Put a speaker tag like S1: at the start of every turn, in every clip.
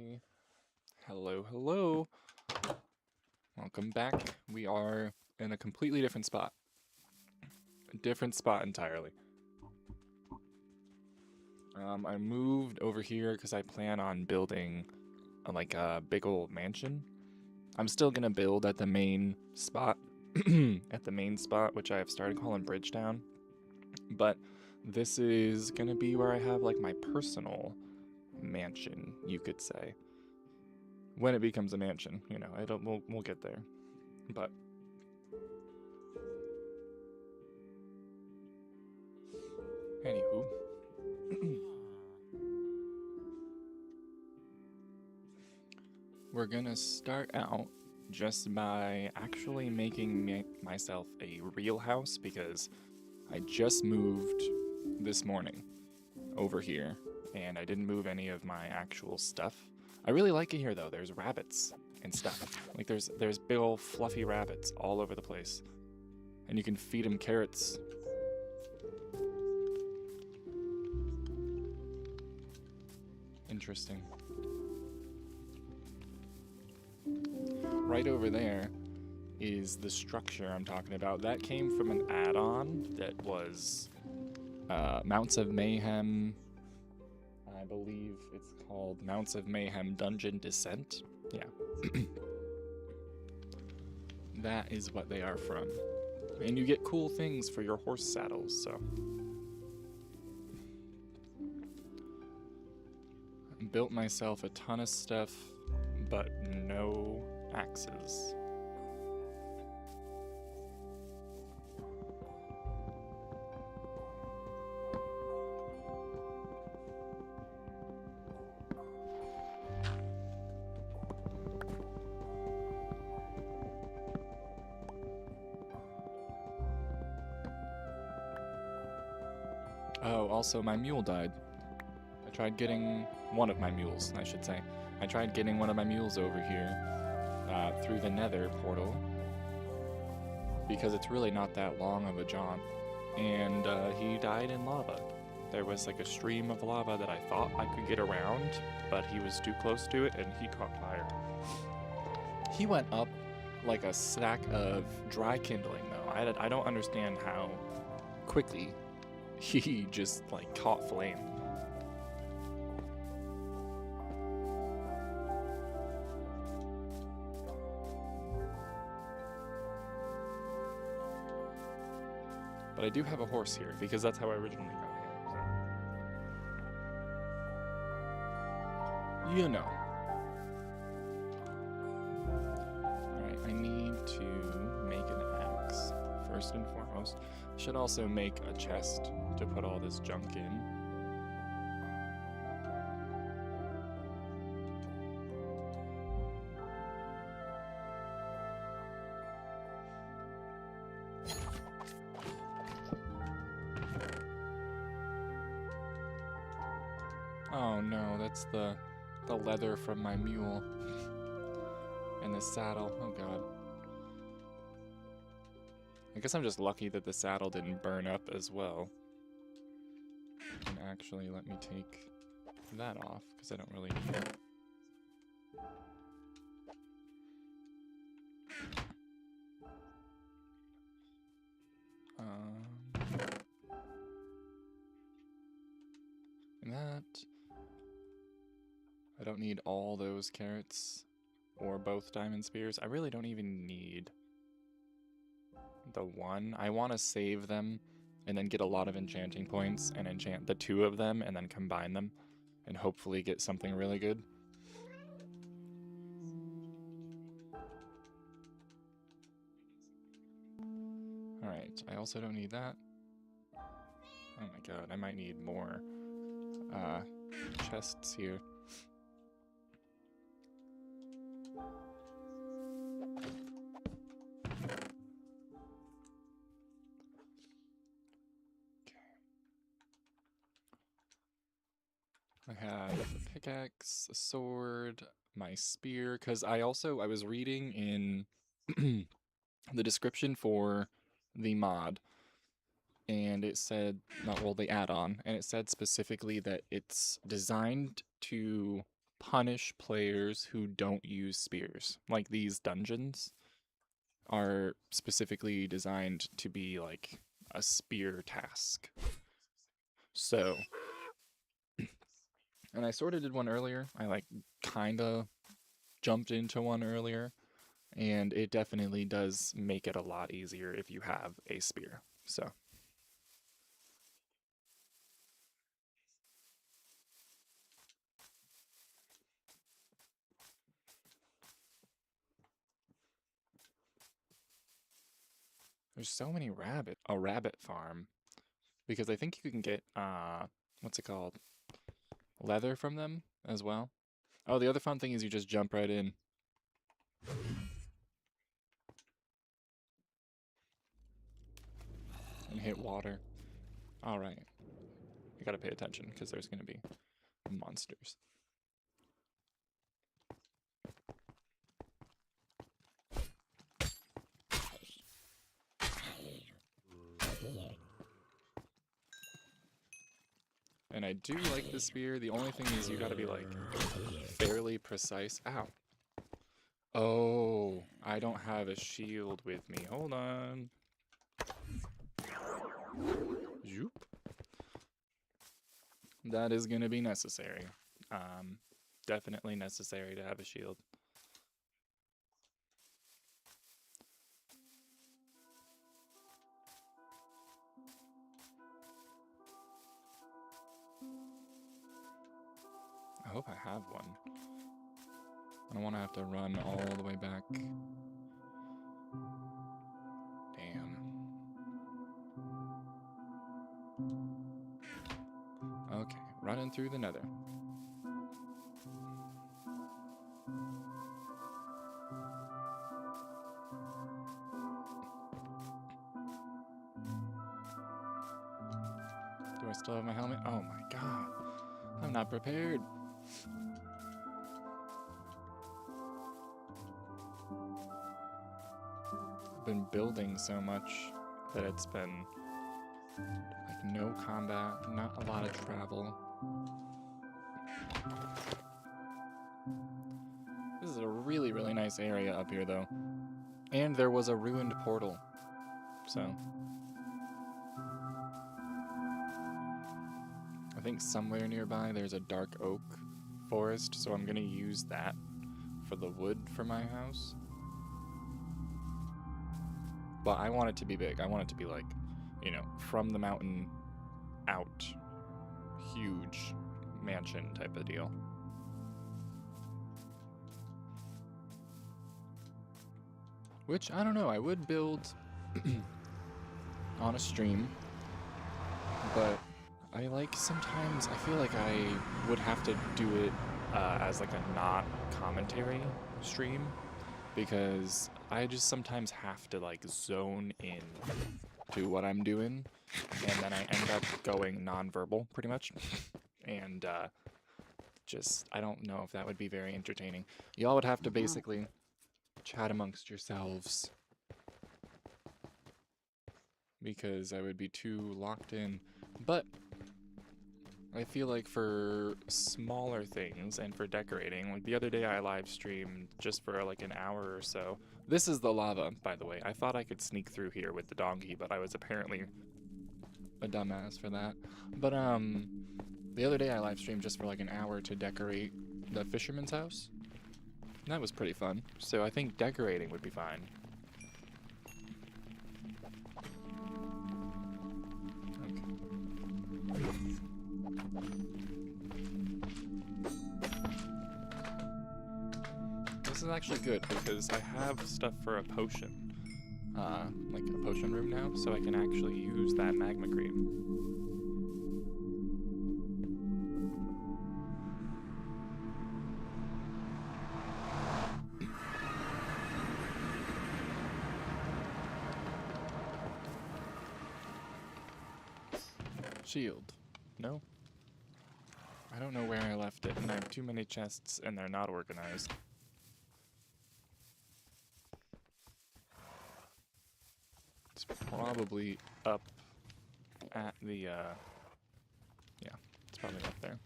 S1: everybody. Hello, hello. Welcome back. We are in a completely different spot. A different spot entirely. I moved over here because I plan on building a big old mansion. I'm still gonna build at the main spot, which I have started calling Bridgetown. But this is gonna be where I have like my personal mansion, you could say. When it becomes a mansion, you know, we'll get there. But anywho, we're gonna start out just by actually making myself a real house because I just moved this morning over here and I didn't move any of my actual stuff. I really like it here though. There's rabbits and stuff. Like there's big old fluffy rabbits all over the place. And you can feed them carrots. Interesting. Right over there is the structure I'm talking about. That came from an add-on that was Mounts of Mayhem. I believe it's called Mounts of Mayhem Dungeon Descent. Yeah. That is what they are from. And you get cool things for your horse saddles, so. Built myself a ton of stuff, but no axes. Oh, also my mule died. I tried getting one of my mules, I should say. I tried getting one of my mules over here through the nether portal because it's really not that long of a jaunt, and he died in lava. There was like a stream of lava that I thought I could get around, but he was too close to it and he caught fire. He went up like a stack of dry kindling though. I don't understand how quickly he just like caught flame. But I do have a horse here, because that's how I originally got him. So. You know. Alright, I need to make an axe, first and foremost. Should also make a chest to put all this junk in. Oh no, that's the leather from my mule. And the saddle, oh god. I guess I'm just lucky that the saddle didn't burn up as well. And actually, let me take that off, because I don't really need it. And that. I don't need all those carrots or both diamond spears. I really don't even need the one. I want to save them and then get a lot of enchanting points and enchant the two of them and then combine them and hopefully get something really good. Alright, I also don't need that. Oh my god, I might need more chests here. I have a pickaxe, a sword, my spear, because I was reading in the description for the mod, and it said, the add-on, and it said specifically that it's designed to punish players who don't use spears. Like these dungeons are specifically designed to be like a spear task. So, and I sort of did one earlier. I like kind of jumped into one earlier, and it definitely does make it a lot easier if you have a spear. So, there's so many a rabbit farm, because I think you can get, what's it called? Leather from them as well. Oh, the other fun thing is you just jump right in. And hit water. Alright. You gotta pay attention, because there's gonna be monsters. And I do like the spear. The only thing is you gotta be, like, fairly precise. Ow. Oh, I don't have a shield with me. Hold on. Zoop. That is gonna be necessary. Definitely necessary to have a shield. I hope I have one. I don't want to have to run all the way back. Damn. Okay, running through the nether. Do I still have my helmet? Oh my god. I'm not prepared. I've been building so much that it's been like no combat, not a lot of travel. This is a really, really nice area up here though. And there was a ruined portal. So I think somewhere nearby there's a dark oak forest, so I'm gonna use that for the wood for my house. But I want it to be big. I want it to be like, you know, from the mountain out. Huge mansion type of deal. Which, I don't know, I would build on a stream, but I like sometimes, I feel like I would have to do it as like a not commentary stream, because I just sometimes have to like zone in to what I'm doing, and then I end up going nonverbal pretty much, and just, I don't know if that would be very entertaining. Y'all would have to basically chat amongst yourselves, because I would be too locked in. But I feel like for smaller things and for decorating, like the other day I live streamed just for like an hour or so. This is the lava, by the way. I thought I could sneak through here with the donkey, but I was apparently a dumbass for that. But the other day I live streamed just for like an hour to decorate the fisherman's house. That was pretty fun. So I think decorating would be fine. This is actually good because I have stuff for a potion. Like a potion room now, so I can actually use that magma cream. Shield. No? I don't know where I left it, and I have too many chests, and they're not organized. It's probably up at the, yeah, it's probably up there.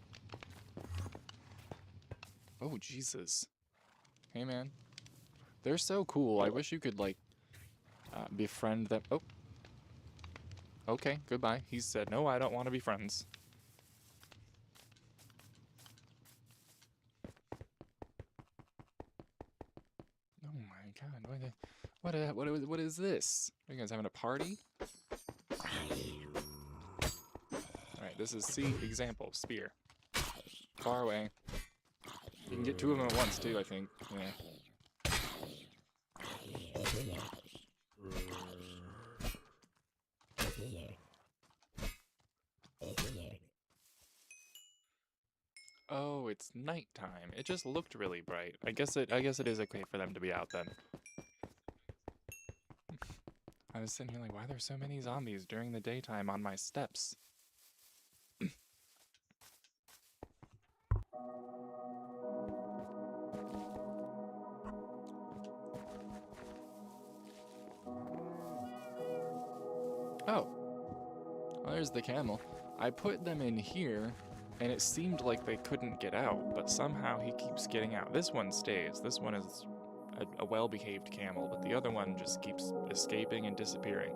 S1: Oh, Jesus. Hey, man. They're so cool. I wish you could, like, befriend them. Oh. Okay, goodbye. He said, no, I don't want to be friends. Oh my god, what is this? Are you guys having a party? Alright, this is C example, spear. Far away. You can get 2 of them at once too, I think. Yeah. Oh, it's nighttime. It just looked really bright. I guess it is okay for them to be out then. I was sitting here like, why are there so many zombies during the daytime on my steps? Oh. Well, there's the camel. I put them in here, and it seemed like they couldn't get out, but somehow he keeps getting out. This one stays. This one is a well-behaved camel, but the other one just keeps escaping and disappearing.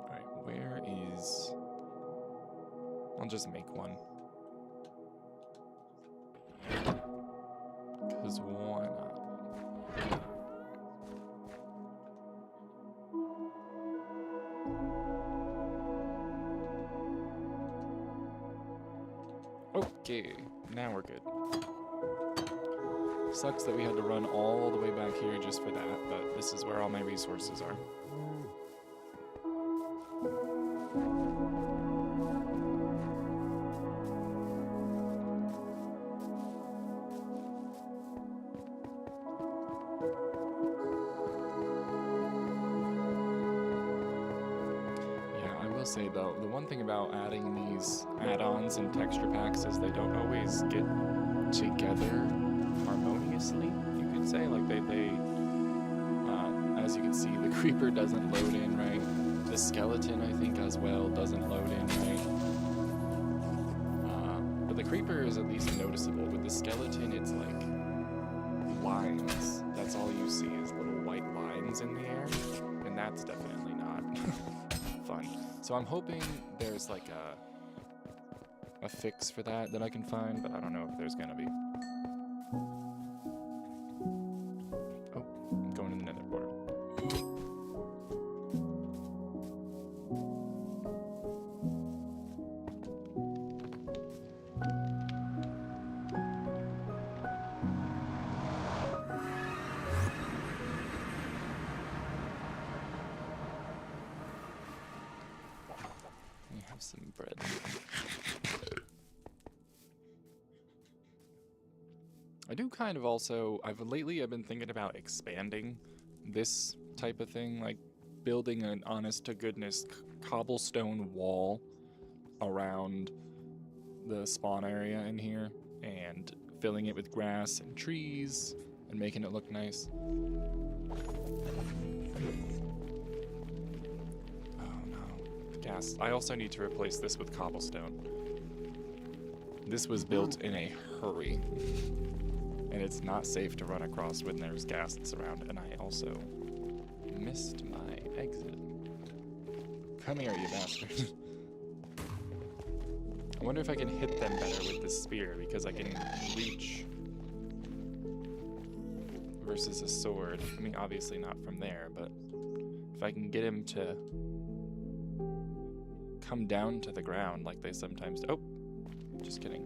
S1: Alright, where is... I'll just make one. Because why not? Okay, now we're good. Sucks that we had to run all the way back here just for that, but this is where all my resources are. Say though, the one thing about adding these add-ons and texture packs is they don't always get together harmoniously, you could say. Like as you can see, the creeper doesn't load in right. The skeleton, I think, as well, doesn't load in right. But the creeper is at least noticeable. With the skeleton, it's like lines. That's all you see is little white lines in the air, and that's definitely not fun. So I'm hoping there's like a fix for that I can find, but I don't know if there's gonna be. Oh, I'm going to the nether portal. Some bread. I do kind of also, I've been thinking about expanding this type of thing, like building an honest to goodness cobblestone wall around the spawn area in here and filling it with grass and trees and making it look nice. I also need to replace this with cobblestone. This was built in a hurry, and it's not safe to run across when there's ghasts around, and I also missed my exit. Come here, you bastard. I wonder if I can hit them better with this spear, because I can reach versus a sword. I mean, obviously not from there, but if I can get him to come down to the ground like they sometimes do. Oh, just kidding.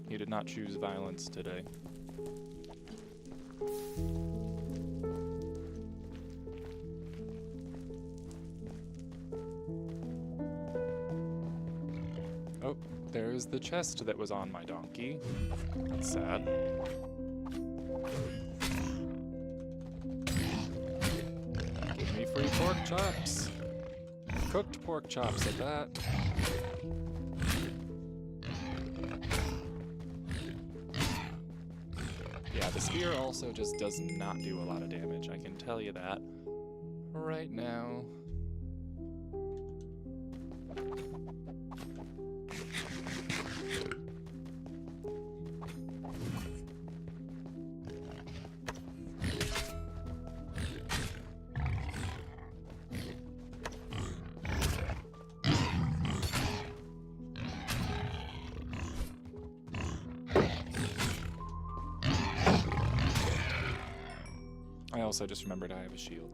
S1: He did not choose violence today. Oh, there's the chest that was on my donkey. That's sad. Give me free pork chops. Cooked pork chops at that. Yeah, The spear also just does not do a lot of damage, I can tell you that right now. I also just remembered I have a shield.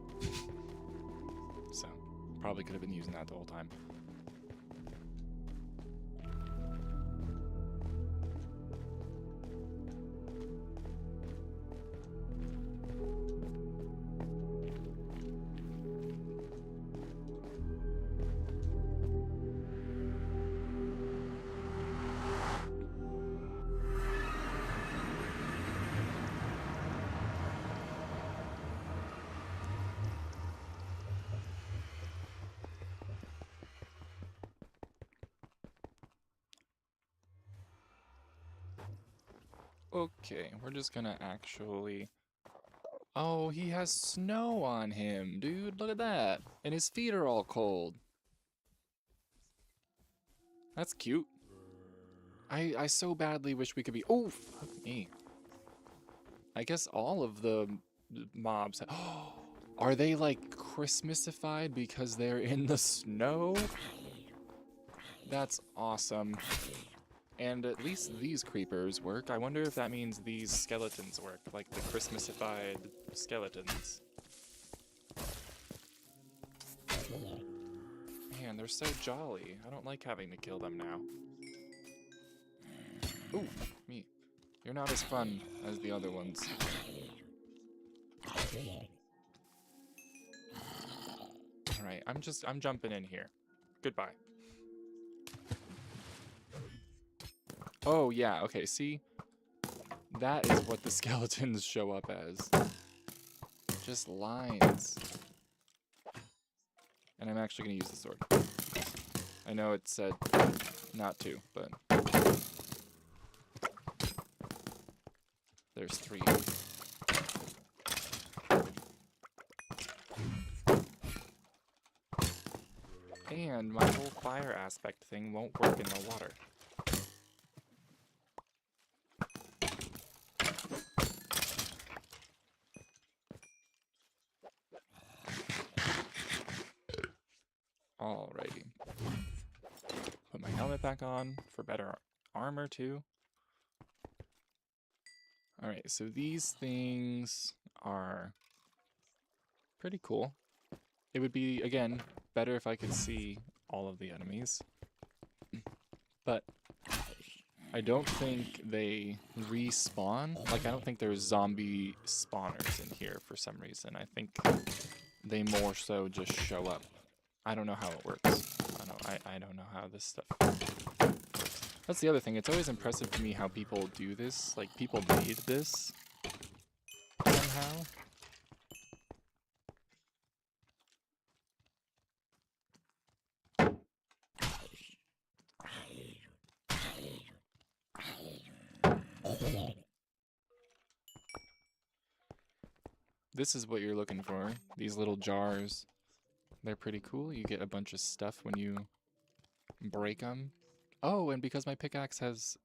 S1: So, probably could have been using that the whole time. Okay, we're just gonna actually... Oh, he has snow on him, dude. Look at that. And his feet are all cold. That's cute. I so badly wish we could be... Oh, fuck me. I guess all of the mobs... Oh, are they, like, Christmasified because they're in the snow? That's awesome. And at least these creepers work. I wonder if that means these skeletons work, like the Christmasified skeletons. Man, they're so jolly. I don't like having to kill them now. Ooh, me. You're not as fun as the other ones. Alright, I'm jumping in here. Goodbye. Oh, yeah, okay, see? That is what the skeletons show up as. Just lines. And I'm actually going to use the sword. I know it said not to, but... There's 3. And my whole fire aspect thing won't work in the water. Alrighty. Put my helmet back on for better armor too. Alright, so these things are pretty cool. It would be, again, better if I could see all of the enemies. But I don't think they respawn. Like, I don't think there's zombie spawners in here for some reason. I think they more so just show up. I don't know how it works. I don't know how this stuff works. That's the other thing. It's always impressive to me how people do this. Like, people made this somehow. This is what you're looking for. These little jars. They're pretty cool. You get a bunch of stuff when you break them. Oh, and because my pickaxe has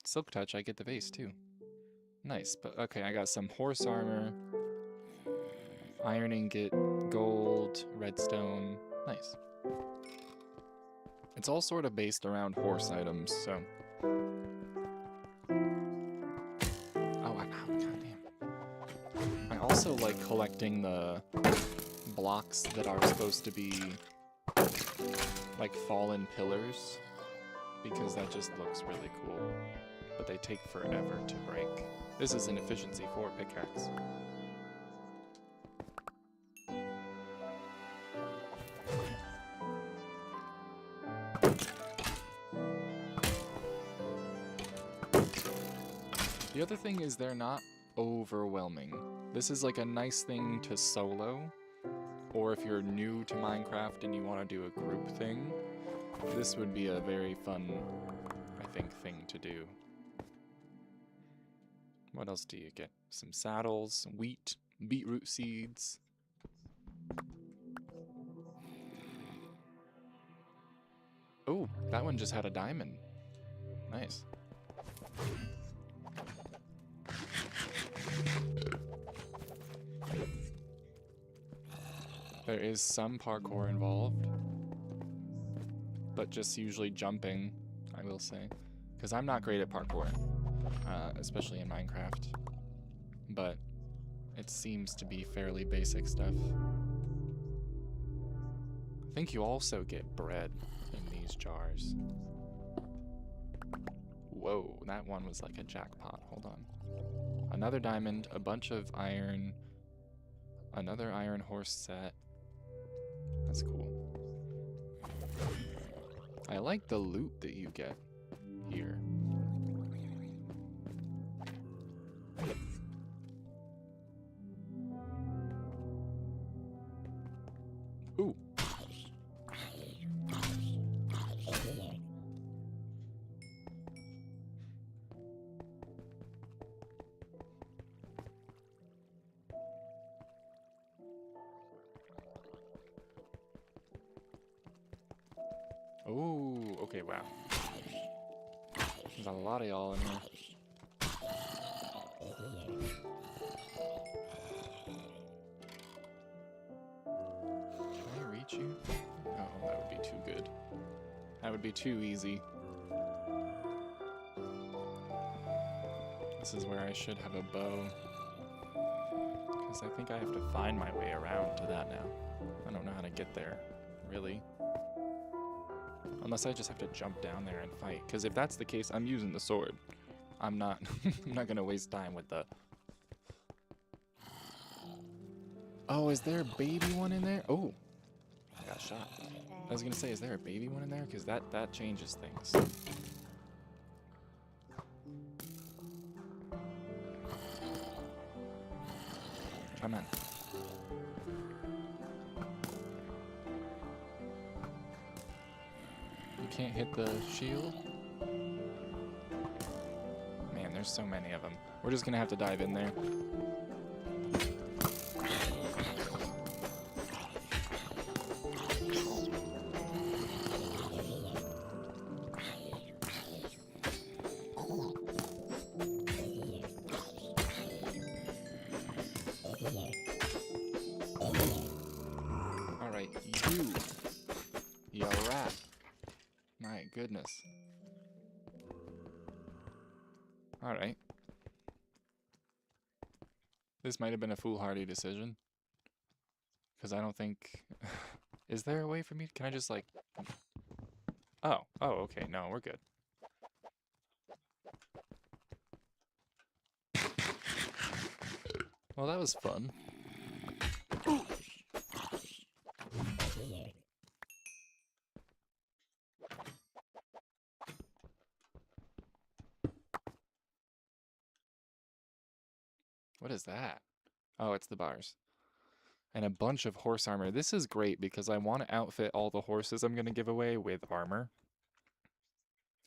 S1: silk touch, I get the vase too. Nice. But okay, I got some horse armor, iron ingot, gold, redstone. Nice. It's all sort of based around horse items, so... Oh, goddamn. I also like collecting the blocks that are supposed to be like fallen pillars, because that just looks really cool. But they take forever to break. This is an efficiency 4 pickaxe. The other thing is they're not overwhelming. This is like a nice thing to solo, or if you're new to Minecraft and you want to do a group thing, this would be a very fun, I think, thing to do. What else do you get? Some saddles, some wheat, beetroot seeds. Oh, that one just had a diamond. Nice. There is some parkour involved, but just usually jumping, I will say. Because I'm not great at parkour, especially in Minecraft. But it seems to be fairly basic stuff. I think you also get bread in these jars. Whoa, that one was like a jackpot. Hold on. Another diamond, a bunch of iron, another iron horse set. That's cool. I like the loot that you get here. Ooh. Oh, okay, wow. There's a lot of y'all in here. Can I reach you? Oh, that would be too good. That would be too easy. This is where I should have a bow. Because I think I have to find my way around to that now. I don't know how to get there, really. Unless I just have to jump down there and fight. Because if that's the case, I'm using the sword. I'm not I'm not gonna waste time with the... Oh, is there a baby one in there? Oh, I got shot. I was gonna say, is there a baby one in there? Because that changes things. Come on. You can't hit the shield? Man, there's so many of them. We're just gonna have to dive in there. Alright, you rat. My goodness. Alright. This might have been a foolhardy decision. Because I don't think... Is there a way for me? Can I just like... Oh, okay. No, we're good. Well, that was fun. What is that? Oh, it's the bars. And a bunch of horse armor. This is great because I want to outfit all the horses I'm going to give away with armor.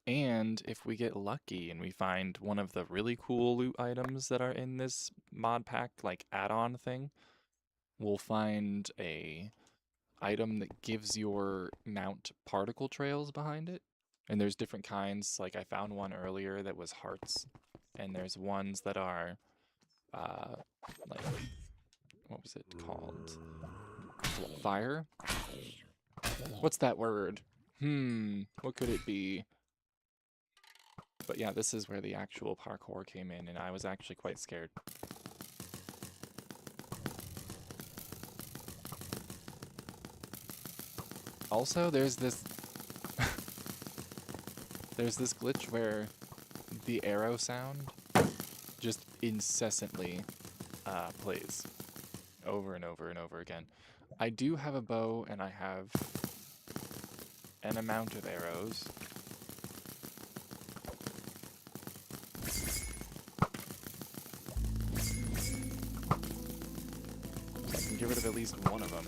S1: And if we get lucky and we find one of the really cool loot items that are in this mod pack, like add-on thing, we'll find a item that gives your mount particle trails behind it. And there's different kinds. Like I found one earlier that was hearts. And there's ones that are like, what was it called? Fire? What's that word? What could it be? But yeah, this is where the actual parkour came in, and I was actually quite scared. Also, there's this there's this glitch where the arrow sound just incessantly plays over and over and over again. I do have a bow, and I have an amount of arrows. I can get rid of at least one of them.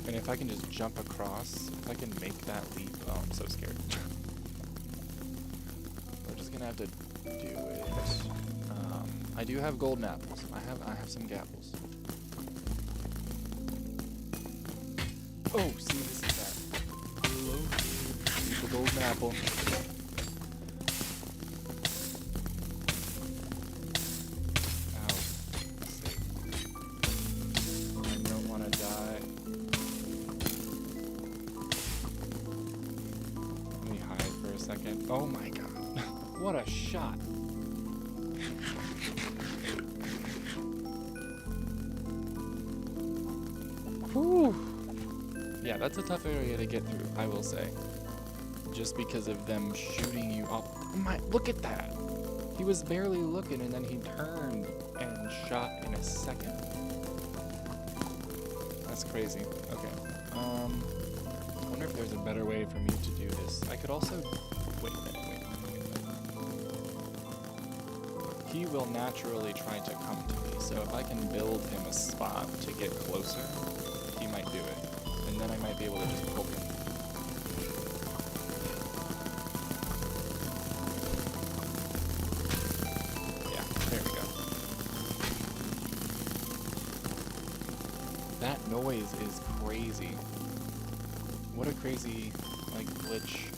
S1: And if I can just jump across, if I can make that leap, oh, I'm gonna have to do it. I do have golden apples. I have some gapples. Oh, see, this is that. Hello. Here's the golden apple. Ow. Sick. I don't want to die. Let me hide for a second. Oh my god. What a shot. Whew. Yeah, that's a tough area to get through, I will say. Just because of them shooting you off. Look at that! He was barely looking and then he turned and shot in a second. That's crazy. Okay. I wonder if there's a better way for me to do this. I could also... Wait a minute. He will naturally try to come to me, so if I can build him a spot to get closer, he might do it. And then I might be able to just poke him. Yeah, there we go. That noise is crazy. What a crazy, like, glitch.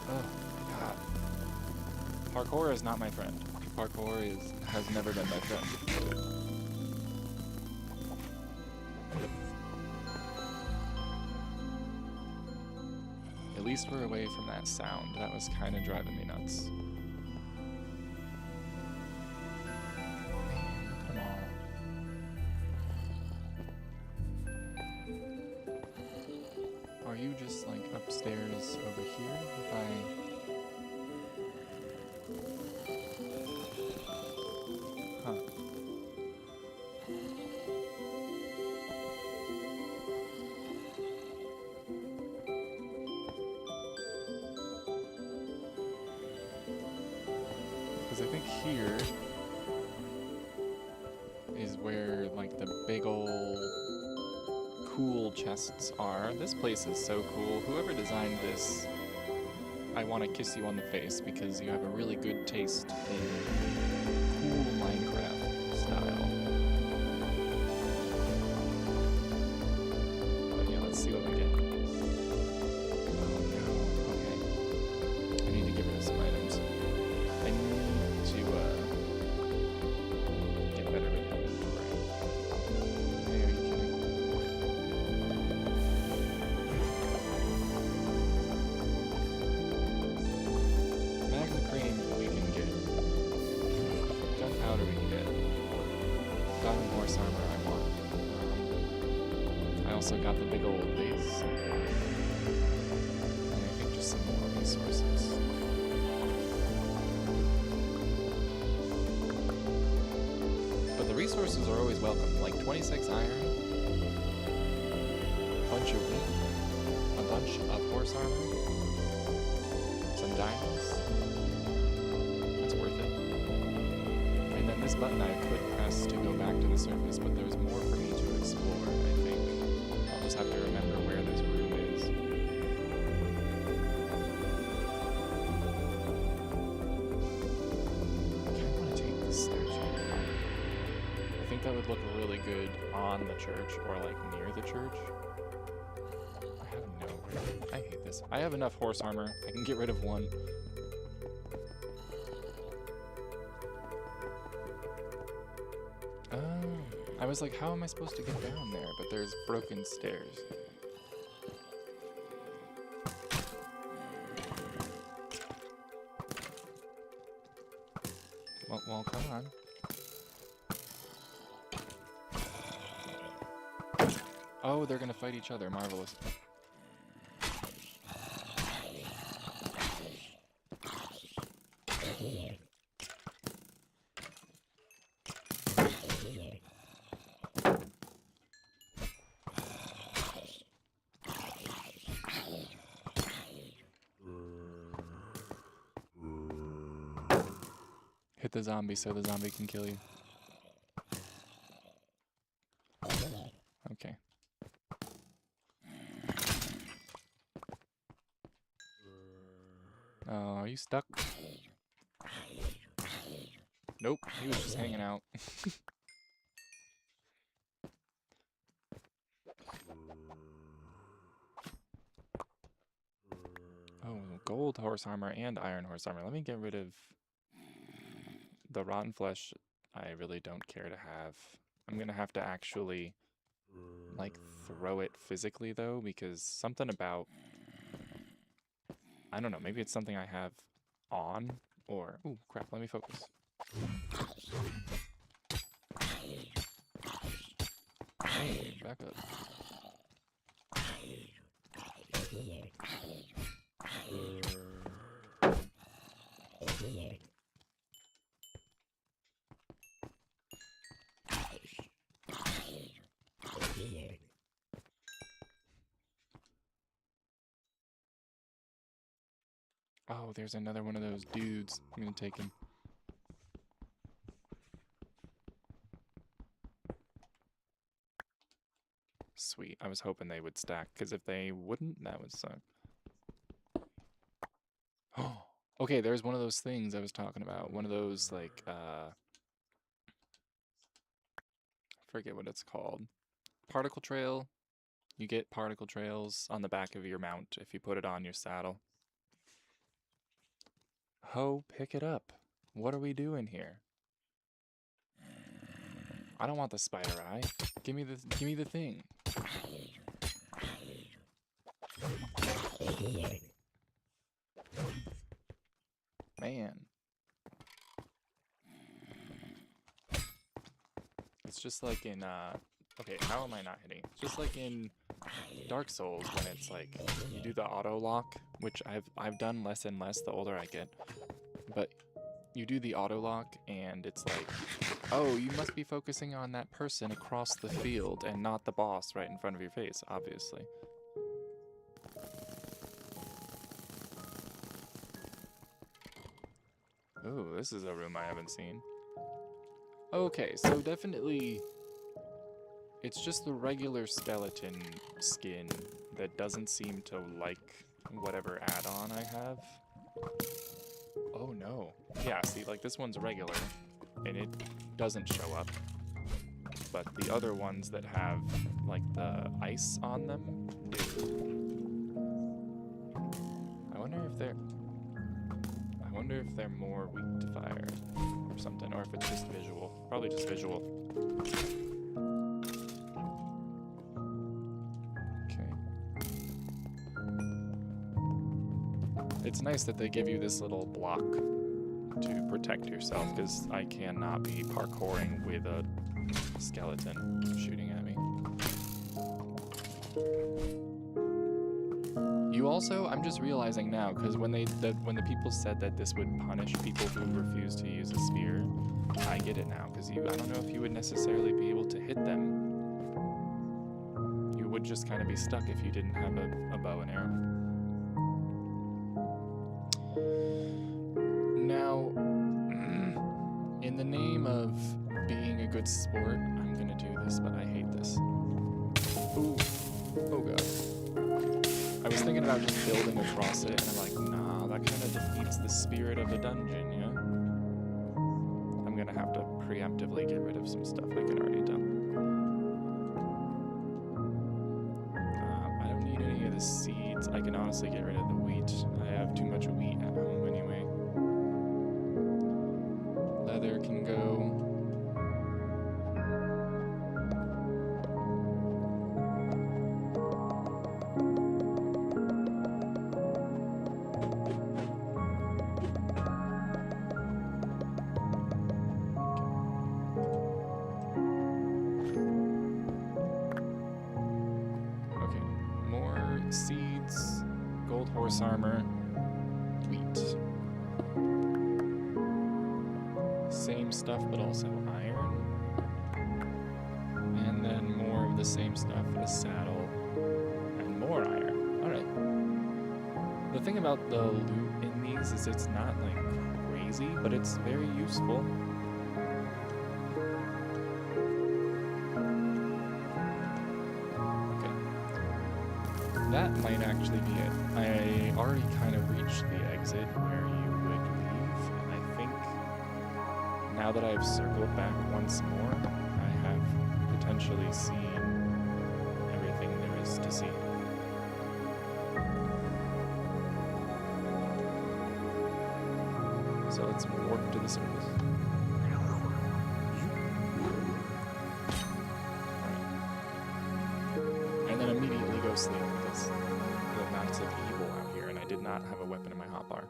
S1: Oh my god. Parkour is not my friend. Parkour has never been my friend. At least we're away from that sound. That was kind of driving me nuts. Come on. Are you just like upstairs over here? If Huh. Because I think here is where, like, the big ol' cool chests are. This place is so cool. Whoever designed this, I want to kiss you on the face because you have a really good taste in cool Minecraft style. But yeah, let's see what we get. Oh no, okay. I need to get rid of some items. I need to get better with inventory. Hey, are you kidding? Magma cream we can get. Gunpowder we can get. Diamond horse armor I want. I also got the big old base. And I think just some more resources. But the resources are always welcome. Like 26 iron, a bunch of wheat, a bunch of horse armor, some diamonds. That's worth it. And then this button I could press to go back to the surface, but there's more for me to explore, I think. I'll just have to remember where this room is. I kind of want to take this statue. I think that would look really good on the church, or like near the church. I have no... I hate this. I have enough horse armor. I can get rid of one. I was like, how am I supposed to get down there? But there's broken stairs. Well, come on. Oh, they're gonna fight each other. Marvelous. Hit the zombie so the zombie can kill you. Okay. Are you stuck? Nope, he was just hanging out. Oh, gold horse armor and iron horse armor. Let me get rid of the rotten flesh. I really don't care to have. I'm gonna have to actually, like, throw it physically, though, because something about... I don't know, maybe it's something I have on, or... Ooh, crap, let me focus. Hey, back up. Oh, there's another one of those dudes. I'm gonna take him. Sweet. I was hoping they would stack, because if they wouldn't, that would suck. Oh, okay, there's one of those things I was talking about. One of those, like, I forget what it's called. Particle trail. You get particle trails on the back of your mount if you put it on your saddle. Ho, pick it up. What are we doing here? I don't want the spider eye. Give me the thing. Man. It's just like in okay, how am I not hitting? It's just like in Dark Souls when it's like you do the auto lock, which I've done less and less the older I get. But you do the auto lock and it's like, oh, you must be focusing on that person across the field and not the boss right in front of your face, obviously. Ooh, this is a room I haven't seen. Okay, so definitely it's just the regular skeleton skin that doesn't seem to like whatever add-on I have. Oh no. Yeah, see, like this one's regular, and it doesn't show up. But the other ones that have, like, the ice on them do. I wonder if they're more weak to fire or something, or if it's just visual. Probably just visual. It's nice that they give you this little block to protect yourself, because I cannot be parkouring with a skeleton shooting at me. You also, I'm just realizing now, because when the people said that this would punish people who refuse to use a spear, I get it now, because I don't know if you would necessarily be able to hit them. You would just kind of be stuck if you didn't have a bow and arrow. Now, in the name of being a good sport, I'm gonna do this, but I hate this. Ooh. Oh god. I was thinking about just building across it, and I'm like, nah, that kind of defeats the spirit of the dungeon, you know? I'm gonna have to preemptively get rid of some stuff I can already do. I don't need any of the seeds. I can honestly get rid of the wheat. I have too much wheat at home anyway. Leather can go. Okay, more seeds, gold horse armor, wheat. Same stuff, but also iron. And then more of the same stuff, a saddle, and more iron. Alright. The thing about the loot in these is it's not, like, crazy, but it's very useful. Okay. that might actually be it. I already kind of reached the exit where you would leave, and I think now that I've circled back once more, I have potentially seen everything there is to see. So let's warp to the surface. And then immediately go sleep because the amounts of evil out here, and I did not have a weapon in my hotbar.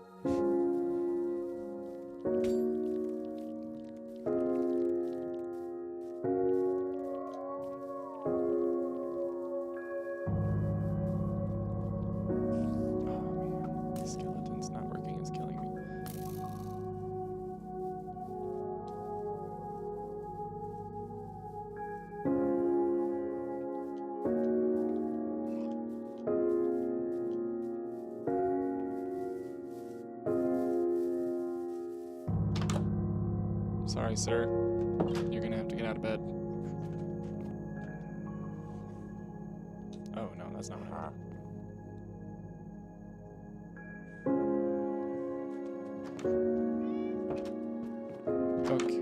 S1: Sorry, sir. You're gonna have to get out of bed. Oh, no, that's not what I want. Okay.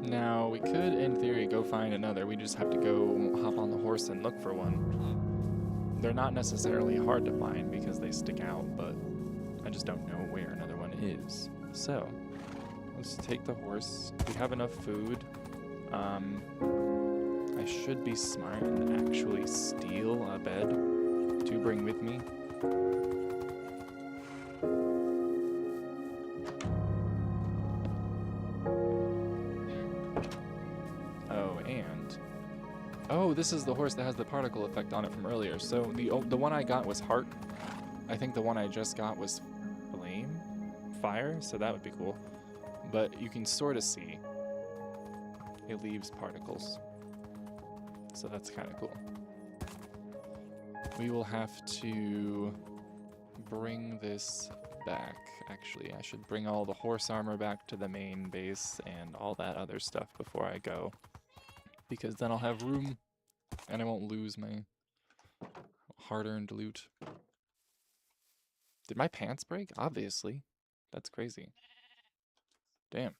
S1: Now, we could, in theory, go find another. We just have to go hop on the horse and look for one. They're not necessarily hard to find because they stick out, but I just don't know where another one is. So, let's take the horse. We have enough food. I should be smart and actually steal a bed to bring with me. Oh, this is the horse that has the particle effect on it from earlier. So the one I got was heart. I think the one I just got was flame, fire, so that would be cool. But you can sort of see it leaves particles. So that's kind of cool. We will have to bring this back. Actually, I should bring all the horse armor back to the main base and all that other stuff before I go. Because then I'll have room and I won't lose my hard-earned loot. Did my pants break? Obviously. That's crazy. Damn.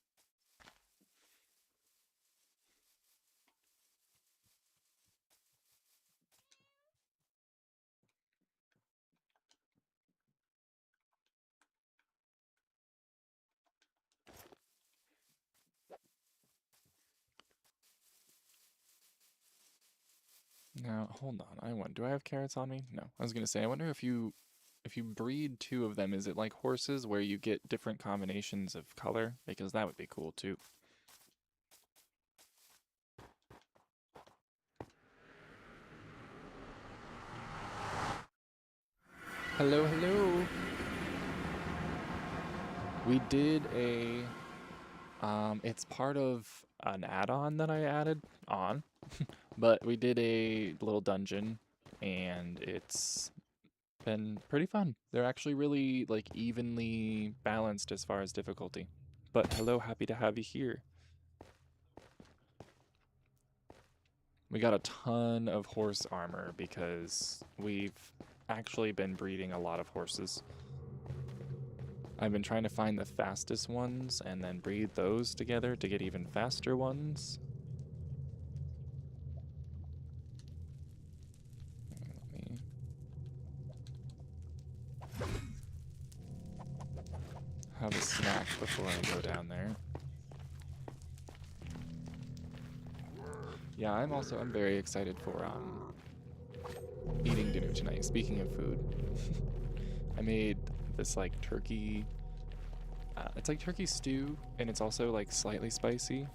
S1: Now, hold on. Do I have carrots on me? No. I was gonna say, I wonder if you breed two of them, is it like horses where you get different combinations of color? Because that would be cool too. Hello, hello. We did a it's part of an add-on that I added on. But we did a little dungeon and it's been pretty fun. They're actually really like evenly balanced as far as difficulty. But hello, happy to have you here. We got a ton of horse armor because we've actually been breeding a lot of horses. I've been trying to find the fastest ones and then breed those together to get even faster ones. Let me have a snack before I go down there. Yeah, I'm very excited for eating dinner tonight. Speaking of food, I made this like turkey. It's like turkey stew, and it's also like slightly spicy.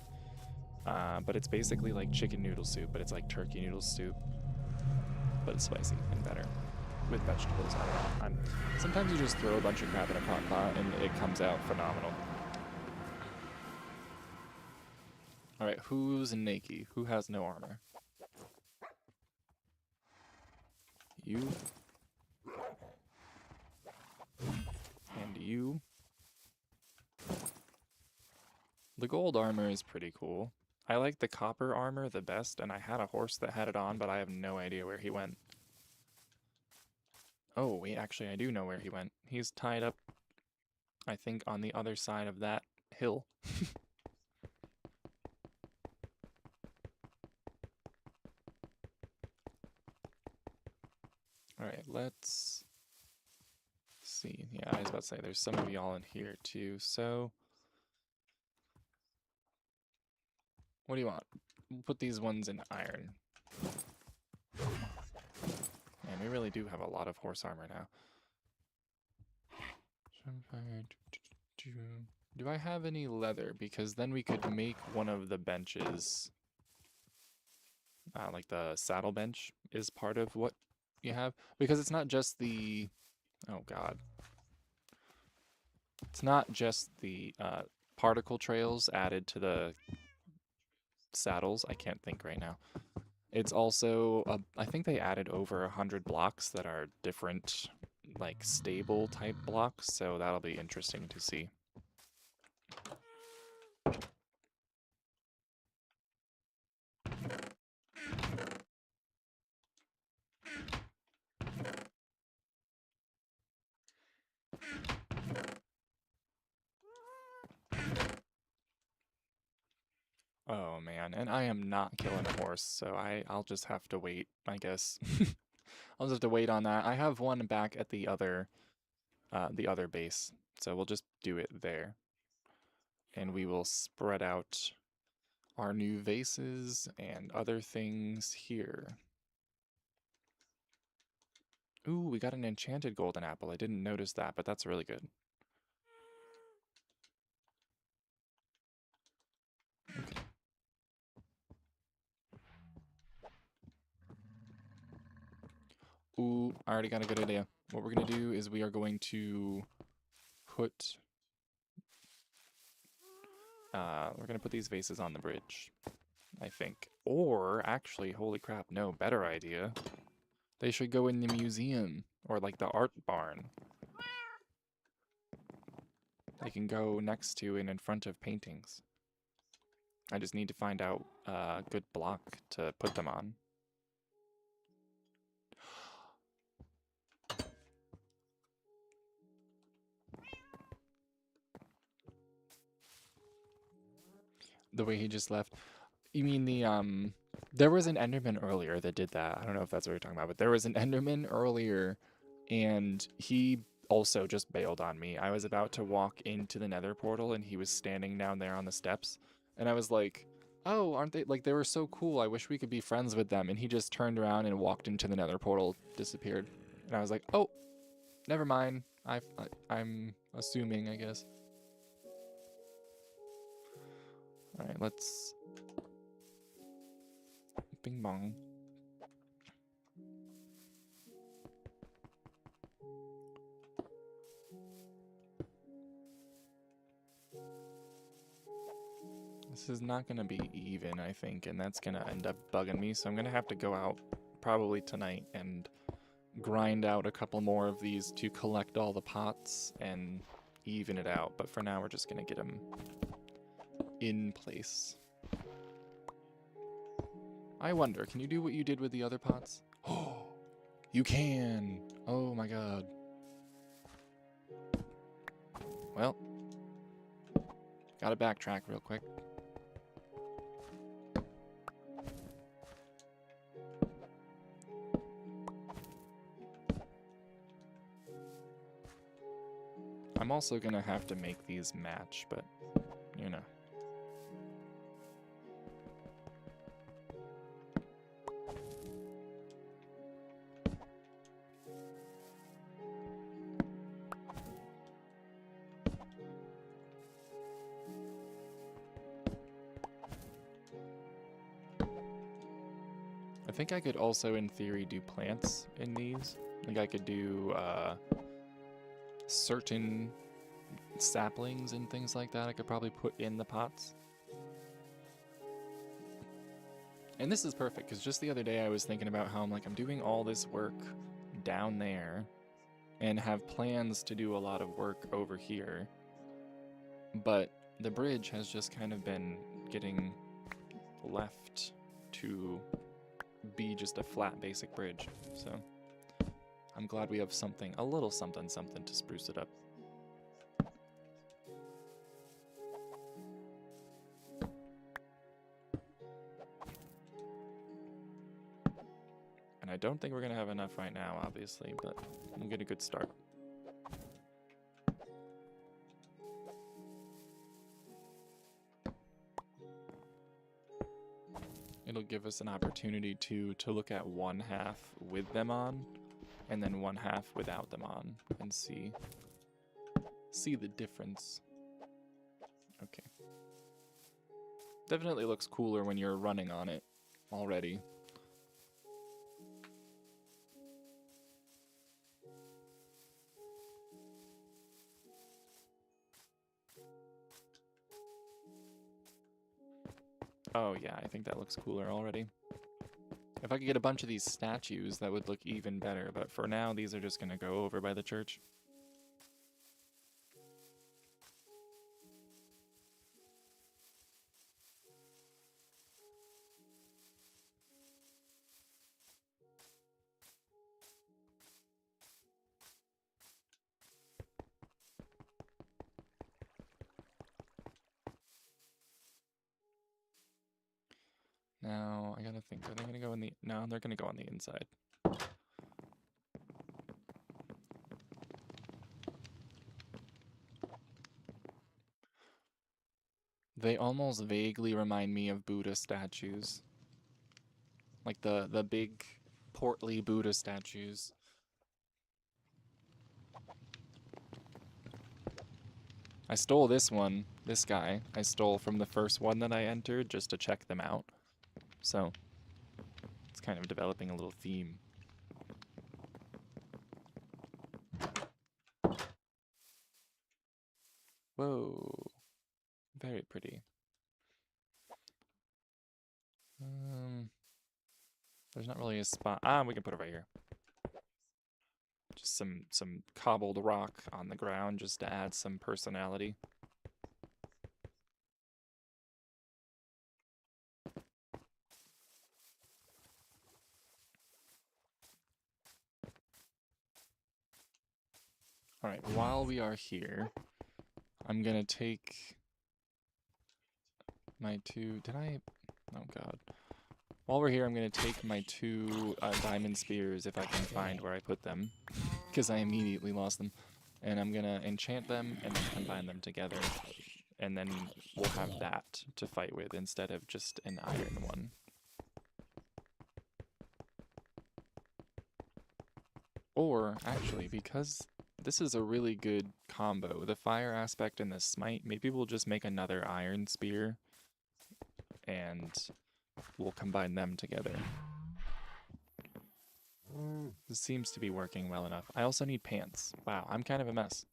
S1: But it's basically like chicken noodle soup, but it's like turkey noodle soup, but it's spicy and better with vegetables. I don't know. Sometimes you just throw a bunch of crap in a crock pot and it comes out phenomenal. All right, who's naked? Who has no armor? You. And you. The gold armor is pretty cool. I like the copper armor the best, and I had a horse that had it on, but I have no idea where he went. Oh, wait, actually, I do know where he went. He's tied up, I think, on the other side of that hill. Alright, let's see. Yeah, I was about to say, there's some of y'all in here, too, so... What do you want? We'll put these ones in iron. Man, we really do have a lot of horse armor now. Do I have any leather? Because then we could make one of the benches, like the saddle bench is part of what you have. Because it's not just the, oh god. It's not just the particle trails added to the saddles. I can't think right now. It's also, I think they added over 100 blocks that are different, like stable type blocks. So that'll be interesting to see. Oh man, and I am not killing a horse, so I'll just have to wait, I guess. I'll just have to wait on that. I have one back at the other base, so we'll just do it there. And we will spread out our new vases and other things here. Ooh, we got an enchanted golden apple. I didn't notice that, but that's really good. Okay. Ooh, I already got a good idea. What we're going to do is we are going to put... we're going to put these vases on the bridge, I think. Or, actually, holy crap, no, better idea. They should go in the museum, or like the art barn. They can go next to and in front of paintings. I just need to find out a good block to put them on. The way he just left. You mean the, there was an Enderman earlier that did that. I don't know if that's what you're talking about, but there was an Enderman earlier, and he also just bailed on me. I was about to walk into the Nether portal, and he was standing down there on the steps, and I was like, oh, aren't they, like, they were so cool. I wish we could be friends with them. And he just turned around and walked into the Nether portal, disappeared. And I was like, oh, never mind. I'm assuming, I guess. All right, let's... Bing bong. This is not going to be even, I think, and that's going to end up bugging me, so I'm going to have to go out probably tonight and grind out a couple more of these to collect all the pots and even it out, but for now we're just going to get them in place. I wonder, can you do what you did with the other pots? Oh, you can! Oh my god. Well, gotta backtrack real quick. I'm also gonna have to make these match, but, you know. I think I could also, in theory, do plants in these. Like, I could do, certain saplings and things like that I could probably put in the pots. And this is perfect, because just the other day I was thinking about how I'm doing all this work down there and have plans to do a lot of work over here. But the bridge has just kind of been getting left to be just a flat basic bridge. So I'm glad we have something, a little something something to spruce it up. And I don't think we're going to have enough right now, obviously, but we'll get a good start. It'll give us an opportunity to look at one half with them on, and then one half without them on, and see the difference. Okay. Definitely looks cooler when you're running on it already. Oh yeah, I think that looks cooler already. If I could get a bunch of these statues, that would look even better, but for now, these are just going to go over by the church. Now, I gotta think, are they gonna go in the... No, they're gonna go on the inside. They almost vaguely remind me of Buddha statues. Like the big, portly Buddha statues. I stole this one, this guy, I stole from the first one that I entered just to check them out. So, it's kind of developing a little theme. Whoa. Very pretty. There's not really a spot. Ah, we can put it right here. Just some cobbled rock on the ground just to add some personality. Alright, while we are here, I'm gonna take my two... Did I... Oh god. While we're here, I'm gonna take my two diamond spears if I can find where I put them, because I immediately lost them. And I'm gonna enchant them and then combine them together. And then we'll have that to fight with instead of just an iron one. Or, actually, because this is a really good combo, the fire aspect and the smite, maybe we'll just make another iron spear and we'll combine them together. This seems to be working well enough. I also need pants. Wow, I'm kind of a mess.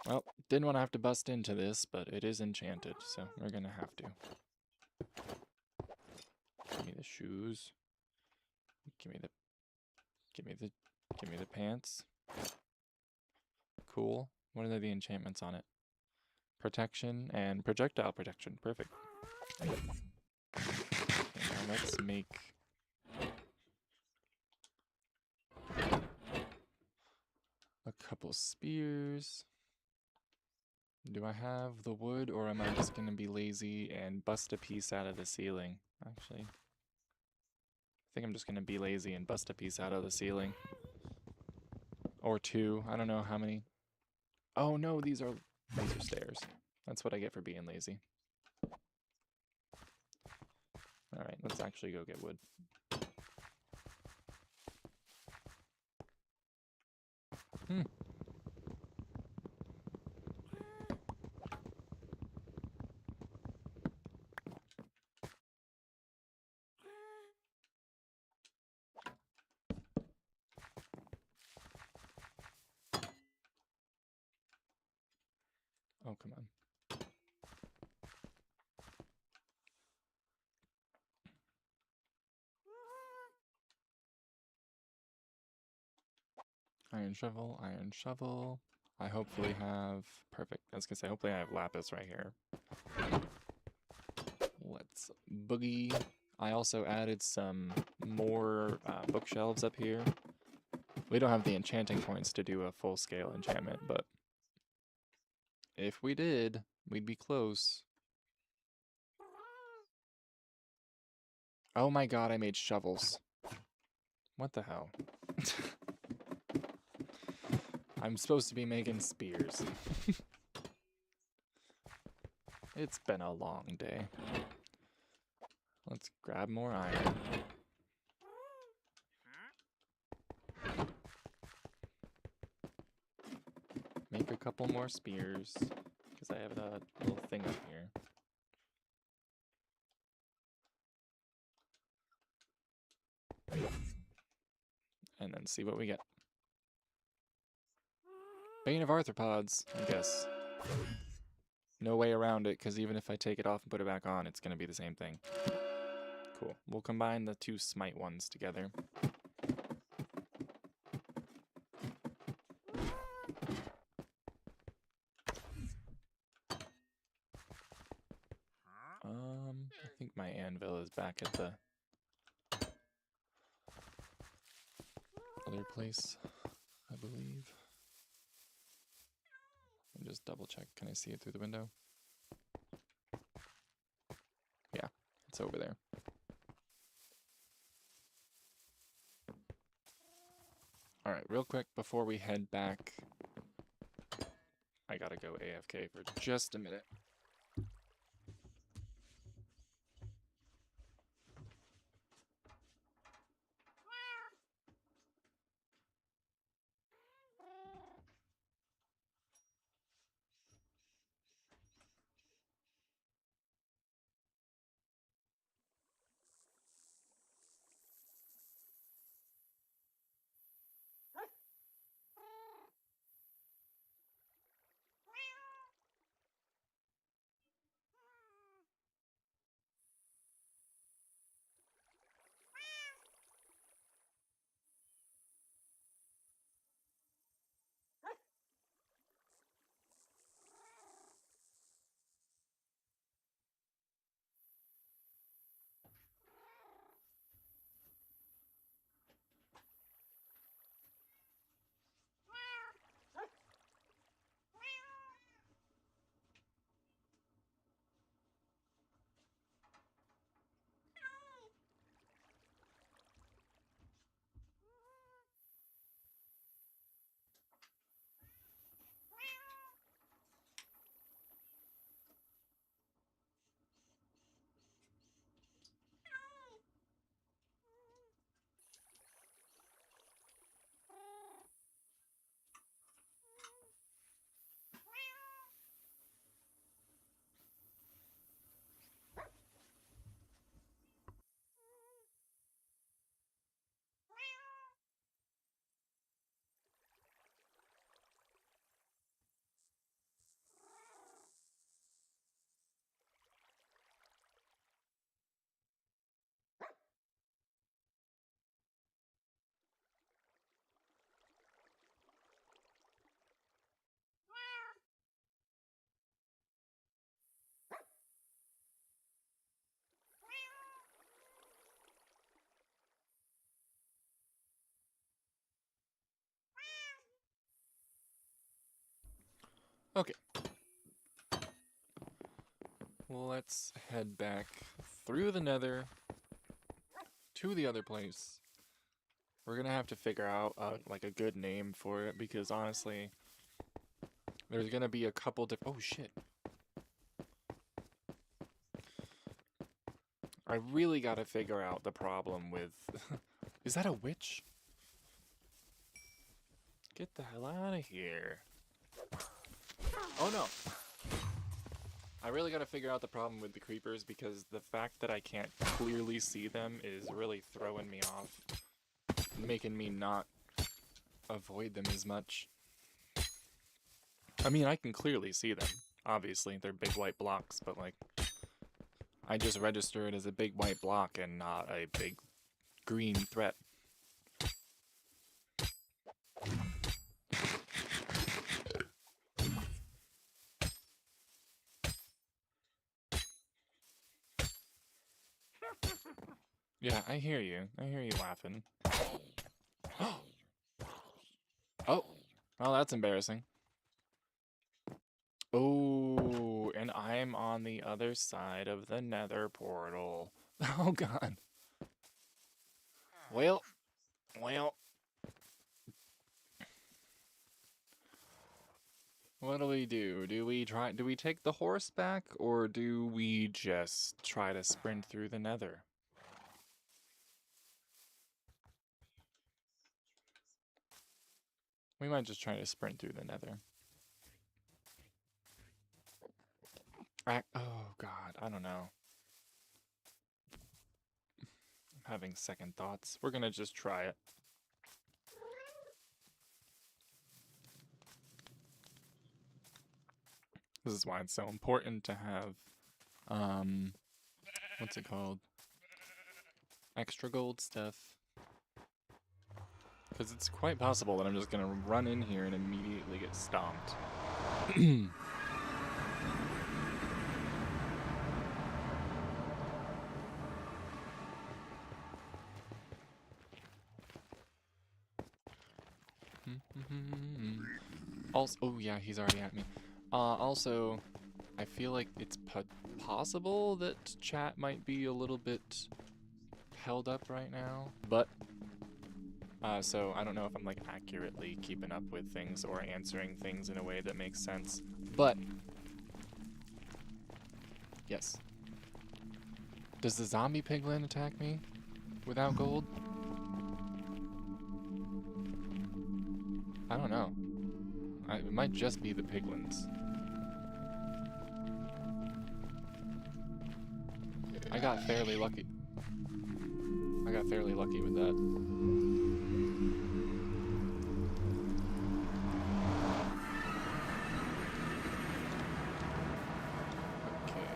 S1: Well, didn't want to have to bust into this, but it is enchanted, so we're gonna have to. Give me the shoes. Give me the pants. Cool. What are the enchantments on it? Protection and projectile protection. Perfect. Okay, now let's make a couple spears. Do I have the wood, or am I just gonna be lazy and bust a piece out of the ceiling? Actually, I think I'm just gonna be lazy and bust a piece out of the ceiling. Or two. I don't know how many. Oh no, these are stairs. That's what I get for being lazy. Alright, let's actually go get wood. Oh, come on. Iron shovel, iron shovel. I hopefully have... Perfect. I was gonna say, hopefully I have lapis right here. Let's boogie. I also added some more bookshelves up here. We don't have the enchanting points to do a full-scale enchantment, but if we did, we'd be close. Oh my god, I made shovels. What the hell? I'm supposed to be making spears. It's been a long day. Let's grab more iron. Make a couple more spears, because I have a little thing up here. And then see what we get. Bane of Arthropods, I guess. No way around it, because even if I take it off and put it back on, it's going to be the same thing. Cool. We'll combine the two smite ones together. I think my anvil is back at the other place, I believe. Let me just double check. Can I see it through the window? Yeah, it's over there. Alright, real quick before we head back, I gotta go AFK for just a minute. Okay. Well, let's head back through the nether to the other place. We're gonna have to figure out like a good name for it, because honestly, there's gonna be a couple different... Oh shit. I really gotta figure out the problem with... Is that a witch? Get the hell out of here. Oh no. I really gotta figure out the problem with the creepers, because the fact that I can't clearly see them is really throwing me off. Making me not avoid them as much. I mean, I can clearly see them. Obviously, they're big white blocks, but like... I just register it as a big white block and not a big green threat. Yeah, I hear you. I hear you laughing. Oh, well, that's embarrassing. Oh, and I'm on the other side of the nether portal. Oh, God. Well. What do we do? Do we take the horse back, or do we just try to sprint through the nether? We might just try to sprint through the nether. Oh, God, I don't know. I'm having second thoughts. We're gonna just try it. This is why it's so important to have, what's it called? Extra gold stuff. Because it's quite possible that I'm just gonna run in here and immediately get stomped. Also, oh yeah, he's already at me. Also, I feel like it's possible that chat might be a little bit held up right now, but so I don't know if I'm like accurately keeping up with things or answering things in a way that makes sense, but yes. Does the zombie piglin attack me without gold? I don't know. It might just be the piglins. I got fairly lucky. I got fairly lucky with that. Okay.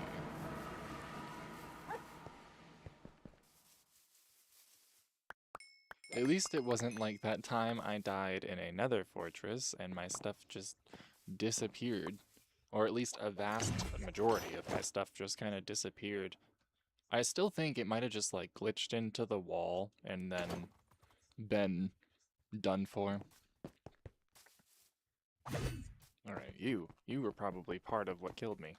S1: At least it wasn't like that time I died in a nether fortress and my stuff just disappeared. Or at least a vast majority of my stuff just kind of disappeared. I still think it might have just like glitched into the wall and then been done for. Alright, you were probably part of what killed me.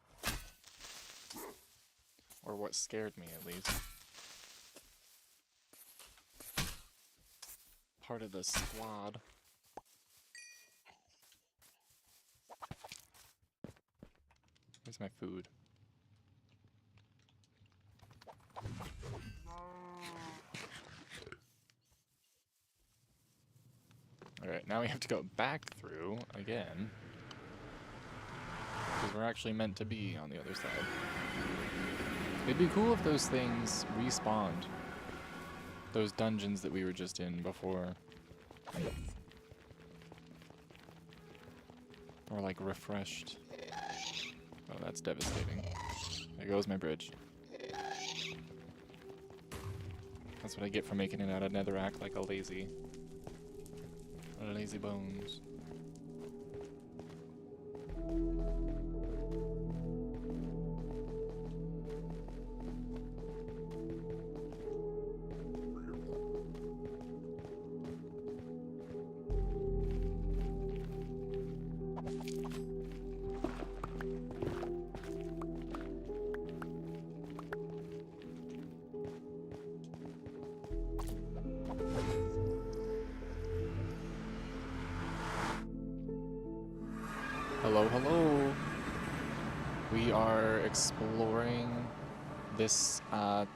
S1: Or what scared me, at least. Part of the squad. Where's my food? Alright, now we have to go back through again. Because we're actually meant to be on the other side. It'd be cool if those things respawned. Those dungeons that we were just in before. Or like refreshed. Oh, that's devastating. There goes my bridge. That's what I get for making it out of netherrack like a lazy bones. Hello, hello. We are exploring this.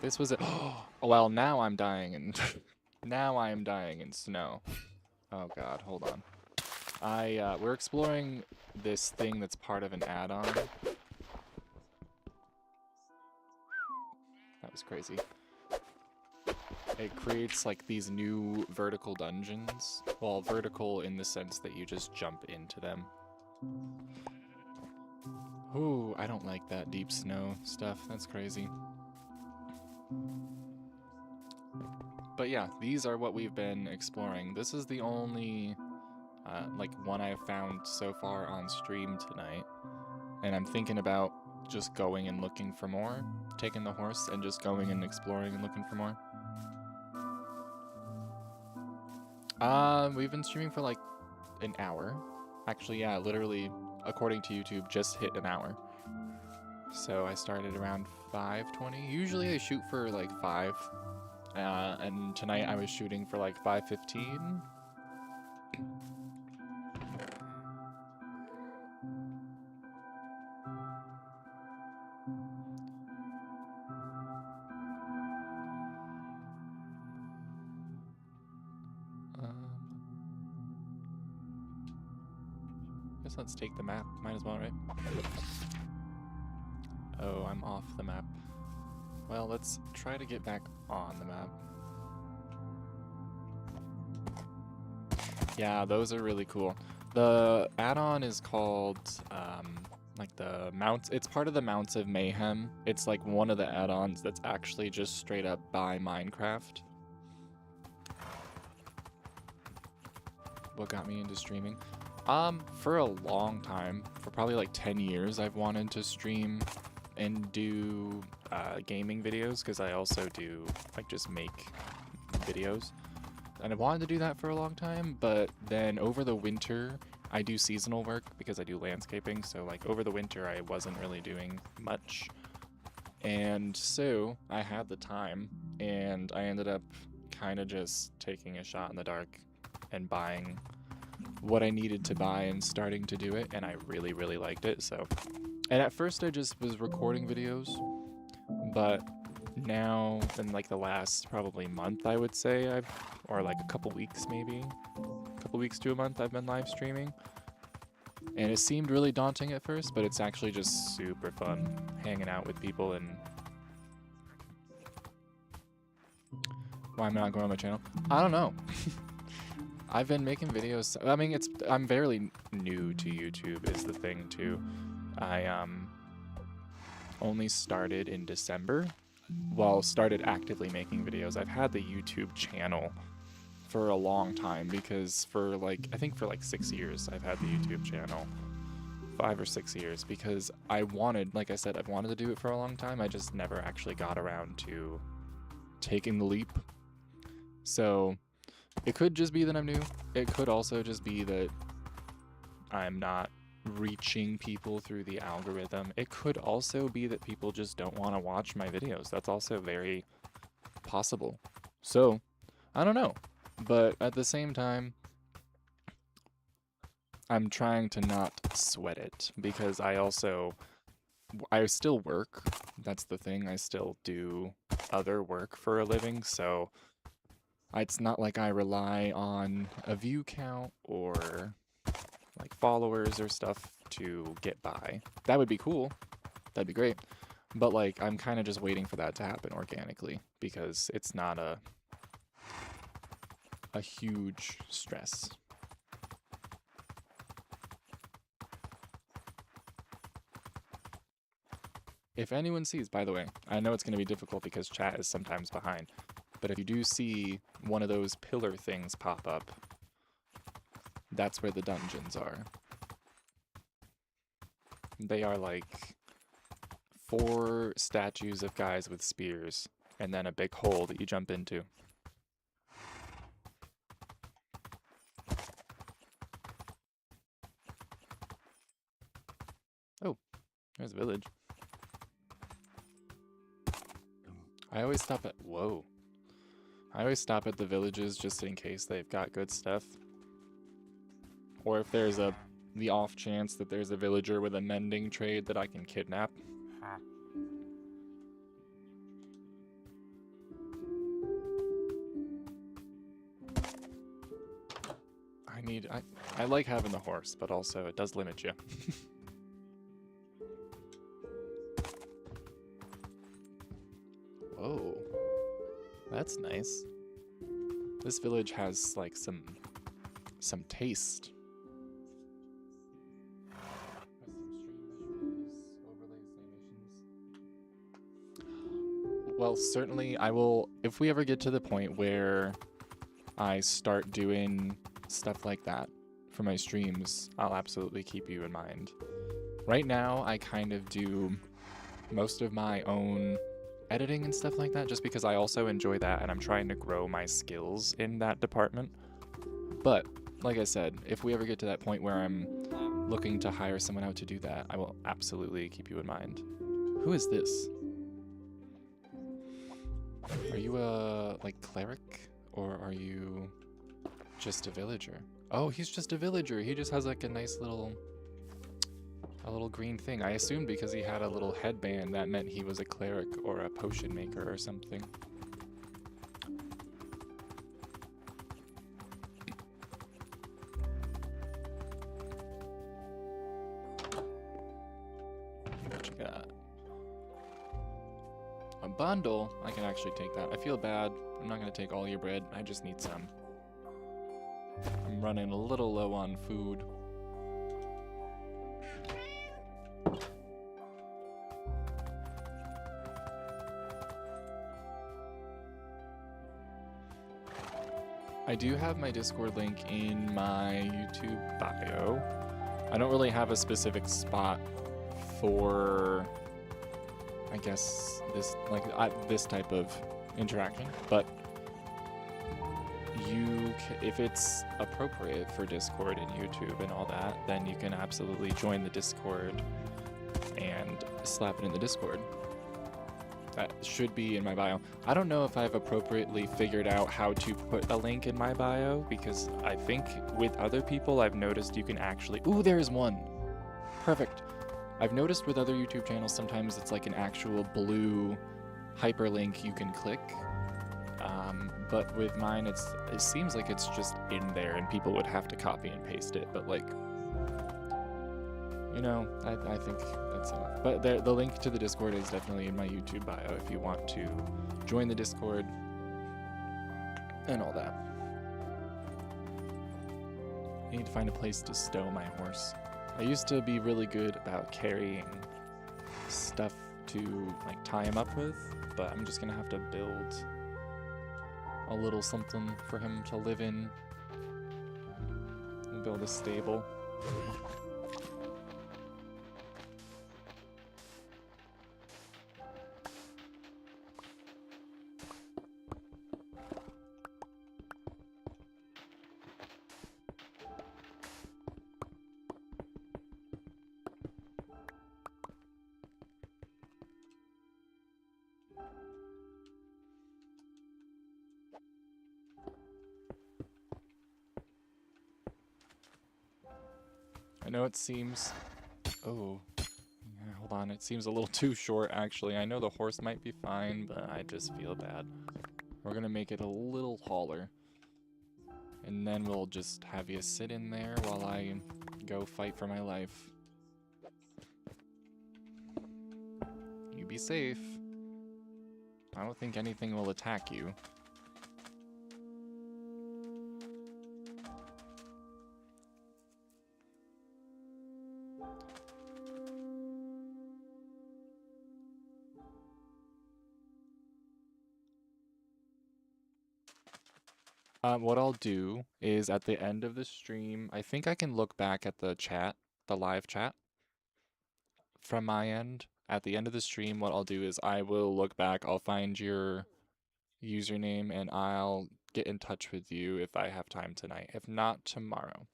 S1: This was it. Oh, well, now I'm dying in. Now I am dying in snow. Oh God, hold on. We're exploring this thing that's part of an add-on. That was crazy. It creates like these new vertical dungeons. Well, vertical in the sense that you just jump into them. Ooh, I don't like that deep snow stuff. That's crazy. But yeah, these are what we've been exploring. This is the only like one I've found so far on stream tonight. And I'm thinking about just going and looking for more, taking the horse and just going and exploring and looking for more. We've been streaming for like an hour. Actually, yeah, literally, according to YouTube, just hit an hour. So I started around 5:20. Usually I shoot for like 5. And tonight I was shooting for like 5:15. Guess let's take the map. Might as well, right? Oh, I'm off the map. Well, let's try to get back on the map. Yeah, those are really cool. The add-on is called, like the mounts. It's part of the Mounts of Mayhem. It's like one of the add-ons that's actually just straight up by Minecraft. What got me into streaming? For a long time, for probably like 10 years, I've wanted to stream and do gaming videos, because I also do like just make videos. And I wanted to do that for a long time, but then over the winter, I do seasonal work because I do landscaping, so like over the winter I wasn't really doing much. And so I had the time, and I ended up kind of just taking a shot in the dark and buying what I needed to buy and starting to do it, and I really, really liked it. So, and at first I just was recording videos, but now in like the last probably month, I would say, or like a couple weeks maybe, a couple weeks to a month, I've been live streaming. And it seemed really daunting at first, but it's actually just super fun hanging out with people. And why am I not going on my channel? I don't know. I've been making videos. I mean, I'm fairly new to YouTube is the thing too. I only started in December. Well, started actively making videos. I've had the YouTube channel for a long time, because for like, I think for like 6 years I've had the YouTube channel. 5 or 6 years, because I wanted, like I said, I've wanted to do it for a long time. I just never actually got around to taking the leap. So it could just be that I'm new. It could also just be that I'm not reaching people through the algorithm. It could also be that people just don't want to watch my videos. That's also very possible. So, I don't know. But at the same time, I'm trying to not sweat it, because I still work. That's the thing. I still do other work for a living, so it's not like I rely on a view count or like followers or stuff to get by. That would be cool. That'd be great. But like, I'm kind of just waiting for that to happen organically, because it's not a huge stress. If anyone sees, by the way, I know it's going to be difficult because chat is sometimes behind, but if you do see one of those pillar things pop up, that's where the dungeons are. They are like 4 statues of guys with spears, and then a big hole that you jump into. Oh, there's a village. I always stop at... Whoa. I always stop at the villages just in case they've got good stuff. Or if there's the off chance that there's a villager with a mending trade that I can kidnap. I like having the horse, but also it does limit you. Whoa. That's nice. This village has like some taste. Well, certainly I will, if we ever get to the point where I start doing stuff like that for my streams, I'll absolutely keep you in mind. Right now, I kind of do most of my own editing and stuff like that, just because I also enjoy that and I'm trying to grow my skills in that department. But, like I said, if we ever get to that point where I'm looking to hire someone out to do that, I will absolutely keep you in mind. Who is this? Are you a, like, cleric? Or are you just a villager? Oh, he's just a villager. He just has, like, a nice little... a little green thing. I assumed because he had a little headband that meant he was a cleric or a potion maker or something. What you got? A bundle? I can actually take that. I feel bad. I'm not going to take all your bread. I just need some. I'm running a little low on food. I do have my Discord link in my YouTube bio. I don't really have a specific spot for, I guess, this this type of interaction, but if it's appropriate for Discord and YouTube and all that, then you can absolutely join the Discord and slap it in the Discord. That should be in my bio. I don't know if I've appropriately figured out how to put a link in my bio, because I think with other people I've noticed you can actually... Ooh, there's one! Perfect. I've noticed with other YouTube channels sometimes it's like an actual blue hyperlink you can click. But with mine it seems like it's just in there and people would have to copy and paste it, but like... You know, I think that's enough. But the link to the Discord is definitely in my YouTube bio if you want to join the Discord and all that. I need to find a place to stow my horse. I used to be really good about carrying stuff to like tie him up with, but I'm just gonna have to build a little something for him to live in and build a stable. I know it seems... Oh. Yeah, hold on. It seems a little too short, actually. I know the horse might be fine, but I just feel bad. We're gonna make it a little taller. And then we'll just have you sit in there while I go fight for my life. You be safe. I don't think anything will attack you. What I'll do is at the end of the stream, I think I can look back at the chat, the live chat from my end. At the end of the stream, what I'll do is I will look back, I'll find your username, and I'll get in touch with you if I have time tonight. If not, tomorrow.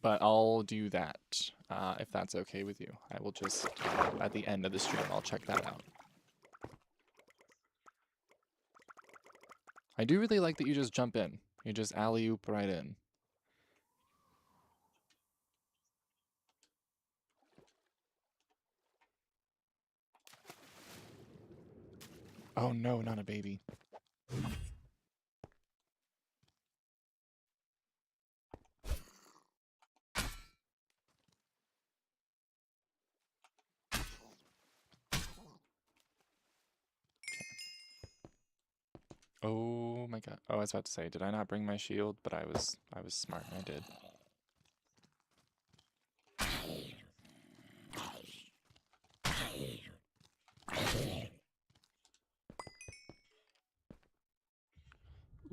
S1: But I'll do that, if that's okay with you. I will just, at the end of the stream, I'll check that out. I do really like that you just jump in. You just alley-oop right in. Oh no, not a baby. Oh my god. Oh, I was about to say, did I not bring my shield? But I was smart and I did.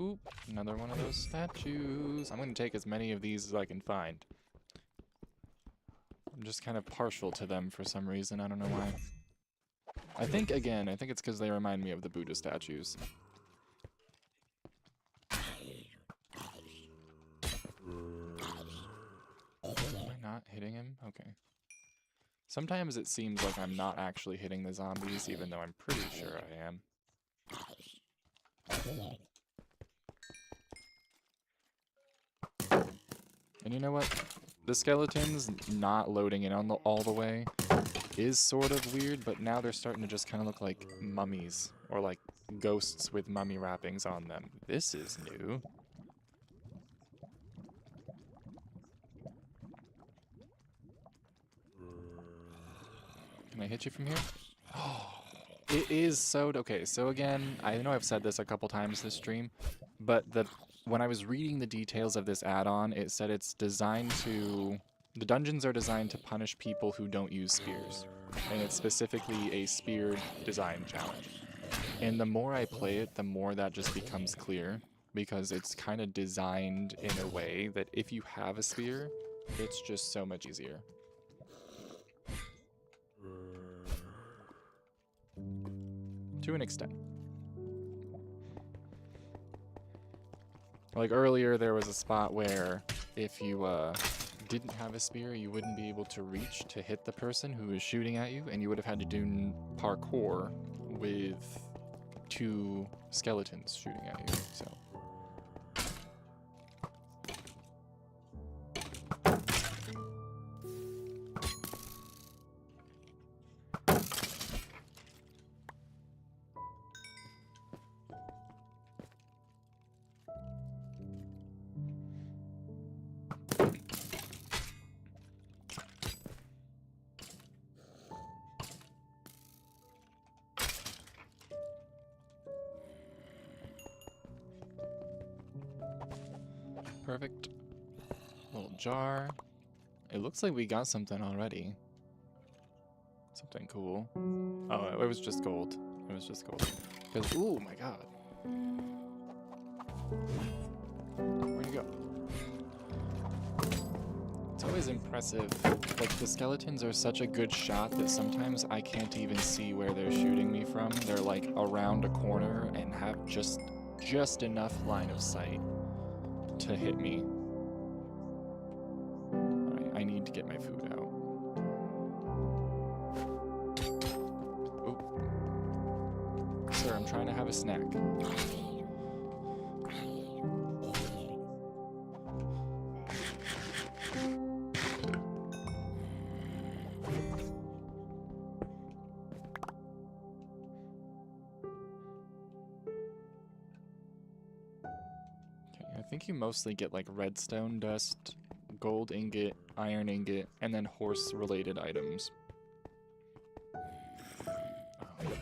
S1: Oop, another one of those statues. I'm gonna take as many of these as I can find. I'm just kind of partial to them for some reason. I don't know why. I think it's because they remind me of the Buddha statues. Am I not hitting him? Okay. Sometimes it seems like I'm not actually hitting the zombies, even though I'm pretty sure I am. And you know what? The skeletons not loading in on all the way is sort of weird, but now they're starting to just kind of look like mummies, or like ghosts with mummy wrappings on them. This is new. Can I hit you from here? Oh, it is so... Okay, so again, I know I've said this a couple times this stream, but when I was reading the details of this add-on, it said it's designed to... The dungeons are designed to punish people who don't use spears, and it's specifically a spear design challenge. And the more I play it, the more that just becomes clear, because it's kind of designed in a way that if you have a spear, it's just so much easier. To an extent. Like earlier, there was a spot where if you didn't have a spear, you wouldn't be able to reach to hit the person who was shooting at you, and you would have had to do parkour with 2 skeletons shooting at you, so... Perfect. Little jar. It looks like we got something already. Something cool. Oh, it was just gold. It was just gold. Because, ooh, my god. Where'd you go? It's always impressive. Like, the skeletons are such a good shot that sometimes I can't even see where they're shooting me from. They're, like, around a corner and have just enough line of sight to hit me. Alright, I need to get my food out. Oop. Sir, I'm trying to have a snack. I think you mostly get like redstone dust, gold ingot, iron ingot, and then horse-related items. Oh no.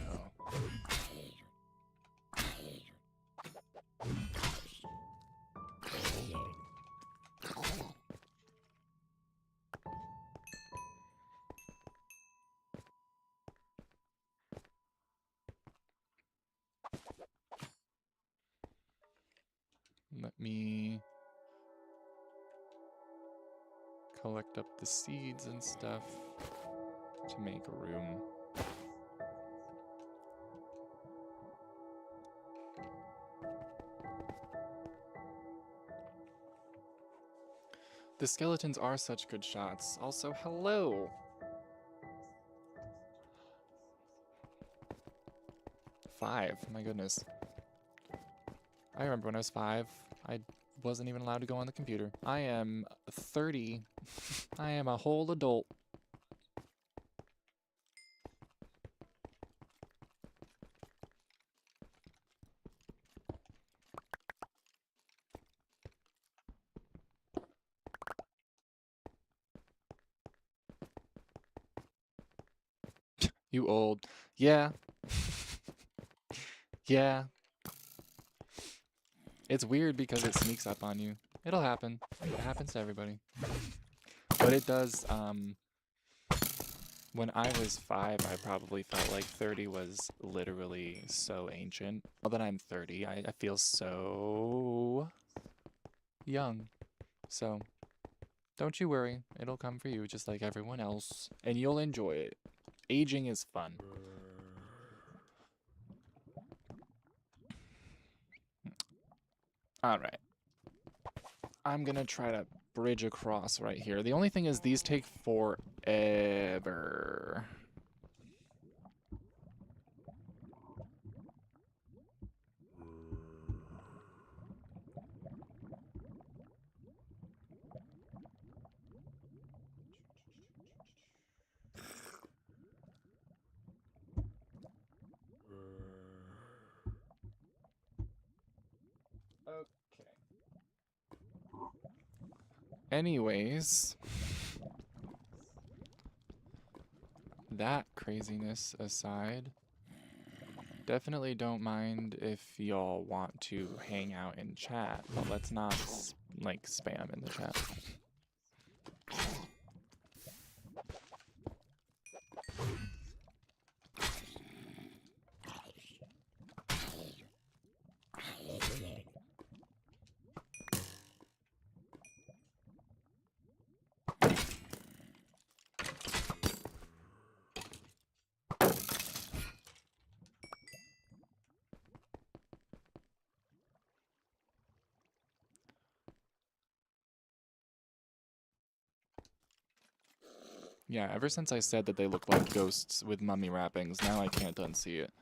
S1: Let me collect up the seeds and stuff to make room. The skeletons are such good shots. Also, hello! 5, my goodness. I remember when I was 5, I wasn't even allowed to go on the computer. I am 30. I am a whole adult. You old. Yeah. Yeah. It's weird because it sneaks up on you. It'll happen. It happens to everybody. But it does, when I was 5, I probably felt like 30 was literally so ancient. Now that I'm 30, I feel so young. So, Don't you worry. It'll come for you just like everyone else. And you'll enjoy it. Aging is fun. Alright. I'm gonna try to bridge across right here. The only thing is these take forever. Okay. Anyways, that craziness aside, definitely don't mind if y'all want to hang out in chat, but let's not like spam in the chat. Yeah, ever since I said that they look like ghosts with mummy wrappings, now I can't unsee it.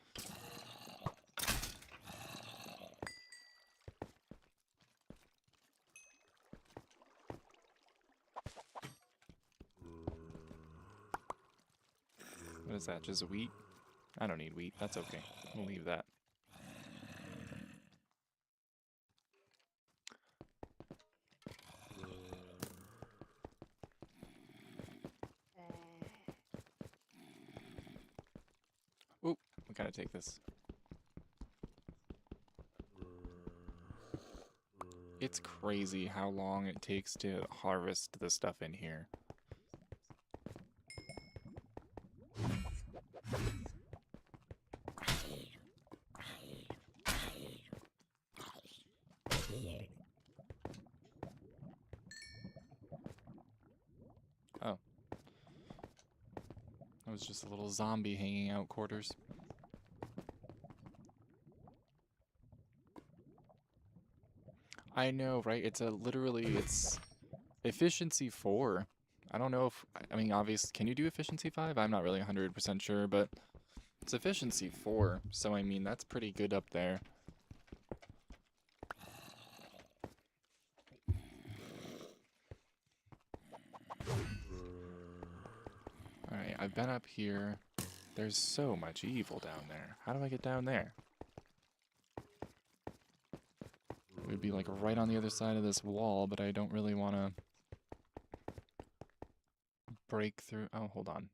S1: What is that, just wheat? I don't need wheat, that's okay. We'll leave that. Oop, we gotta take this. It's crazy how long it takes to harvest the stuff in here. Oh. That was just a little zombie hanging out quarters. I know, right? It's it's efficiency 4. I don't know if, I mean, obviously, can you do efficiency 5? I'm not really 100% sure, but it's efficiency 4, so I mean, that's pretty good up there. Alright, I've been up here. There's so much evil down there. How do I get down there? It would be like right on the other side of this wall, but I don't really want to break through. Oh, hold on.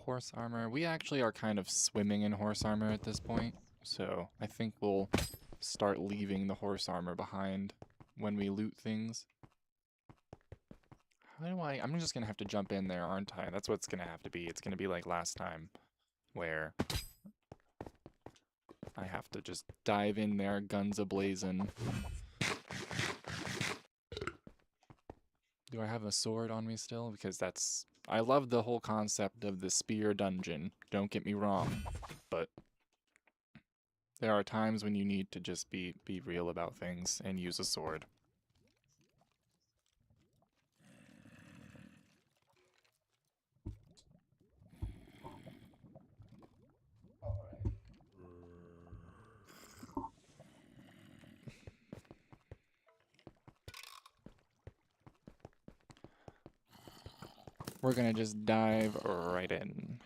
S1: Horse armor. We actually are kind of swimming in horse armor at this point, so I think we'll start leaving the horse armor behind when we loot things. How do I'm just gonna have to jump in there, aren't I? That's what it's gonna have to be. It's gonna be like last time, where I have to just dive in there, guns a-blazing. Do I have a sword on me still? Because I love the whole concept of the spear dungeon, don't get me wrong, but there are times when you need to just be real about things and use a sword. We're gonna just dive right in.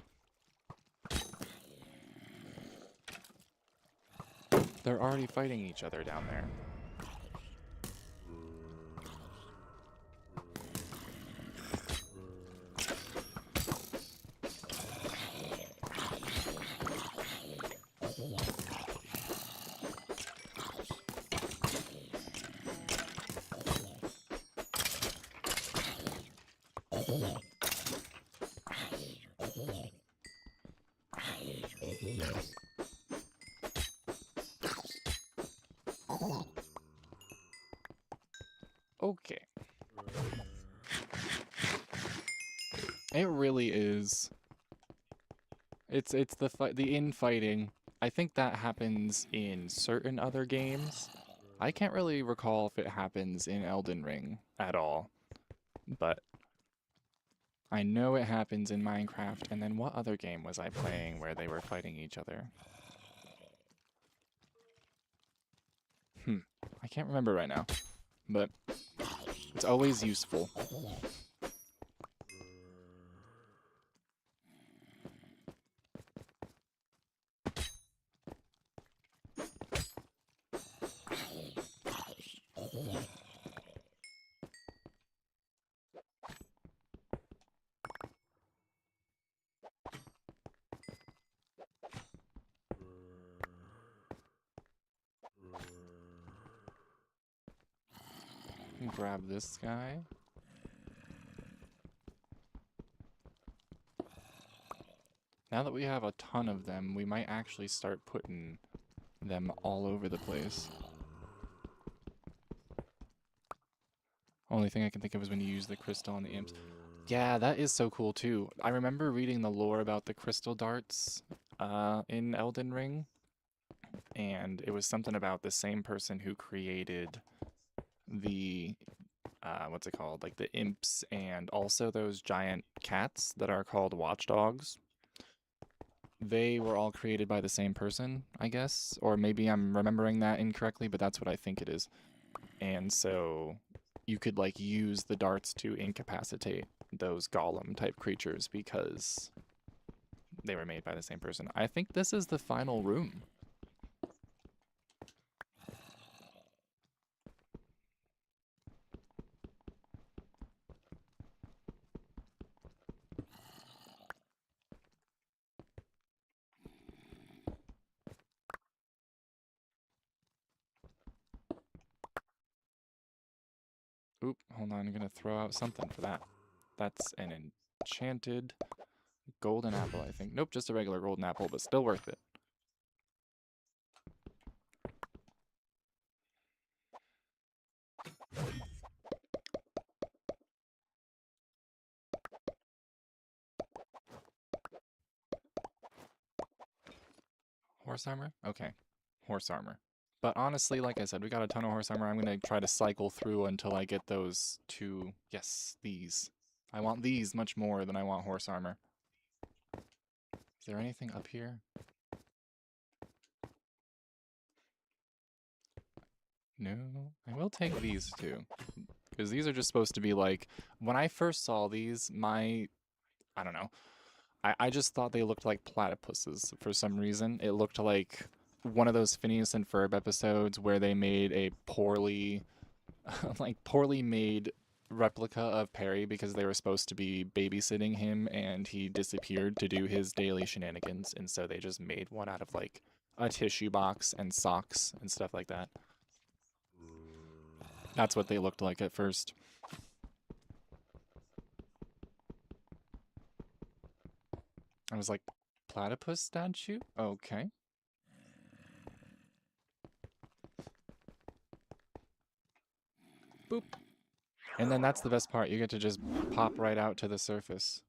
S1: They're already fighting each other down there. Okay. It really is. It's the infighting. I think that happens in certain other games. I can't really recall if it happens in Elden Ring at all, but I know it happens in Minecraft. And then what other game was I playing where they were fighting each other? I can't remember right now, but it's always useful. Grab this guy. Now that we have a ton of them, we might actually start putting them all over the place. Only thing I can think of is when you use the crystal on the imps. Yeah, that is so cool too. I remember reading the lore about the crystal darts in Elden Ring, and it was something about the same person who created the what's it called? Like the imps and also those giant cats that are called watchdogs. They were all created by the same person, I guess. Or maybe I'm remembering that incorrectly, but that's what I think it is. And so you could like use the darts to incapacitate those golem type creatures because they were made by the same person. I think this is the final room. Oop, hold on, I'm gonna throw out something for that. That's an enchanted golden apple, I think. Nope, just a regular golden apple, but still worth it. Horse armor? Okay, horse armor. But honestly, like I said, we got a ton of horse armor. I'm gonna try to cycle through until I get those two. Yes, these. I want these much more than I want horse armor. Is there anything up here? No, I will take these too. Because these are just supposed to be like, when I first saw these, I don't know, I just thought they looked like platypuses for some reason. It looked like one of those Phineas and Ferb episodes where they made a poorly, like poorly made replica of Perry because they were supposed to be babysitting him and he disappeared to do his daily shenanigans. And so they just made one out of like a tissue box and socks and stuff like that. That's what they looked like at first. I was like, platypus statue? Okay. Boop. And then that's the best part. You get to just pop right out to the surface.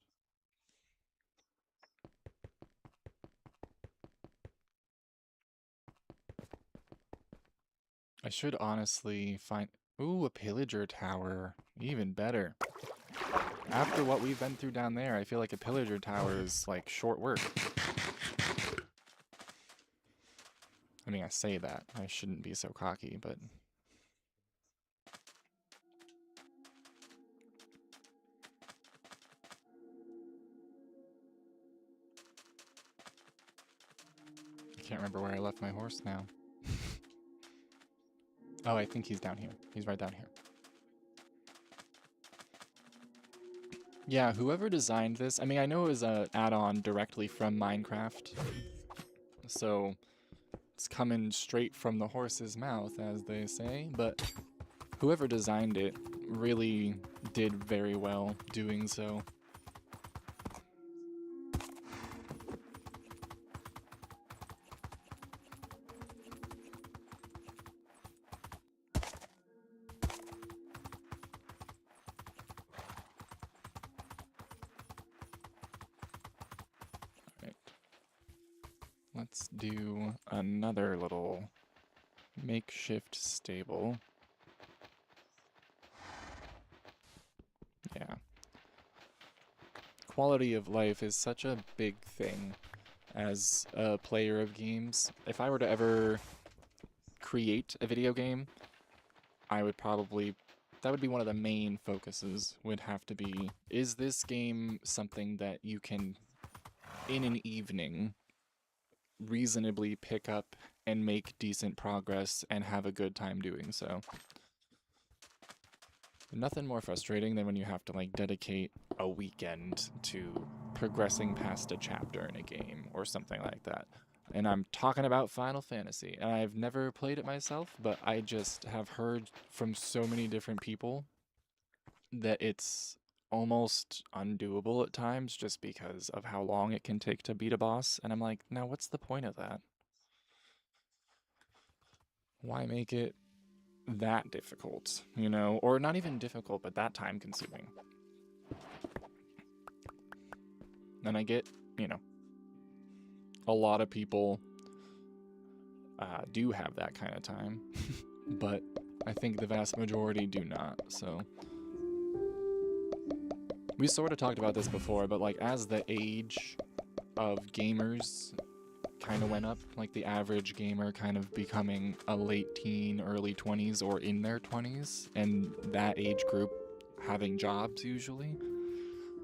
S1: I should honestly find... Ooh, a pillager tower. Even better. After what we've been through down there, I feel like a pillager tower is, like, short work. I mean, I say that. I shouldn't be so cocky, but... I can't remember where I left my horse now. Oh, I think he's down here. He's right down here. Yeah, whoever designed this, I mean, I know it was an add-on directly from Minecraft, so it's coming straight from the horse's mouth, as they say, but whoever designed it really did very well doing so. let's do another little makeshift stable. Yeah. Quality of life is such a big thing as a player of games. If I were to ever create a video game, I would probably, that would be one of the main focuses, would have to be, is this game something that you can, in an evening, reasonably pick up and make decent progress and have a good time doing so? Nothing more frustrating than when you have to like dedicate a weekend to progressing past a chapter in a game or something like that. And I'm talking about Final Fantasy, and I've never played it myself, but I just have heard from so many different people that it's almost undoable at times just because of how long it can take to beat a boss. And I'm like, now what's the point of that? Why make it that difficult, you know? Or not even difficult, but that time consuming. And I get, you know, a lot of people do have that kind of time, but I think the vast majority do not, so. We sort of talked about this before, but like as the age of gamers kind of went up, like the average gamer kind of becoming a late teen, early 20s, or in their 20s, and that age group having jobs usually,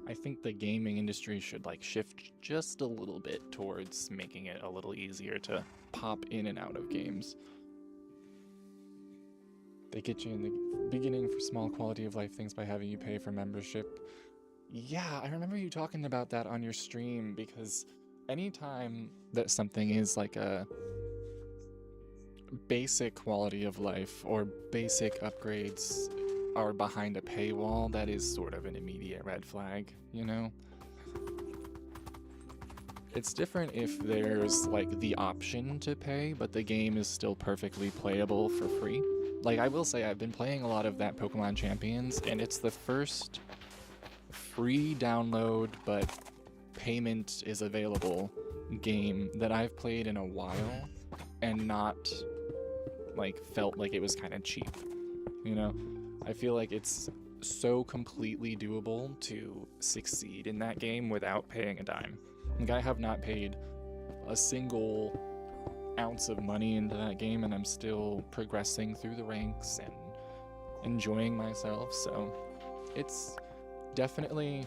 S1: I think the gaming industry should like shift just a little bit towards making it a little easier to pop in and out of games. They get you in the beginning for small quality of life things by having you pay for membership. Yeah, I remember you talking about that on your stream, because anytime that something is like a basic quality of life or basic upgrades are behind a paywall, that is sort of an immediate red flag, you know? It's different if there's like the option to pay, but the game is still perfectly playable for free. Like, I will say I've been playing a lot of that Pokemon Champions, and it's the first free download but payment is available game that I've played in a while and not like felt like it was kind of cheap, you know? I feel like it's so completely doable to succeed in that game without paying a dime. Like, I have not paid a single ounce of money into that game, and I'm still progressing through the ranks and enjoying myself, so it's definitely,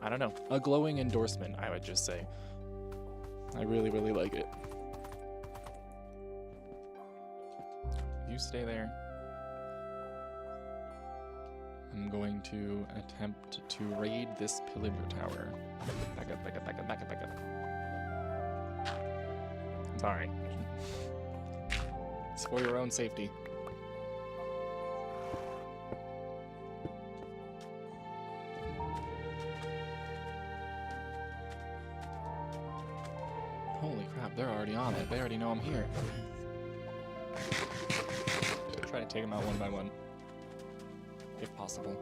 S1: I don't know, a glowing endorsement, I would just say. I really, really like it. You stay there. I'm going to attempt to raid this pillager tower. Back up, back up, back up, back up, back up. Sorry. It's for your own safety. Holy crap, they're already on it. They already know I'm here. Try to take them out one by one, if possible.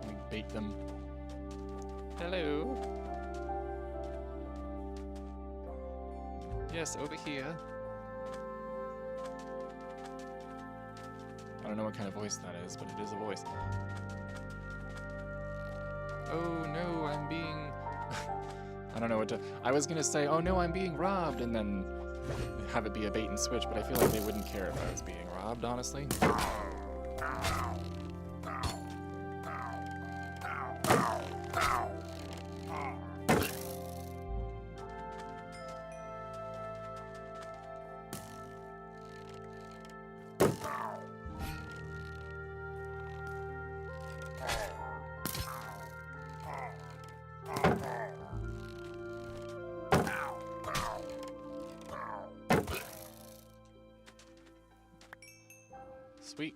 S1: Like, bait them. Hello? Yes, over here. I don't know what kind of voice that is, but it is a voice. Oh no, I'm being... I don't know what to... I was gonna say, oh no, I'm being robbed, and then have it be a bait and switch, but I feel like they wouldn't care if I was being robbed, honestly. Sweet.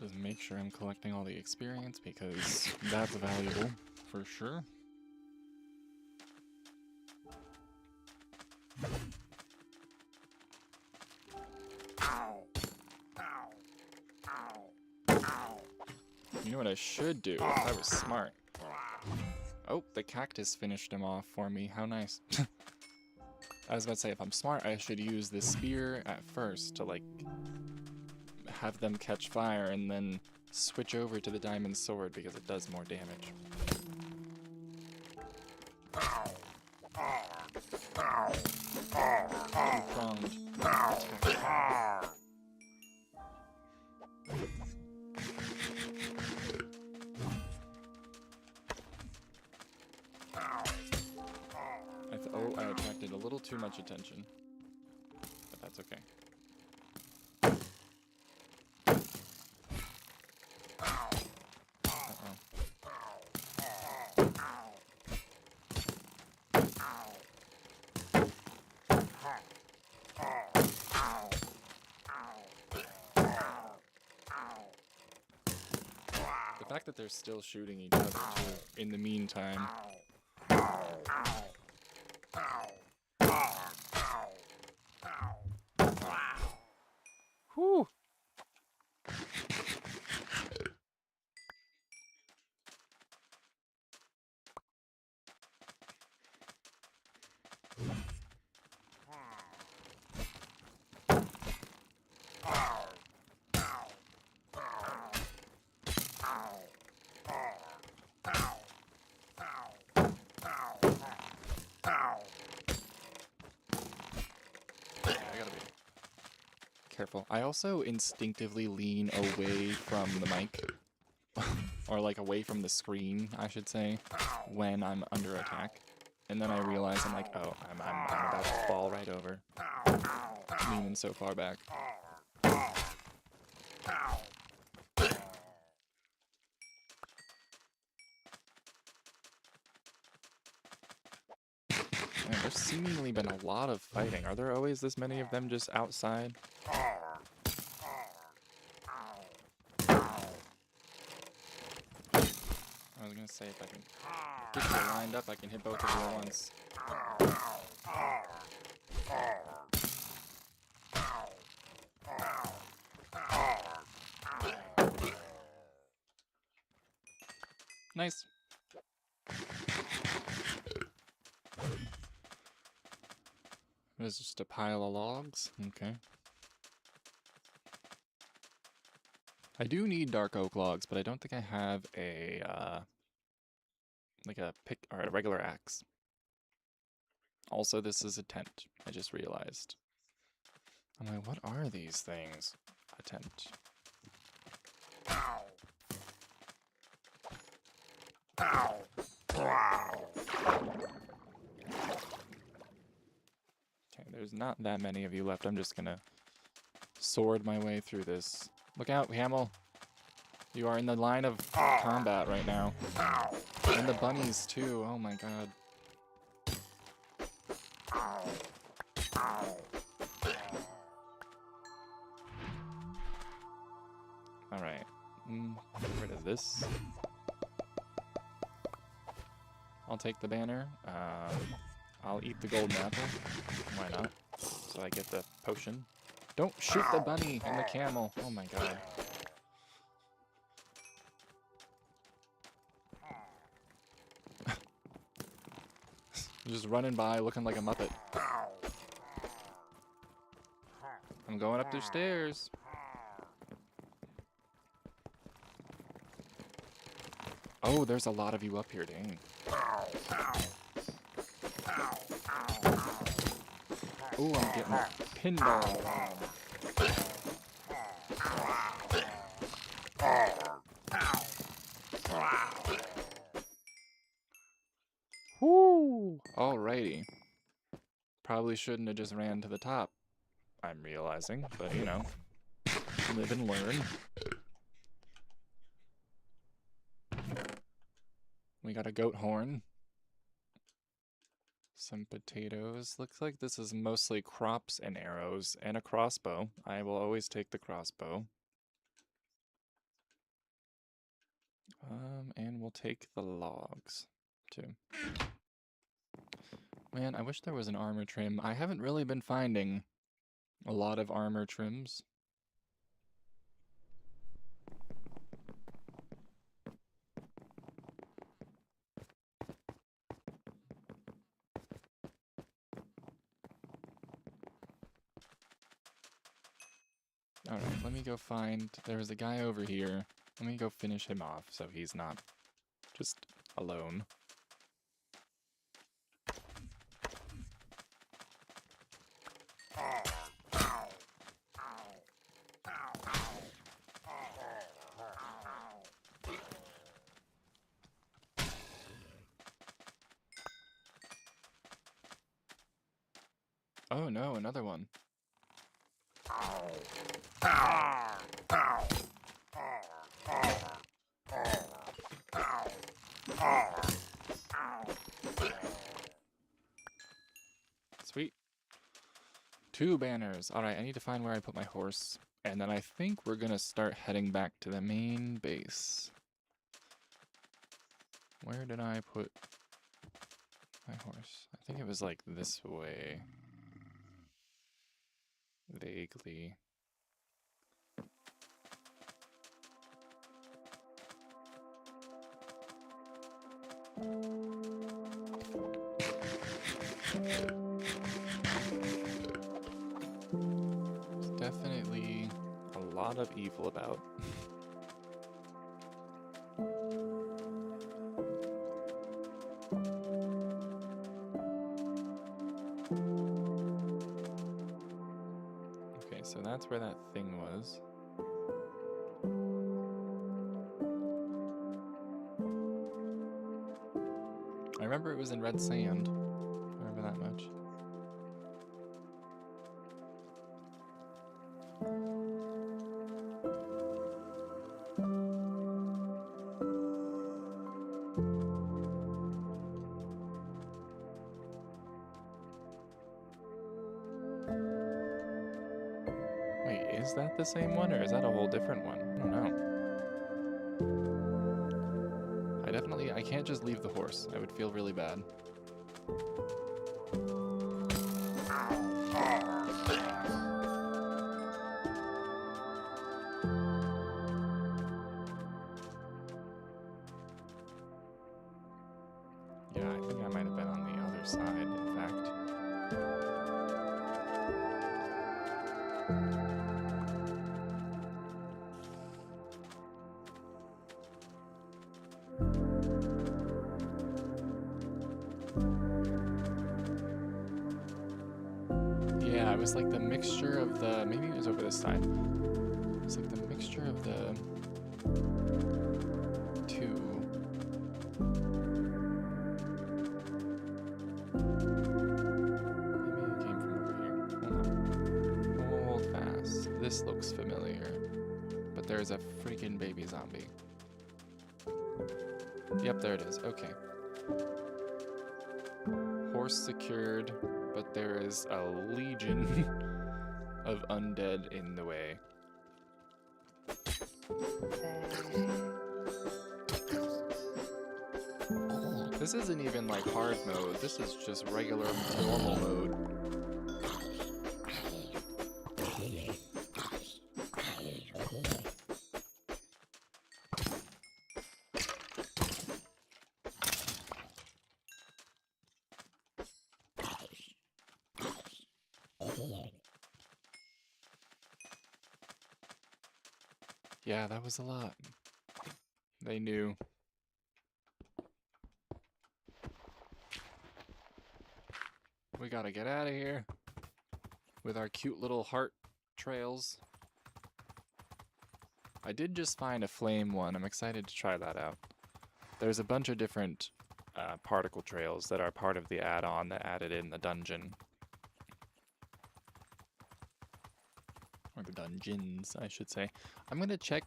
S1: Just make sure I'm collecting all the experience, because that's valuable, for sure. You know what I should do if I was smart? Oh, the cactus finished him off for me. How nice. I was about to say, if I'm smart, I should use the spear at first to, like, have them catch fire and then switch over to the diamond sword because it does more damage. Two-pronged attack. Oh, I attracted a little too much attention. But that's okay. The fact that they're still shooting each other too in the meantime. Whew. Careful. I also instinctively lean away from the mic, or like away from the screen, I should say, when I'm under attack. And then I realize I'm like, oh, I'm about to fall right over. Leaning so far back. Man, there's seemingly been a lot of fighting. Are there always this many of them just outside? I was gonna say, if I can get you lined up, I can hit both of you at once. Nice. There's just a pile of logs. Okay. I do need dark oak logs, but I don't think I have a, like a pick or a regular axe. Also, this is a tent. I just realized. I'm like, what are these things? A tent. Okay, there's not that many of you left. I'm just gonna sword my way through this. Look out, Hamel. You are in the line of combat right now. And the bunnies, too. Oh my god. Alright. Get rid of this. I'll take the banner. I'll eat the golden apple. Why not? So I get the potion. Don't shoot the bunny and the camel. Oh my god. Just running by looking like a Muppet. I'm going up the stairs. Oh, there's a lot of you up here, dang. Ooh, I'm getting pinball. Woo! Alrighty. Probably shouldn't have just ran to the top, I'm realizing, but you know, live and learn. We got a goat horn. Some potatoes. Looks like this is mostly crops and arrows and a crossbow. I will always take the crossbow. And we'll take the logs, too. Man, I wish there was an armor trim. I haven't really been finding a lot of armor trims. Alright, let me go find... There was a guy over here. Let me go finish him off so he's not just alone. Oh no, another one. Sweet. 2 banners. Alright, I need to find where I put my horse. And then I think we're gonna start heading back to the main base. Where did I put my horse? I think it was like this way. Vaguely. There's definitely a lot of evil about. Okay, so that's where that thing was. I remember it was in red sand. I remember that much. Wait, is that the same one or is that a whole different one? I don't know. I can't just leave the horse. I would feel really bad. Yeah, I think I might have been on the other side, in fact. Yeah, it was like the mixture of the... Maybe it was over this side. It was like the mixture of the... two. Maybe it came from over here. Hold on. Hold fast. This looks familiar. But there's a freaking baby zombie. Yep, there it is. Okay. Horse secured, but there is a legion of undead in the way. This isn't even like hard mode, this is just regular normal mode. Yeah, that was a lot. They knew. We gotta get out of here with our cute little heart trails. I did just find a flame one. I'm excited to try that out. There's a bunch of different particle trails that are part of the add-on that added in the dungeon. Or the dungeons, I should say. I'm gonna check.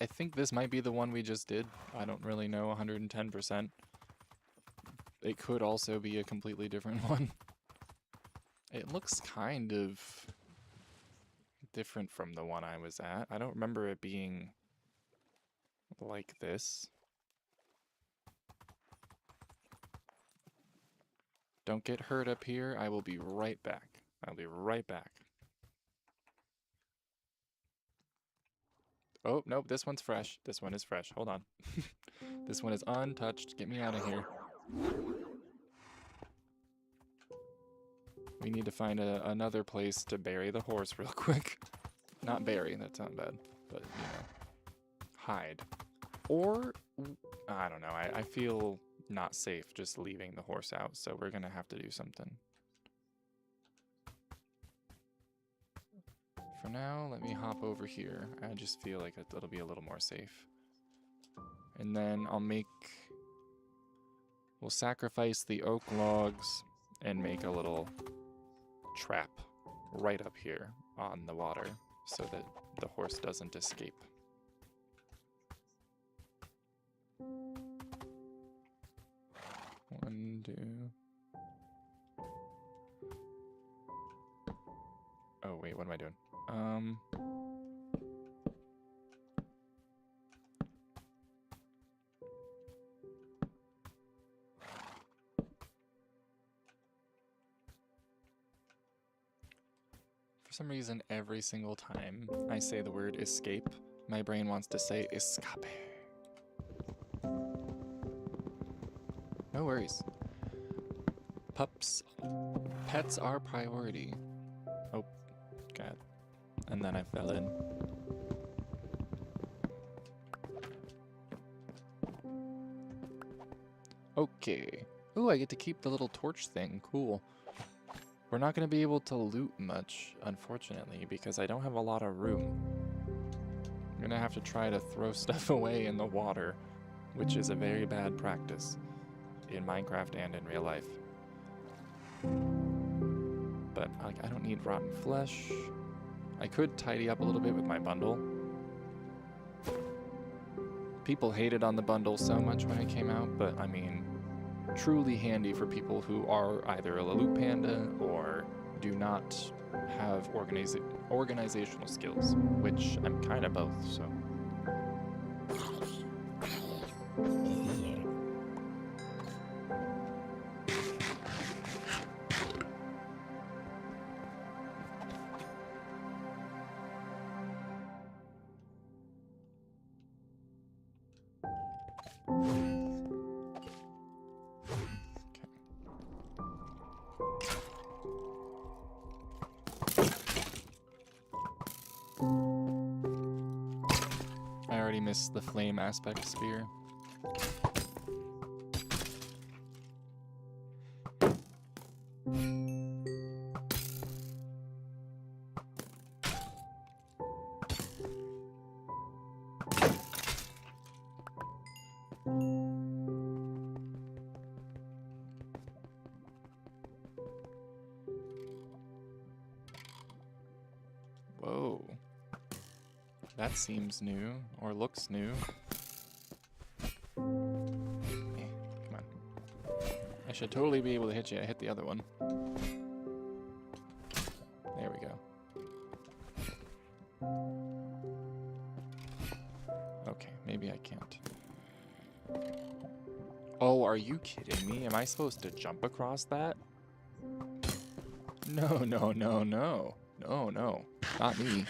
S1: I think this might be the one we just did. I don't really know 110%. It could also be a completely different one. It looks kind of different from the one I was at. I don't remember it being like this. Don't get hurt up here. I will be right back. I'll be right back. Oh, nope, this one's fresh. This one is fresh. Hold on. This one is untouched. Get me out of here. We need to find another place to bury the horse real quick. Not bury, that sounds bad, but, you know, hide. Or, I don't know, I feel not safe just leaving the horse out, so we're gonna have to do something. For now, let me hop over here. I just feel like it'll be a little more safe. And then we'll sacrifice the oak logs and make a little trap right up here on the water so that the horse doesn't escape. One, two. Oh, wait, what am I doing? For some reason, every single time I say the word escape, my brain wants to say escape. No worries. Pets are priority. Oh, God. And then I fell in. Okay. Ooh, I get to keep the little torch thing. Cool. We're not going to be able to loot much, unfortunately, because I don't have a lot of room. I'm going to have to try to throw stuff away in the water, which is a very bad practice in Minecraft and in real life. But like, I don't need rotten flesh. I could tidy up a little bit with my bundle. People hated on the bundle so much when it came out, but I mean, truly handy for people who are either a loot panda or do not have organizational skills, which I'm kind of both, so. I already missed the flame aspect spear. Whoa. That seems new, or looks new. Come on. I should totally be able to hit you. I hit the other one. There we go. Okay, maybe I can't. Oh, are you kidding me? Am I supposed to jump across that? No, no, no, no. No, no. Not me.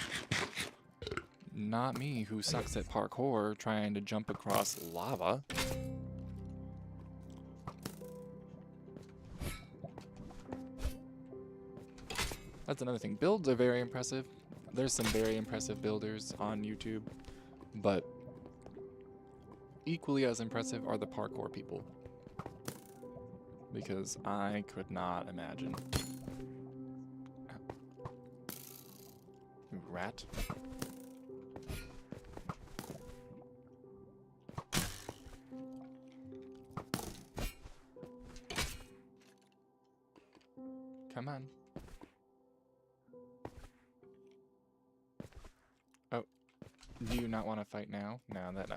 S1: Not me, who sucks at parkour, trying to jump across lava. That's another thing. Builds are very impressive. There's some very impressive builders on YouTube, but equally as impressive are the parkour people. Because I could not imagine. Rat. Come on. Oh, do you not want to fight now? Now that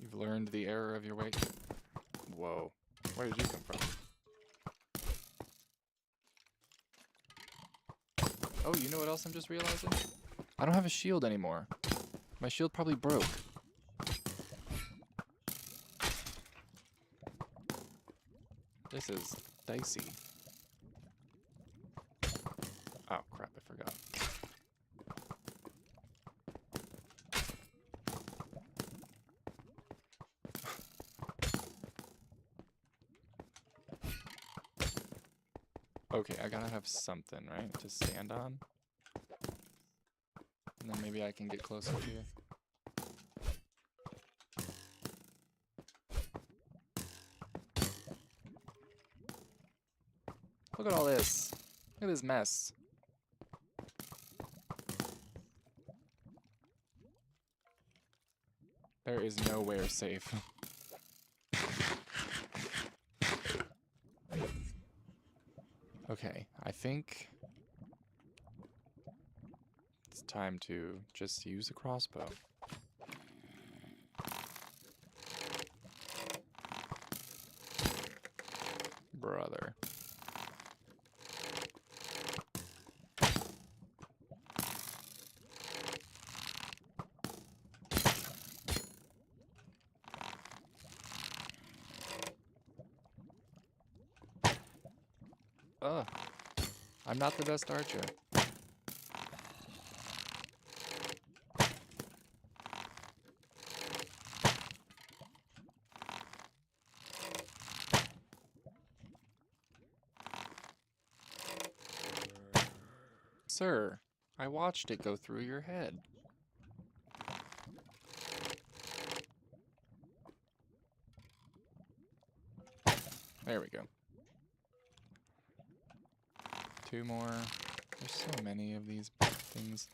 S1: you've learned the error of your way. Whoa, where did you come from? Oh, you know what else I'm just realizing? I don't have a shield anymore. My shield probably broke. This is dicey. Oh crap, I forgot. Okay, I gotta have something, right, to stand on. And then maybe I can get closer to you. Look at all this. Look at this mess. There is nowhere safe. Okay, I think it's time to just use a crossbow. Brother. Ugh. I'm not the best archer. Sir, I watched it go through your head. There we go. 2 more. There's so many of these things.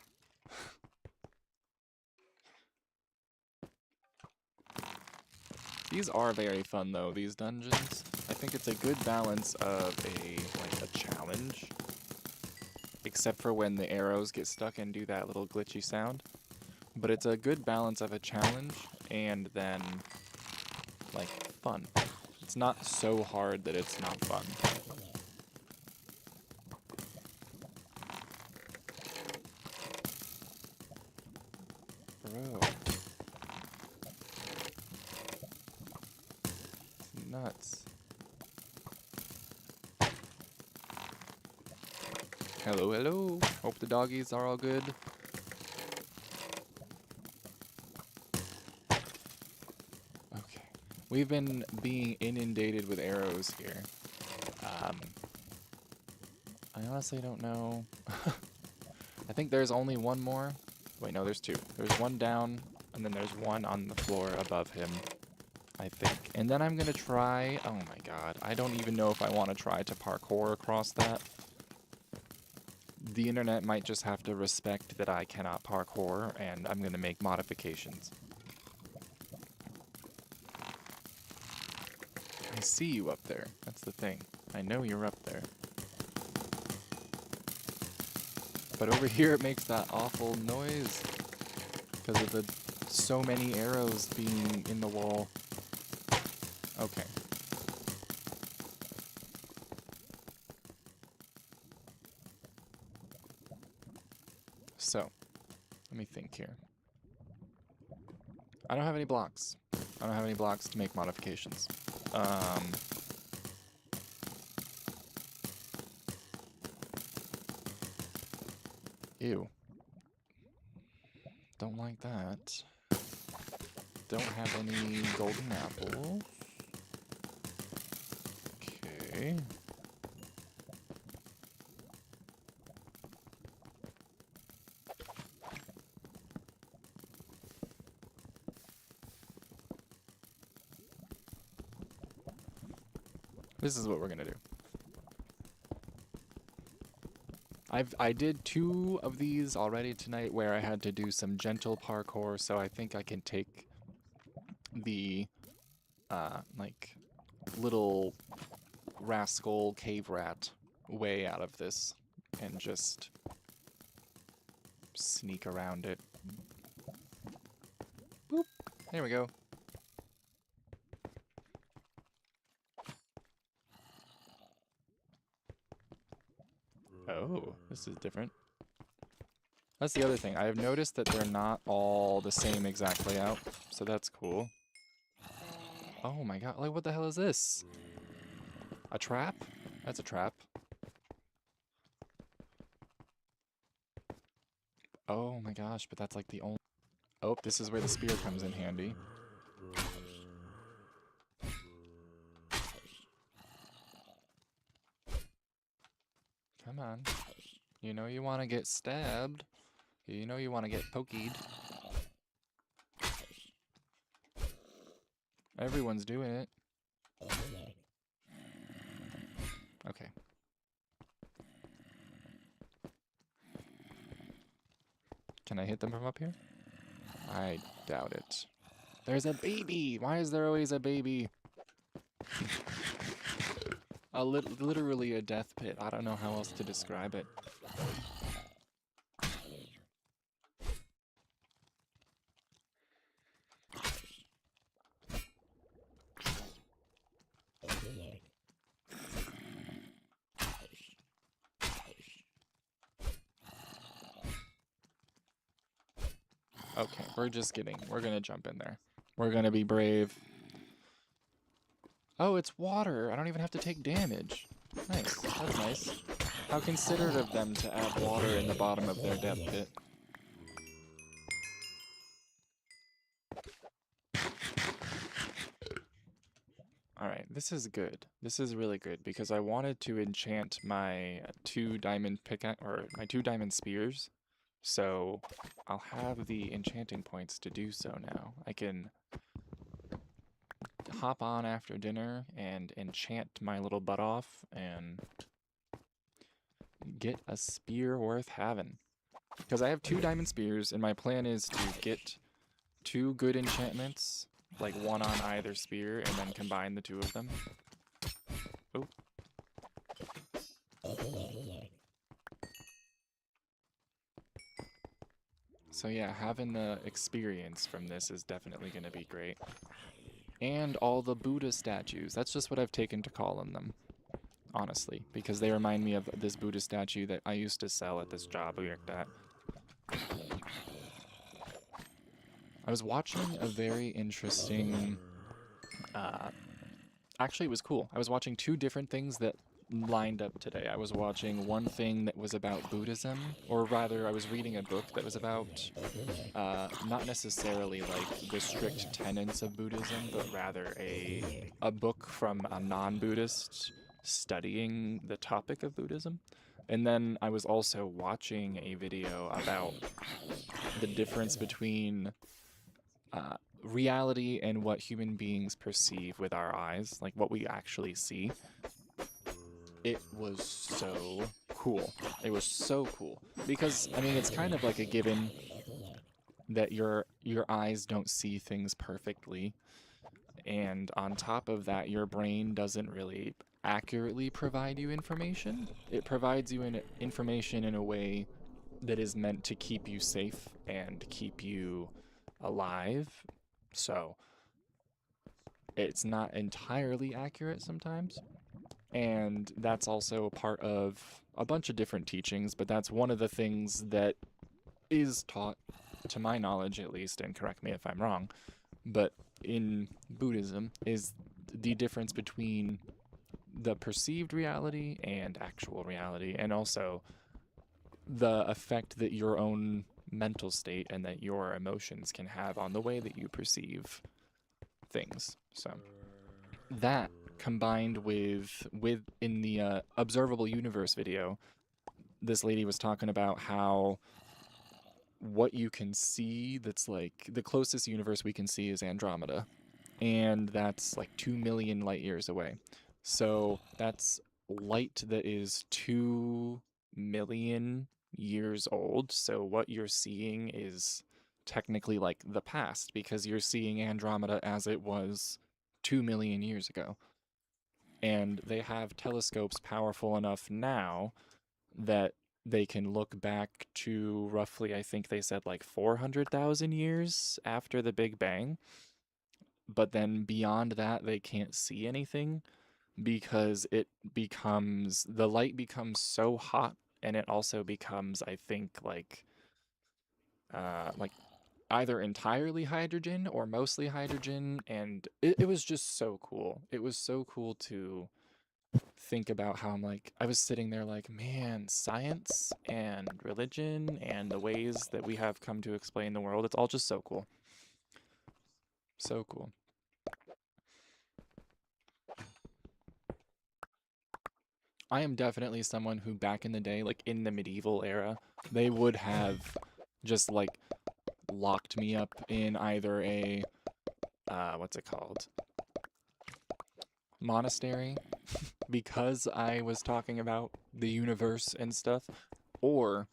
S1: These are very fun though, these dungeons. I think it's a good balance of a challenge. Except for when the arrows get stuck and do that little glitchy sound. But it's a good balance of a challenge and then like fun. It's not so hard that it's not fun. Bro. It's nuts. Hello, hello. Hope the doggies are all good. Okay. We've been being inundated with arrows here. I honestly don't know. I think there's only one more. Wait, no, there's 2. There's one down, and then there's one on the floor above him, I think. And then I'm gonna try... Oh my god. I don't even know if I want to try to parkour across that. The internet might just have to respect that I cannot parkour, and I'm gonna make modifications. I see you up there. That's the thing. I know you're up there. But over here it makes that awful noise because of the so many arrows being in the wall. Okay. So, let me think here. I don't have any blocks. I don't have any blocks to make modifications. Ew. Don't like that. Don't have any golden apples. Okay. This is what we're gonna do. I did 2 of these already tonight where I had to do some gentle parkour, so I think I can take the like little rascal cave rat way out of this and just sneak around it. Boop. There we go. Oh, this is different. That's the other thing. I have noticed that they're not all the same exact layout, so that's cool. Oh my god, like what the hell is this? A trap? That's a trap. Oh my gosh, but that's like the only... Oh, this is where the spear comes in handy. on. You know you want to get stabbed. You know you want to get poked. Everyone's doing it. Okay. Can I hit them from up here? I doubt it. There's a baby! Why is there always a baby? Literally a death pit. I don't know how else to describe it. Okay, we're gonna jump in there. We're gonna be brave. Oh, it's water. I don't even have to take damage. Nice, that's nice. How considerate of them to add water in the bottom of their death pit. Alright, this is good. This is really good because I wanted to enchant my 2 diamond pickaxe, or my 2 diamond spears. So I'll have the enchanting points to do so now. I can hop on after dinner and enchant my little butt off and get a spear worth having. Because I have 2 diamond spears and my plan is to get 2 good enchantments, like 1 on either spear, and then combine the 2 of them. Oh. So yeah, having the experience from this is definitely going to be great. And all the Buddha statues. That's just what I've taken to calling them, honestly, because they remind me of this Buddha statue that I used to sell at this job we worked at. I was watching a very interesting... actually, it was cool. I was watching 2 different things that lined up today. I was watching one thing that was about Buddhism, or rather, I was reading a book that was about not necessarily like the strict tenets of Buddhism, but rather a book from a non-Buddhist studying the topic of Buddhism. And then I was also watching a video about the difference between reality and what human beings perceive with our eyes, like what we actually see. It was so cool. It was so cool. Because, I mean, it's kind of like a given that your eyes don't see things perfectly. And on top of that, your brain doesn't really accurately provide you information. It provides you information in a way that is meant to keep you safe and keep you alive. So, it's not entirely accurate sometimes. And that's also a part of a bunch of different teachings, but that's one of the things that is taught, to my knowledge at least, and correct me if I'm wrong, but in Buddhism is the difference between the perceived reality and actual reality, and also the effect that your own mental state and that your emotions can have on the way that you perceive things. So that combined with in the observable universe video, this lady was talking about how what you can see, that's like the closest universe we can see is Andromeda, and that's like 2 million light years away. So that's light that is 2 million years old. So what you're seeing is technically like the past, because you're seeing Andromeda as it was 2 million years ago. And they have telescopes powerful enough now that they can look back to roughly, I think they said like 400,000 years after the Big Bang. But then beyond that, they can't see anything because the light becomes so hot, and it also becomes, I think, like either entirely hydrogen or mostly hydrogen, and it was just so cool. It was so cool to think about how I was sitting there like, man, science and religion and the ways that we have come to explain the world, it's all just so cool. So cool. I am definitely someone who back in the day, like in the medieval era, they would have just like locked me up in either a what's it called? Monastery because I was talking about the universe and stuff, or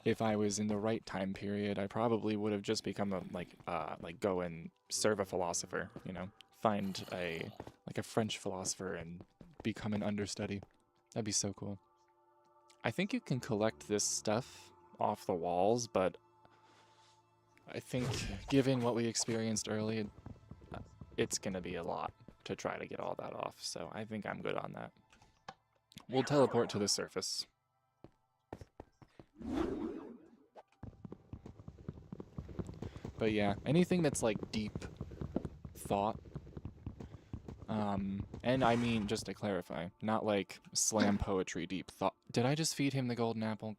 S1: if I was in the right time period, I probably would have just become a like go and serve a philosopher, you know, find a like a French philosopher and become an understudy. That'd be so cool. I think you can collect this stuff off the walls, but I think given what we experienced earlier, it's gonna be a lot to try to get all that off. So I think I'm good on that. We'll teleport to the surface. But yeah, anything that's like deep thought. And I mean, just to clarify, not like slam poetry deep thought. Did I just feed him the golden apple?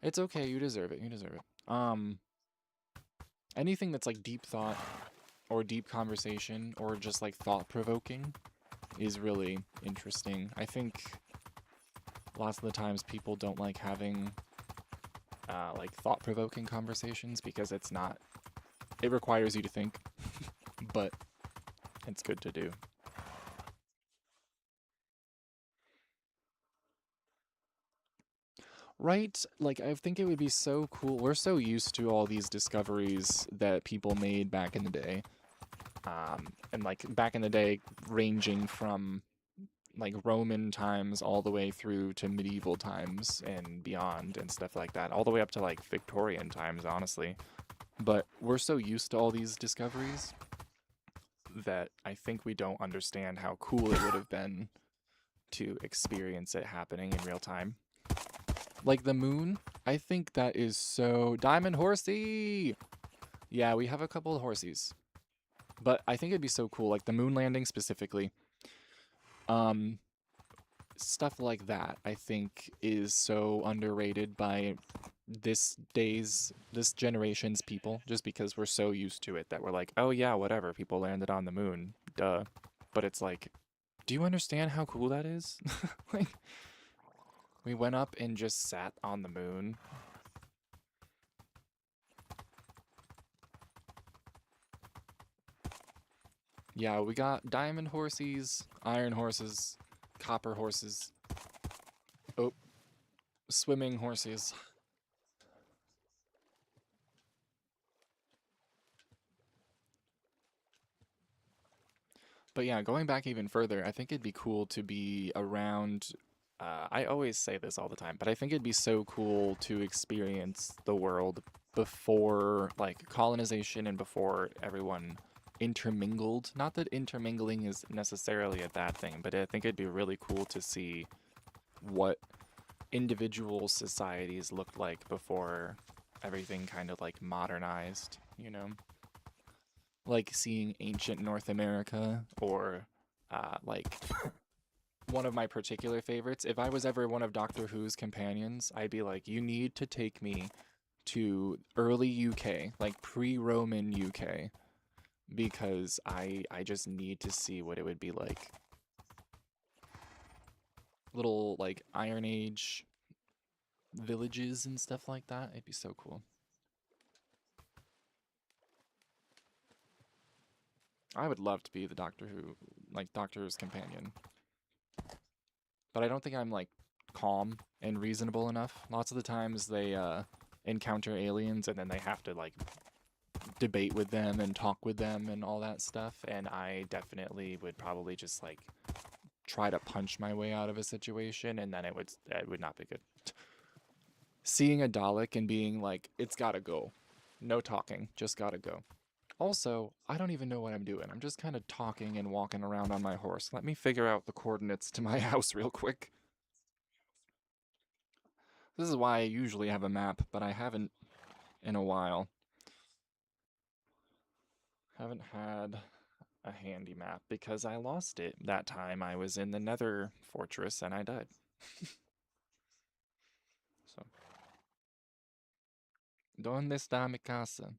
S1: It's okay, you deserve it, you deserve it. Anything that's like deep thought or deep conversation or just like thought-provoking is really interesting. I think lots of the times people don't like having like thought-provoking conversations because it requires you to think, but it's good to do. Right? Like, I think it would be so cool. We're so used to all these discoveries that people made back in the day. And like back in the day, ranging from like Roman times all the way through to medieval times and beyond and stuff like that, all the way up to like Victorian times, honestly. But we're so used to all these discoveries that I think we don't understand how cool it would have been to experience it happening in real time. Like the moon, I think that is so... Diamond horsey! Yeah, we have a couple of horsies. But I think it'd be so cool, like the moon landing specifically. Stuff like that, I think, is so underrated by this generation's people, just because we're so used to it that we're like, oh yeah, whatever, people landed on the moon, duh. But it's like, do you understand how cool that is? Like, we went up and just sat on the moon. Yeah, we got diamond horses, iron horses, copper horses. Oh, swimming horses. But yeah, going back even further, I think it'd be cool to be around. I always say this all the time, but I think it'd be so cool to experience the world before, like, colonization and before everyone intermingled. Not that intermingling is necessarily a bad thing, but I think it'd be really cool to see what individual societies looked like before everything kind of, like, modernized, you know? Like seeing ancient North America or like one of my particular favorites. If I was ever one of Doctor Who's companions, I'd be like, you need to take me to early UK, like pre-Roman UK, because I just need to see what it would be like. Little like Iron Age villages and stuff like that. It'd be so cool. I would love to be the Doctor Who, like Doctor Who's companion. But I don't think I'm like calm and reasonable enough. Lots of the times they encounter aliens and then they have to like debate with them and talk with them and all that stuff. And I definitely would probably just like try to punch my way out of a situation, and then it would not be good. Seeing a Dalek and being like, it's gotta go. No talking, just gotta go. Also, I don't even know what I'm doing. I'm just kind of talking and walking around on my horse. Let me figure out the coordinates to my house real quick. This is why I usually have a map, but I haven't in a while. Haven't had a handy map because I lost it that time I was in the Nether Fortress and I died. So, ¿Dónde está mi casa?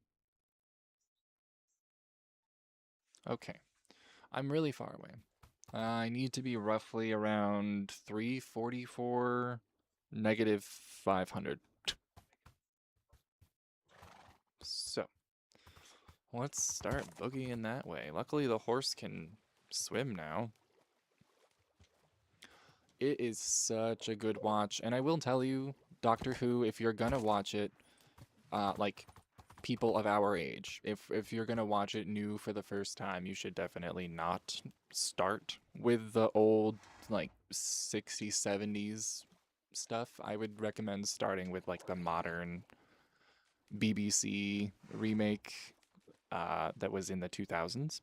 S1: Okay, I'm really far away. I need to be roughly around 344, negative 500. So, let's start boogieing that way. Luckily, the horse can swim now. It is such a good watch, and I will tell you, Doctor Who, if you're gonna watch it, like, people of our age, if you're gonna watch it new for the first time, you should definitely not start with the old, like, 60s, 70s stuff. I would recommend starting with, like, the modern BBC remake that was in the 2000s.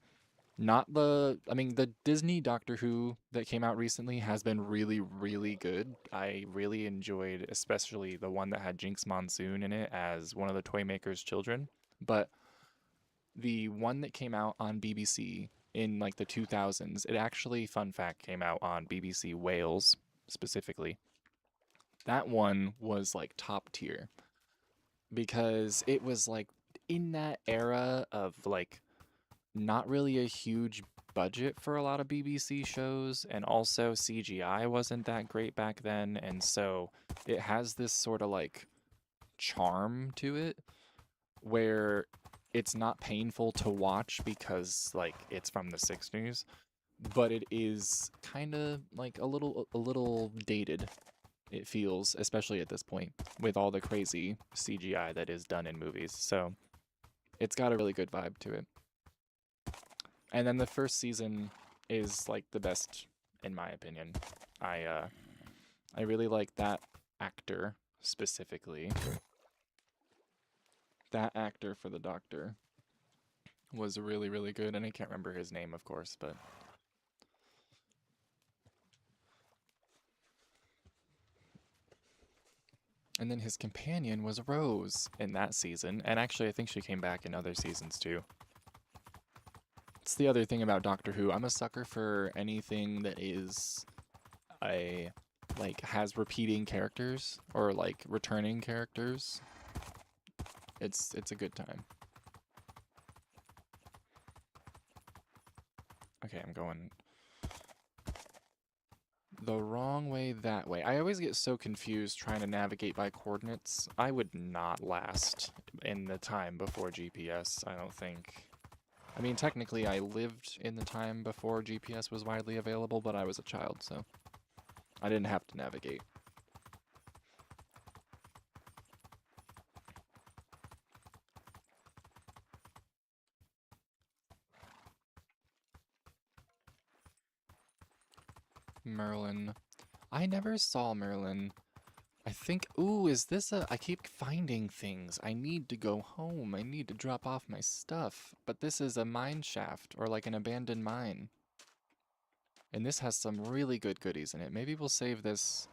S1: Not the, I mean, the Disney Doctor Who that came out recently has been really, really good. I really enjoyed, especially the one that had Jinx Monsoon in it as one of the Toymaker's children. But the one that came out on BBC in like the 2000s, it actually, fun fact, came out on BBC Wales specifically. That one was like top tier because it was like in that era of like not really a huge budget for a lot of BBC shows, and also CGI wasn't that great back then, and so it has this sort of like charm to it where it's not painful to watch because like it's from the 60s, but it is kind of like a little dated. It feels, especially at this point, with all the crazy CGI that is done in movies. So it's got a really good vibe to it. And then the first season is like the best in my opinion. I really like that actor specifically. That actor for the Doctor was really, really good, and I can't remember his name, of course, but and then his companion was Rose in that season, and actually I think she came back in other seasons too. It's the other thing about Doctor Who. I'm a sucker for anything that is a like has repeating characters or like returning characters. It's a good time. Okay, I'm going the wrong way that way. I always get so confused trying to navigate by coordinates. I would not last in the time before GPS, I don't think. I mean, technically I lived in the time before GPS was widely available, but I was a child, so I didn't have to navigate. Merlin. I never saw Merlin. I think, ooh, is this a, I keep finding things. I need to go home. I need to drop off my stuff. But this is a mine shaft, or like an abandoned mine. And this has some really good goodies in it. Maybe we'll save this.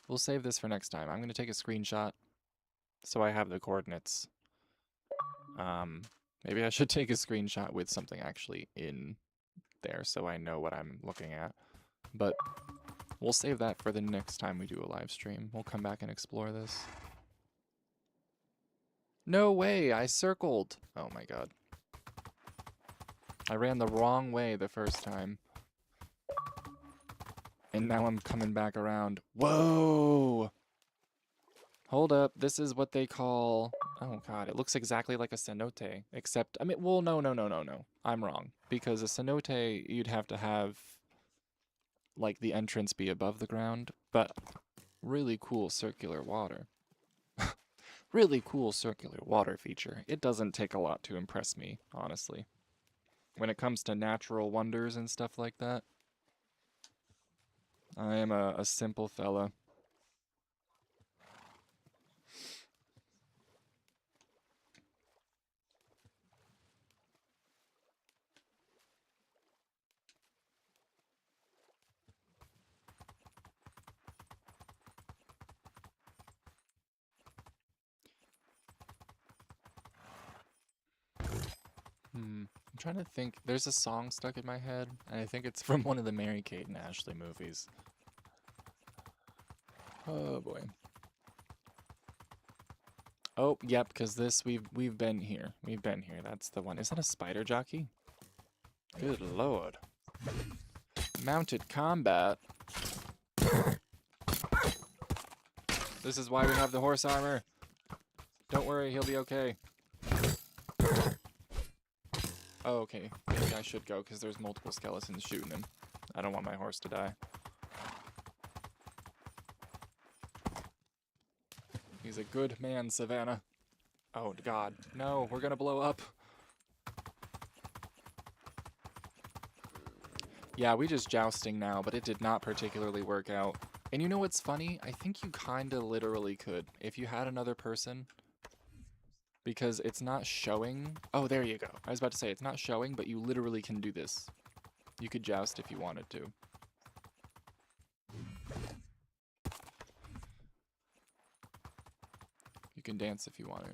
S1: We'll save this for next time. I'm going to take a screenshot so I have the coordinates. Maybe I should take a screenshot with something actually in there so I know what I'm looking at. But we'll save that for the next time we do a live stream. We'll come back and explore this. No way, I circled. Oh my god. I ran the wrong way the first time. And now I'm coming back around. Whoa! Hold up, this is what they call... Oh god, it looks exactly like a cenote. Except, I mean, well, no. I'm wrong. Because a cenote, you'd have to have, like, the entrance be above the ground. But really cool circular water. Really cool circular water feature. It doesn't take a lot to impress me, honestly. When it comes to natural wonders and stuff like that, I am a simple fella. I'm trying to think. There's a song stuck in my head, and I think it's from one of the Mary-Kate and Ashley movies. Oh boy. Oh, yep, because this we've been here. We've been here. That's the one. Is that a spider jockey? Good lord. Mounted combat? This is why we have the horse armor. Don't worry, he'll be okay. Oh, okay. Maybe I should go, because there's multiple skeletons shooting him. I don't want my horse to die. He's a good man, Savannah. Oh, God. No, we're gonna blow up. Yeah, we just jousting now, but it did not particularly work out. And you know what's funny? I think you kinda literally could, if you had another person. Because it's not showing. Oh, there you go. I was about to say, it's not showing, but you literally can do this. You could joust if you wanted to. You can dance if you want to.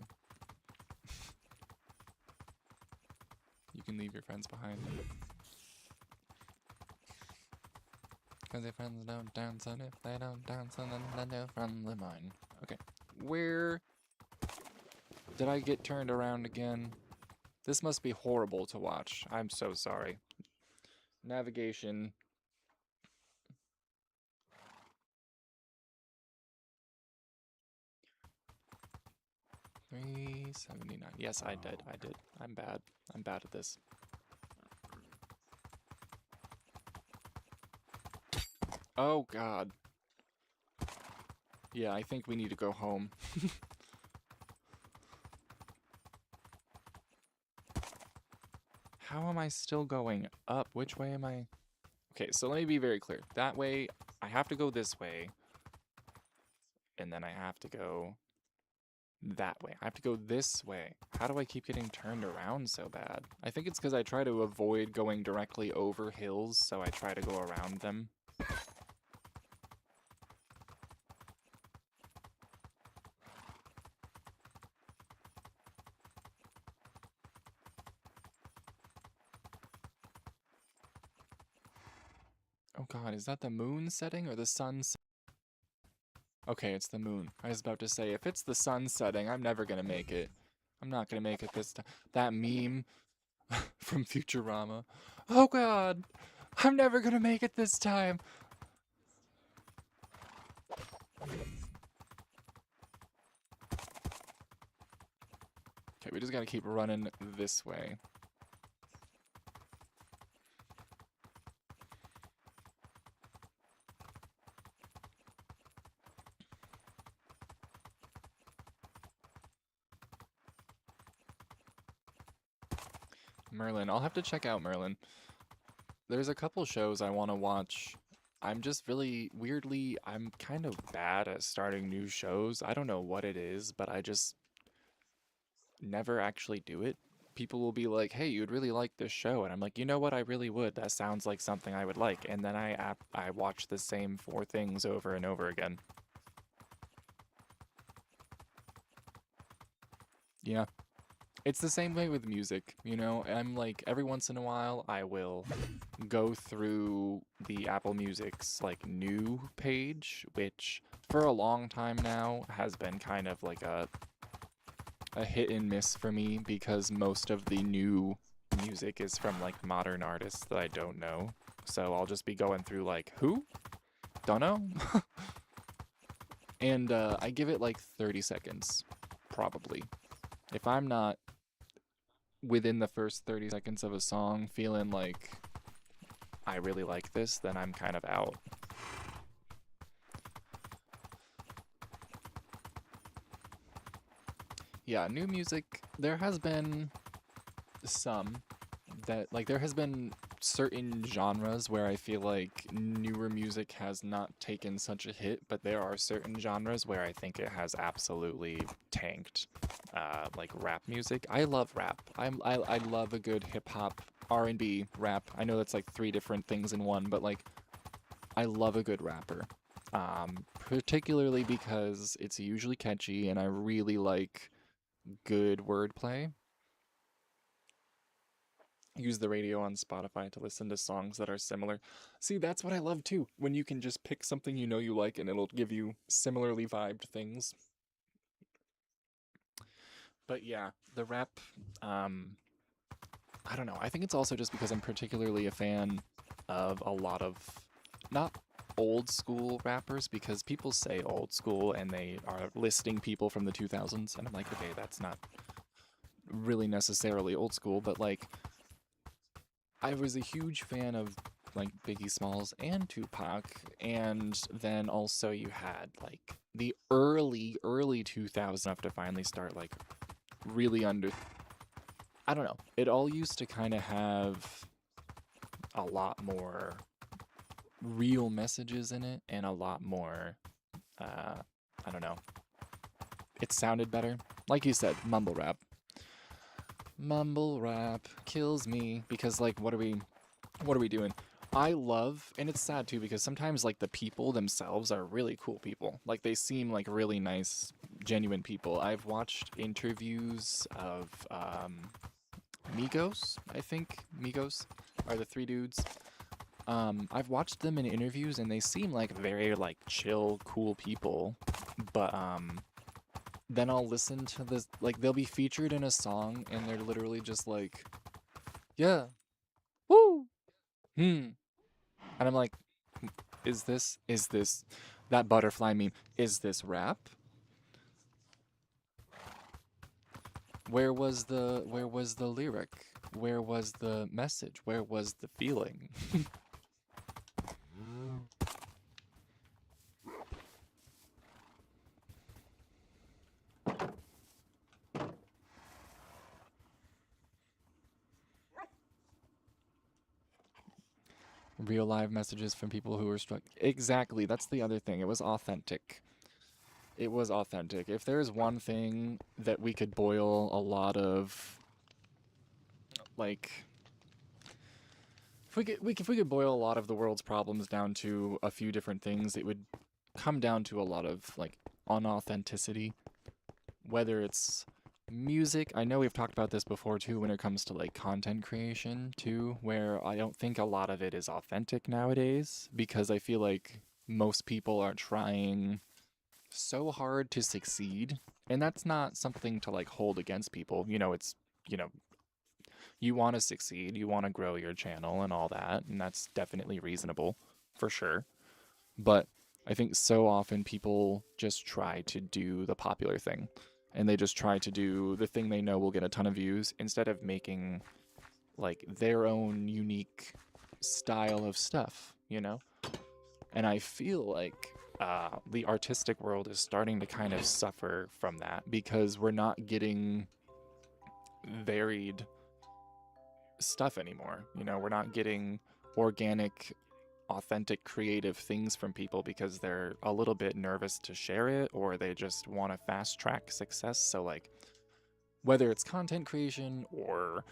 S1: You can leave your friends behind. Because your friends don't dance, and if they don't dance, then they're friendly mine. Okay. Where did I get turned around again? This must be horrible to watch. I'm so sorry. Navigation. $3.79. Yes, I did. I'm bad. I'm bad at this. Oh, God. Yeah, I think we need to go home. How am I still going up? Which way am I? Okay, so let me be very clear. That way, I have to go this way. And then I have to go that way. I have to go this way. How do I keep getting turned around so bad? I think it's because I try to avoid going directly over hills, so I try to go around them. Oh God, is that the moon setting or the sun setting? Okay, it's the moon. I was about to say, if it's the sun setting, I'm never gonna make it. I'm not gonna make it this time. That meme from Futurama. Oh God, I'm never gonna make it this time. Okay, we just gotta keep running this way. Merlin. I'll have to check out Merlin. There's a couple shows I want to watch. I'm just really, weirdly, I'm kind of bad at starting new shows. I don't know what it is, but I just never actually do it. People will be like, hey, you'd really like this show. And I'm like, you know what? I really would. That sounds like something I would like. And then I watch the same 4 things over and over again. Yeah. It's the same way with music, you know? I'm like, every once in a while, I will go through the Apple Music's, like, new page, which, for a long time now, has been kind of like a hit and miss for me, because most of the new music is from, like, modern artists that I don't know. So I'll just be going through, like, who? Don't know? And, I give it, like, 30 seconds, probably. If I'm not within the first 30 seconds of a song feeling like I really like this, then I'm kind of out. Yeah, new music, there has been some that, like, there has been certain genres where I feel like newer music has not taken such a hit, but there are certain genres where I think it has absolutely tanked. Like rap music. I love rap. I love a good hip-hop, R&B, rap. I know that's like 3 different things in one, but like, I love a good rapper. Particularly because it's usually catchy and I really like good wordplay. Use the radio on Spotify to listen to songs that are similar. See, that's what I love too, when you can just pick something you know you like and it'll give you similarly vibed things. But yeah, the rap, I don't know. I think it's also just because I'm particularly a fan of a lot of, not old school rappers, because people say old school and they are listing people from the 2000s, and I'm like, okay, that's not really necessarily old school, but like, I was a huge fan of like Biggie Smalls and Tupac, and then also you had like the early 2000s stuff to finally start like really I don't know. It all used to kind of have a lot more real messages in it and a lot more, I don't know. It sounded better. Like you said, mumble rap. Mumble rap kills me because like what are we doing? I love, and it's sad too because sometimes like the people themselves are really cool people. Like they seem like really nice, genuine people. I've watched interviews of Migos, I think. Migos are the three dudes. I've watched them in interviews and they seem like very like chill, cool people. But then I'll listen to this, like they'll be featured in a song and they're literally just like, yeah, woo, and I'm like, is this that butterfly meme? Is this rap? Where was the lyric? Where was the message? Where was the feeling? Real live messages from people who were struck. Exactly, that's the other thing. It was authentic. It was authentic. If there's one thing that we could boil a lot of, like, if we could boil a lot of the world's problems down to a few different things, it would come down to a lot of like unauthenticity. Whether it's music, I know we've talked about this before too when it comes to like content creation too, where I don't think a lot of it is authentic nowadays because I feel like most people are trying so hard to succeed, and that's not something to like hold against people. It's, you know, you want to succeed, you want to grow your channel and all that, and that's definitely reasonable for sure. But I think so often people just try to do the popular thing and they just try to do the thing they know will get a ton of views instead of making like their own unique style of stuff, you know? And I feel like the artistic world is starting to kind of suffer from that because we're not getting varied stuff anymore. We're not getting organic, authentic, creative things from people because they're a little bit nervous to share it or they just want to fast track success. So, like, whether it's content creation or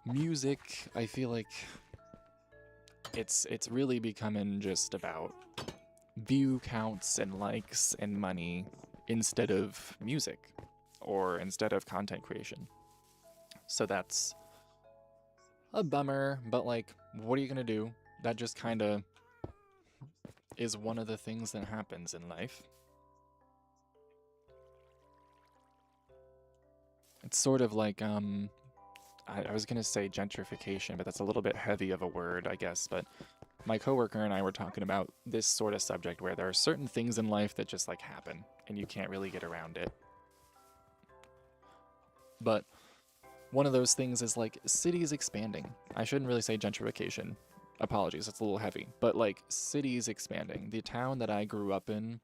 S1: music, I feel like it's really becoming just about view counts and likes and money instead of music or instead of content creation. So that's a bummer, but like, what are you gonna do? That just kind of is one of the things that happens in life. It's sort of like, I was gonna say gentrification, but that's a little bit heavy of a word, I guess. But my coworker and I were talking about this sort of subject where there are certain things in life that just like happen and you can't really get around it. But one of those things is like cities expanding. I shouldn't really say gentrification. Apologies, it's a little heavy. But like cities expanding. The town that I grew up in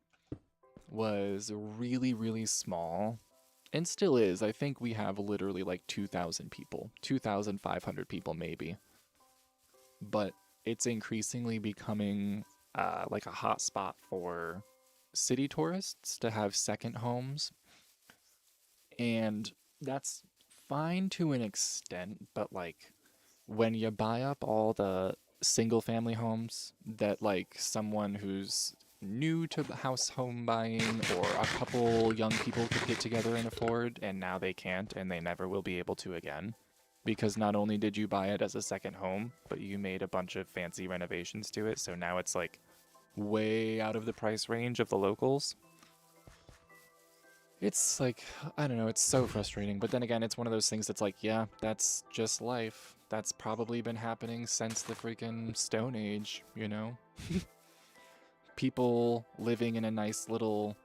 S1: was really, really small and still is. I think we have literally like 2,000 people, 2,500 people maybe. But it's increasingly becoming like a hot spot for city tourists to have second homes. And that's fine to an extent, but like when you buy up all the single family homes that like someone who's new to house home buying or a couple young people could get together and afford, and now they can't and they never will be able to again. Because not only did you buy it as a second home, but you made a bunch of fancy renovations to it, so now it's like way out of the price range of the locals. It's like, I don't know, it's so frustrating. But then again, it's one of those things that's like, yeah, that's just life. That's probably been happening since the freaking Stone Age, you know? People living in a nice little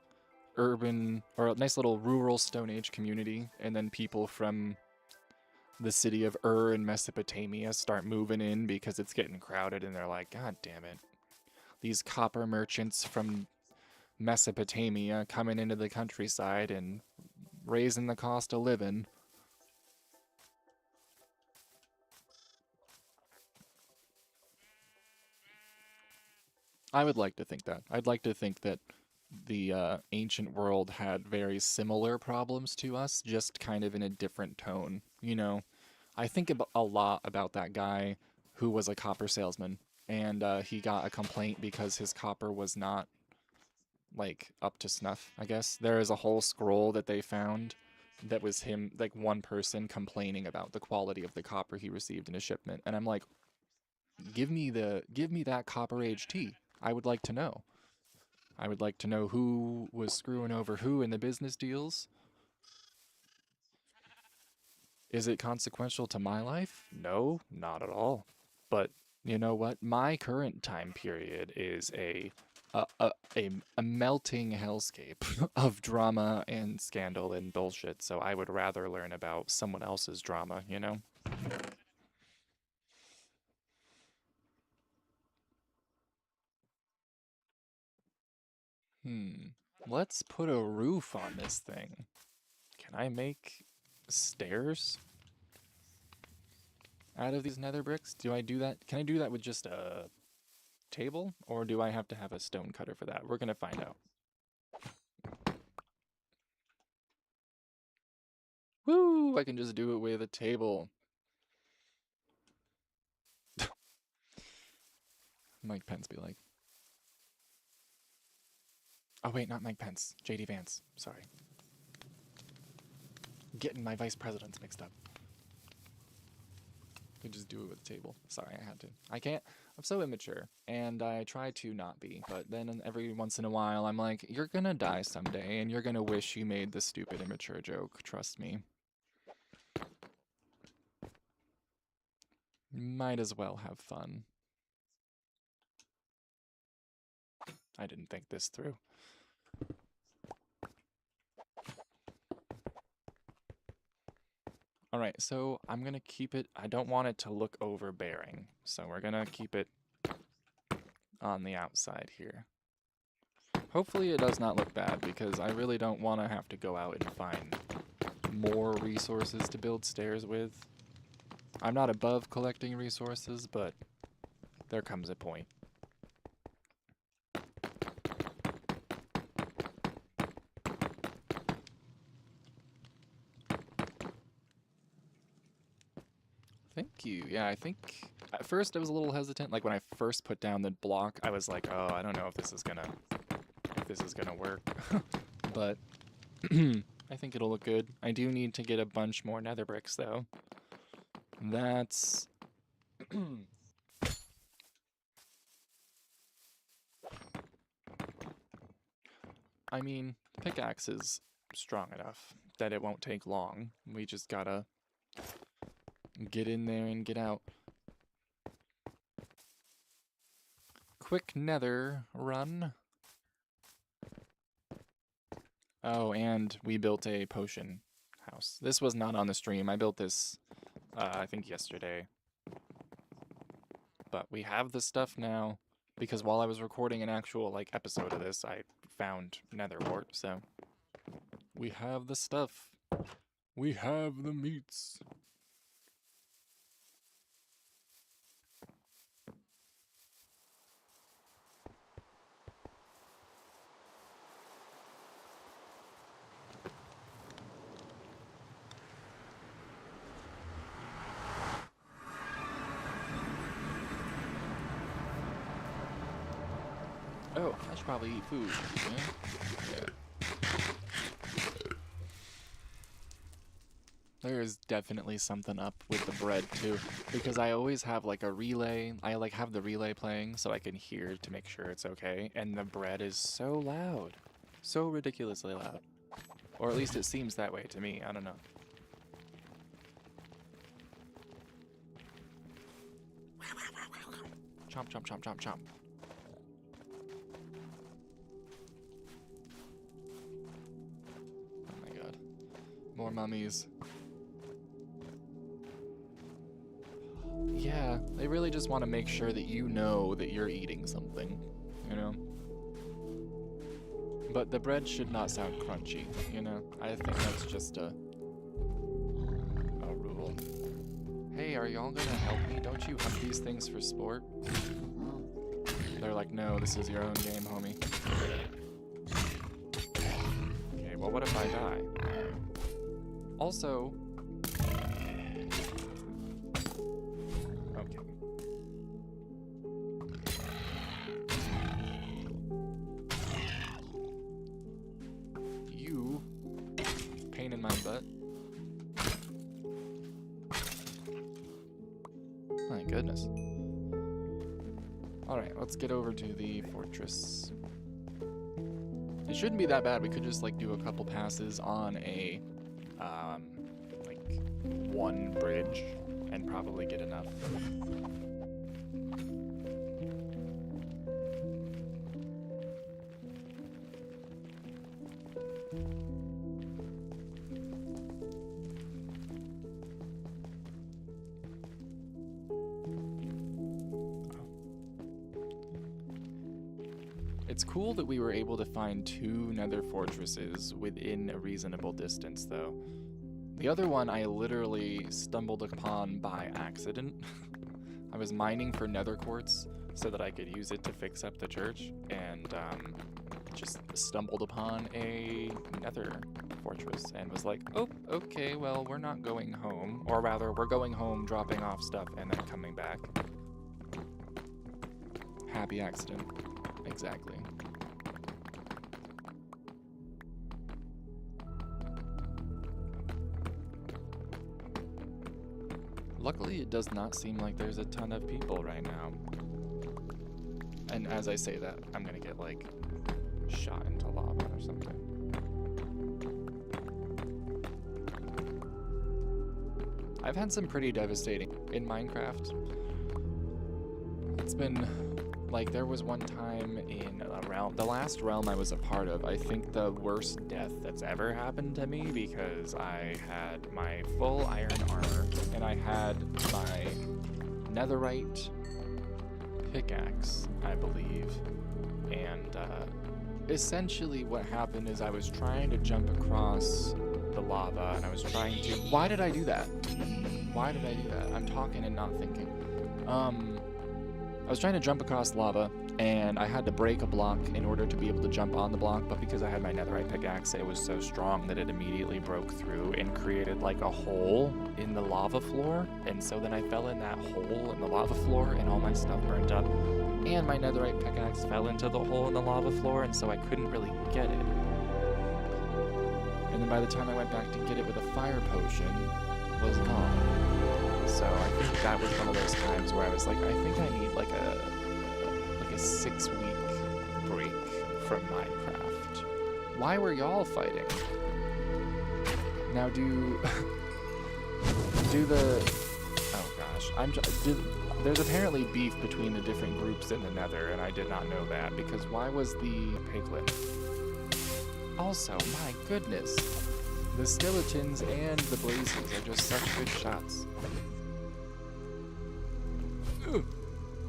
S1: urban, or a nice little rural Stone Age community, and then people from the city of in Mesopotamia start moving in because it's getting crowded, and they're like, God damn it. These copper merchants from Mesopotamia coming into the countryside and raising the cost of living. I would like to think that. I'd like to think that the ancient world had very similar problems to us, just kind of in a different tone. You know, I think a lot about that guy who was a copper salesman, and he got a complaint because his copper was not, like, up to snuff, I guess. There is a whole scroll that they found that was him, like, one person complaining about the quality of the copper he received in a shipment. And I'm like, give me that copper age tea. I would like to know. I would like to know who was screwing over who in the business deals. Is it consequential to my life? No, not at all. But you know what? My current time period is a melting hellscape of drama and scandal and bullshit. So I would rather learn about someone else's drama, you know? Let's put a roof on this thing. Can I make stairs out of these nether bricks? Do I do that? Can I do that with just a table? Or do I have to have a stone cutter for that? We're gonna find out. Woo! I can just do it with a table. Mike Pence be like. Oh wait, not Mike Pence. JD Vance. Sorry. Getting my vice presidents mixed up. Could just do it with a table. Sorry, I had to. I can't. I'm so immature, and I try to not be. But then every once in a while, I'm like, you're gonna die someday, and you're gonna wish you made the stupid immature joke. Trust me. Might as well have fun. I didn't think this through. Alright, so I'm gonna keep it. I don't want it to look overbearing, so we're gonna keep it on the outside here. Hopefully it does not look bad, because I really don't want to have to go out and find more resources to build stairs with. I'm not above collecting resources, but there comes a point. Thank you. Yeah, I think at first I was a little hesitant. Like when I first put down the block, I was like, oh, I don't know if this is gonna work. But I think it'll look good. I do need to get a bunch more nether bricks though. That's I mean, pickaxe is strong enough that it won't take long. We just gotta get in there and get out. Quick nether run. Oh, and we built a potion house. This was not on the stream. I built this, I think yesterday. But we have the stuff now, because while I was recording an actual, like, episode of this, I found nether wart, so we have the stuff. We have the meats. Oh, I should probably eat food. Yeah. There is definitely something up with the bread too, because I always have like a relay. I like have the relay playing so I can hear to make sure it's okay, and the bread is so loud. So ridiculously loud. Or at least it seems that way to me. I don't know. Chomp, chomp, chomp, chomp, chomp. Oh my god. More mummies. Yeah, they really just want to make sure that you know that you're eating something, you know? But the bread should not sound crunchy, you know? I think that's just a rule. Hey, are y'all gonna help me? Don't you hunt these things for sport? They're like, no, this is your own game, homie. Okay, well, what if I die? Also... Okay. You... pain in my butt. My goodness. Alright, let's get over to the fortress. It shouldn't be that bad. We could just, like, do a couple passes on a, like, one bridge and probably get enough. It's cool that we were able to find 2 nether fortresses within a reasonable distance, though. The other one I literally stumbled upon by accident. I was mining for nether quartz so that I could use it to fix up the church, and just stumbled upon a nether fortress and was like, oh, okay, well, we're not going home. Or rather, we're going home, dropping off stuff, and then coming back. Happy accident. Exactly. Luckily, it does not seem like there's a ton of people right now. And as I say that, I'm gonna get, like, shot into lava or something. I've had some pretty devastating in Minecraft. It's been... like, there was one time in a realm, the last realm I was a part of, I think the worst death that's ever happened to me, because I had my full iron armor, and I had my netherite pickaxe, I believe, and essentially what happened is I was trying to jump across the lava, and I was trying to... Why did I do that? Why did I do that? I'm talking and not thinking. I was trying to jump across lava, and I had to break a block in order to be able to jump on the block, but because I had my netherite pickaxe, it was so strong that it immediately broke through and created like a hole in the lava floor, and so then I fell in that hole in the lava floor, and all my stuff burned up, and my netherite pickaxe fell into the hole in the lava floor, and so I couldn't really get it. And then by the time I went back to get it with a fire potion, it was gone. So I think that was one of those times where I was like, I think I need like a 6-week break from Minecraft. Why were y'all fighting? Now do the... Oh gosh. There's apparently beef between the different groups in the nether, and I did not know that, because why was the piglet? Also, my goodness. The skeletons and the blazes are just such good shots. Ooh.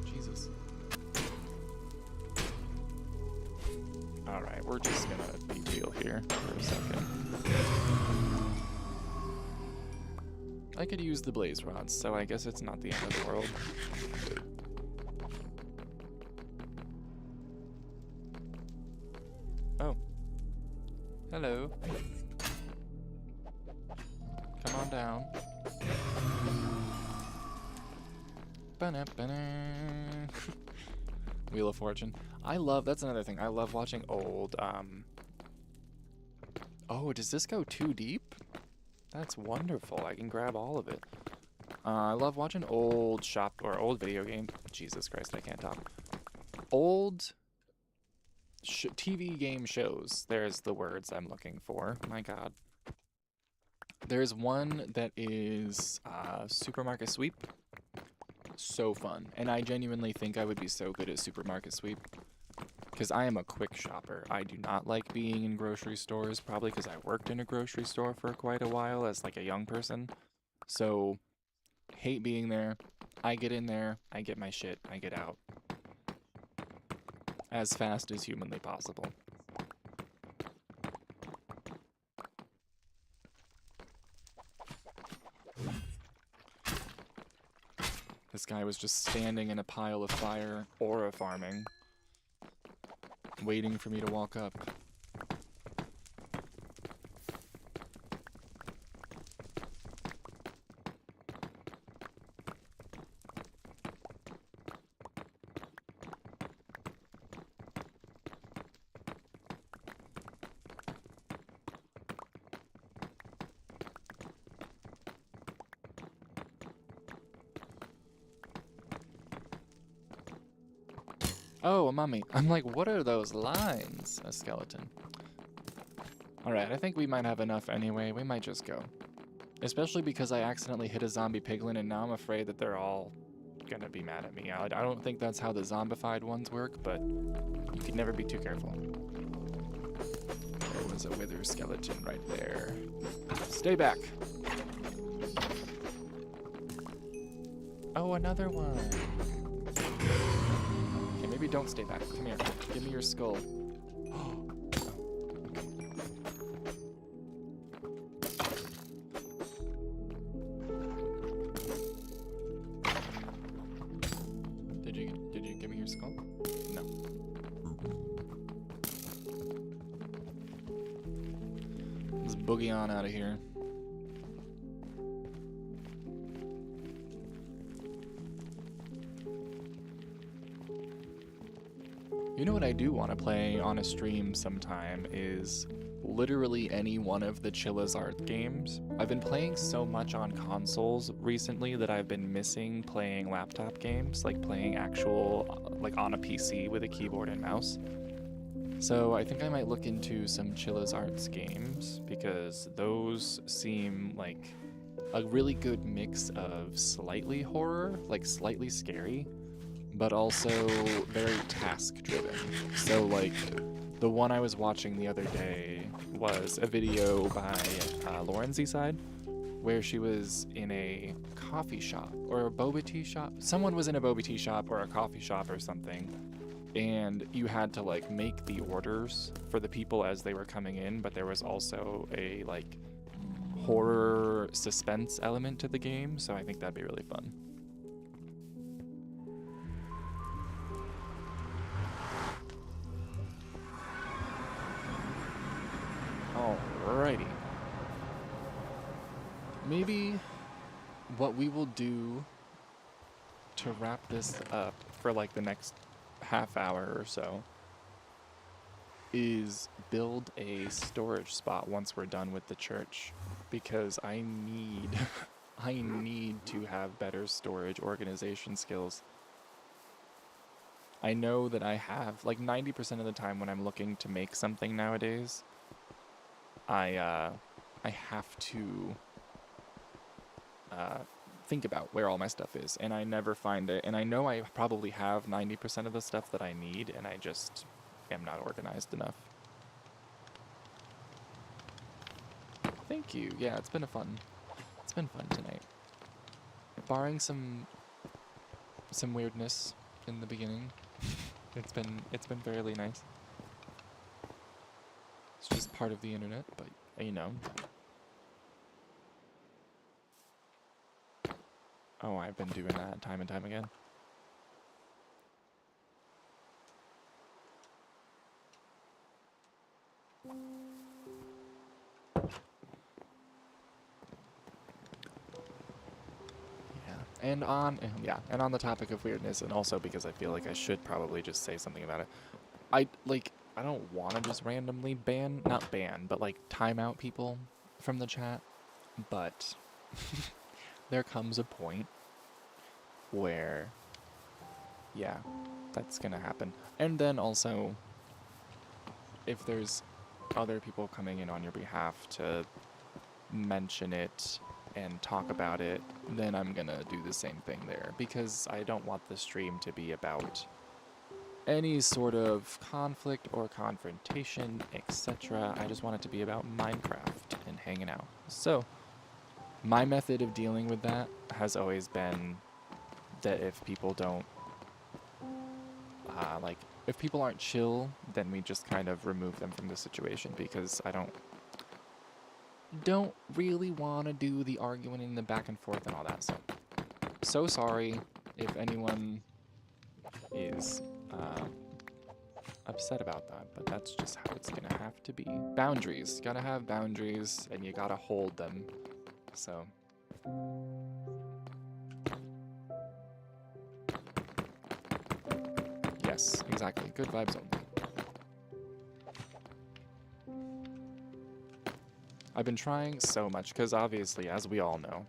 S1: Jesus. Alright, we're just gonna be real here for a second. I could use the blaze rods, so I guess it's not the end of the world. Oh. Hello. Come on down. Wheel of Fortune. That's another thing. I love watching old, Oh, does this go too deep? That's wonderful. I can grab all of it. I love watching old old video game. Jesus Christ, I can't talk. Old TV game shows. There's the words I'm looking for. My God. There's one that is Supermarket Sweep. So fun. And I genuinely think I would be so good at Supermarket Sweep. Because I am a quick shopper. I do not like being in grocery stores, probably because I worked in a grocery store for quite a while as like a young person. So, hate being there. I get in there, I get my shit, I get out. As fast as humanly possible. This guy was just standing in a pile of fire, aura farming, waiting for me to walk up. Oh, a mummy. I'm like, what are those lines? A skeleton. Alright, I think we might have enough anyway. We might just go. Especially because I accidentally hit a zombie piglin and now I'm afraid that they're all gonna be mad at me. I don't think that's how the zombified ones work, but you can never be too careful. There was a wither skeleton right there. Stay back. Oh, another one. Okay, maybe don't stay back. Come here. Give me your skull. Did you give me your skull? No. Let's boogie on out of here. You know what I do want to play on a stream sometime is literally any one of the Chillazart games. I've been playing so much on consoles recently that I've been missing playing laptop games, like playing actual, like on a PC with a keyboard and mouse. So I think I might look into some Chillazarts games because those seem like a really good mix of slightly horror, like slightly scary, but also very task-driven. So, like, the one I was watching the other day was a video by Lauren Z-Side, where she was in a coffee shop, or a boba tea shop. Someone was in a boba tea shop or a coffee shop or something, and you had to, like, make the orders for the people as they were coming in, but there was also a, like, horror suspense element to the game, so I think that'd be really fun. Alrighty. Maybe what we will do to wrap this up for like the next half hour or so is build a storage spot once we're done with the church, because I need I need to have better storage organization skills. I know that I have, like 90% of the time when I'm looking to make something nowadays, I have to think about where all my stuff is, and I never find it. And I know I probably have 90% of the stuff that I need, and I just am not organized enough. Thank you. Yeah, it's been fun tonight. Barring some weirdness in the beginning, it's been fairly nice. It's just part of the internet, but you know. Oh, I've been doing that time and time again. And on the topic of weirdness, and also because I feel like I should probably just say something about it. I don't want to just randomly not ban, but like time out people from the chat. But there comes a point where, yeah, that's gonna happen. And then also, if there's other people coming in on your behalf to mention it and talk about it, then I'm gonna do the same thing there, because I don't want the stream to be about any sort of conflict or confrontation, etc. I just want it to be about Minecraft and hanging out. So, my method of dealing with that has always been that if people don't, if people aren't chill, then we just kind of remove them from the situation, because I don't really want to do the arguing and the back and forth and all that. So sorry if anyone is upset about that, but that's just how it's gonna have to be. Boundaries. You gotta have boundaries, and you gotta hold them. So. Yes, exactly. Good vibes only. I've been trying so much, because obviously, as we all know,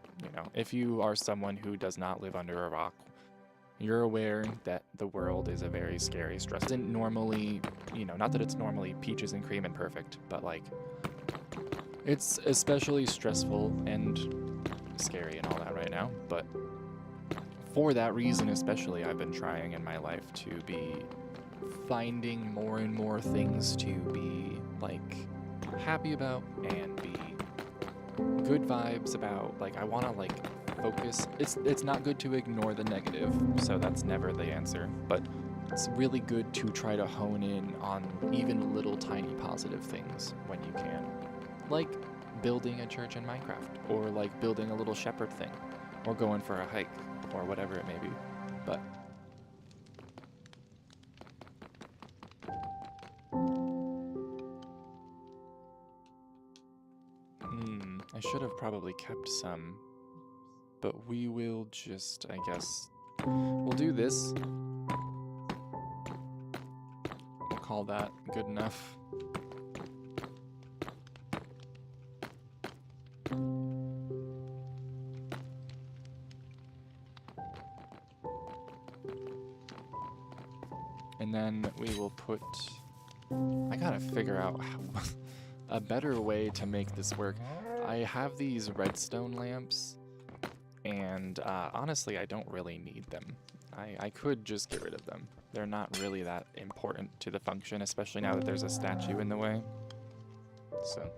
S1: if you are someone who does not live under a rock, you're aware that the world is a very scary, stress. It isn't normally, not that it's normally peaches and cream and perfect, but like, it's especially stressful and scary and all that right now. But for that reason especially, I've been trying in my life to be finding more and more things to be like happy about and be good vibes about. Like, I want to like focus. It's not good to ignore the negative, so that's never the answer, but it's really good to try to hone in on even little tiny positive things when you can, like building a church in Minecraft, or like building a little shepherd thing, or going for a hike, or whatever it may be. But I should have probably kept some, but we will just, I guess, we'll do this. We'll call that good enough. And then we will put, I gotta figure out a better way to make this work. I have these redstone lamps, and honestly, I don't really need them. I could just get rid of them. They're not really that important to the function, especially now that there's a statue in the way. So.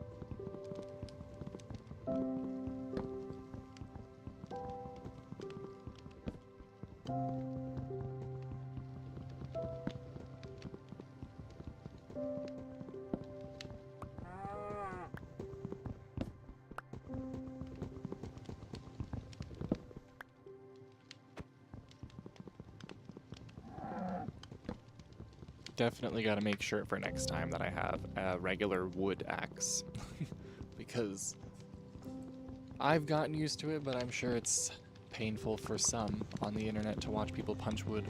S1: Definitely got to make sure for next time that I have a regular wood axe, because I've gotten used to it, but I'm sure it's painful for some on the internet to watch people punch wood.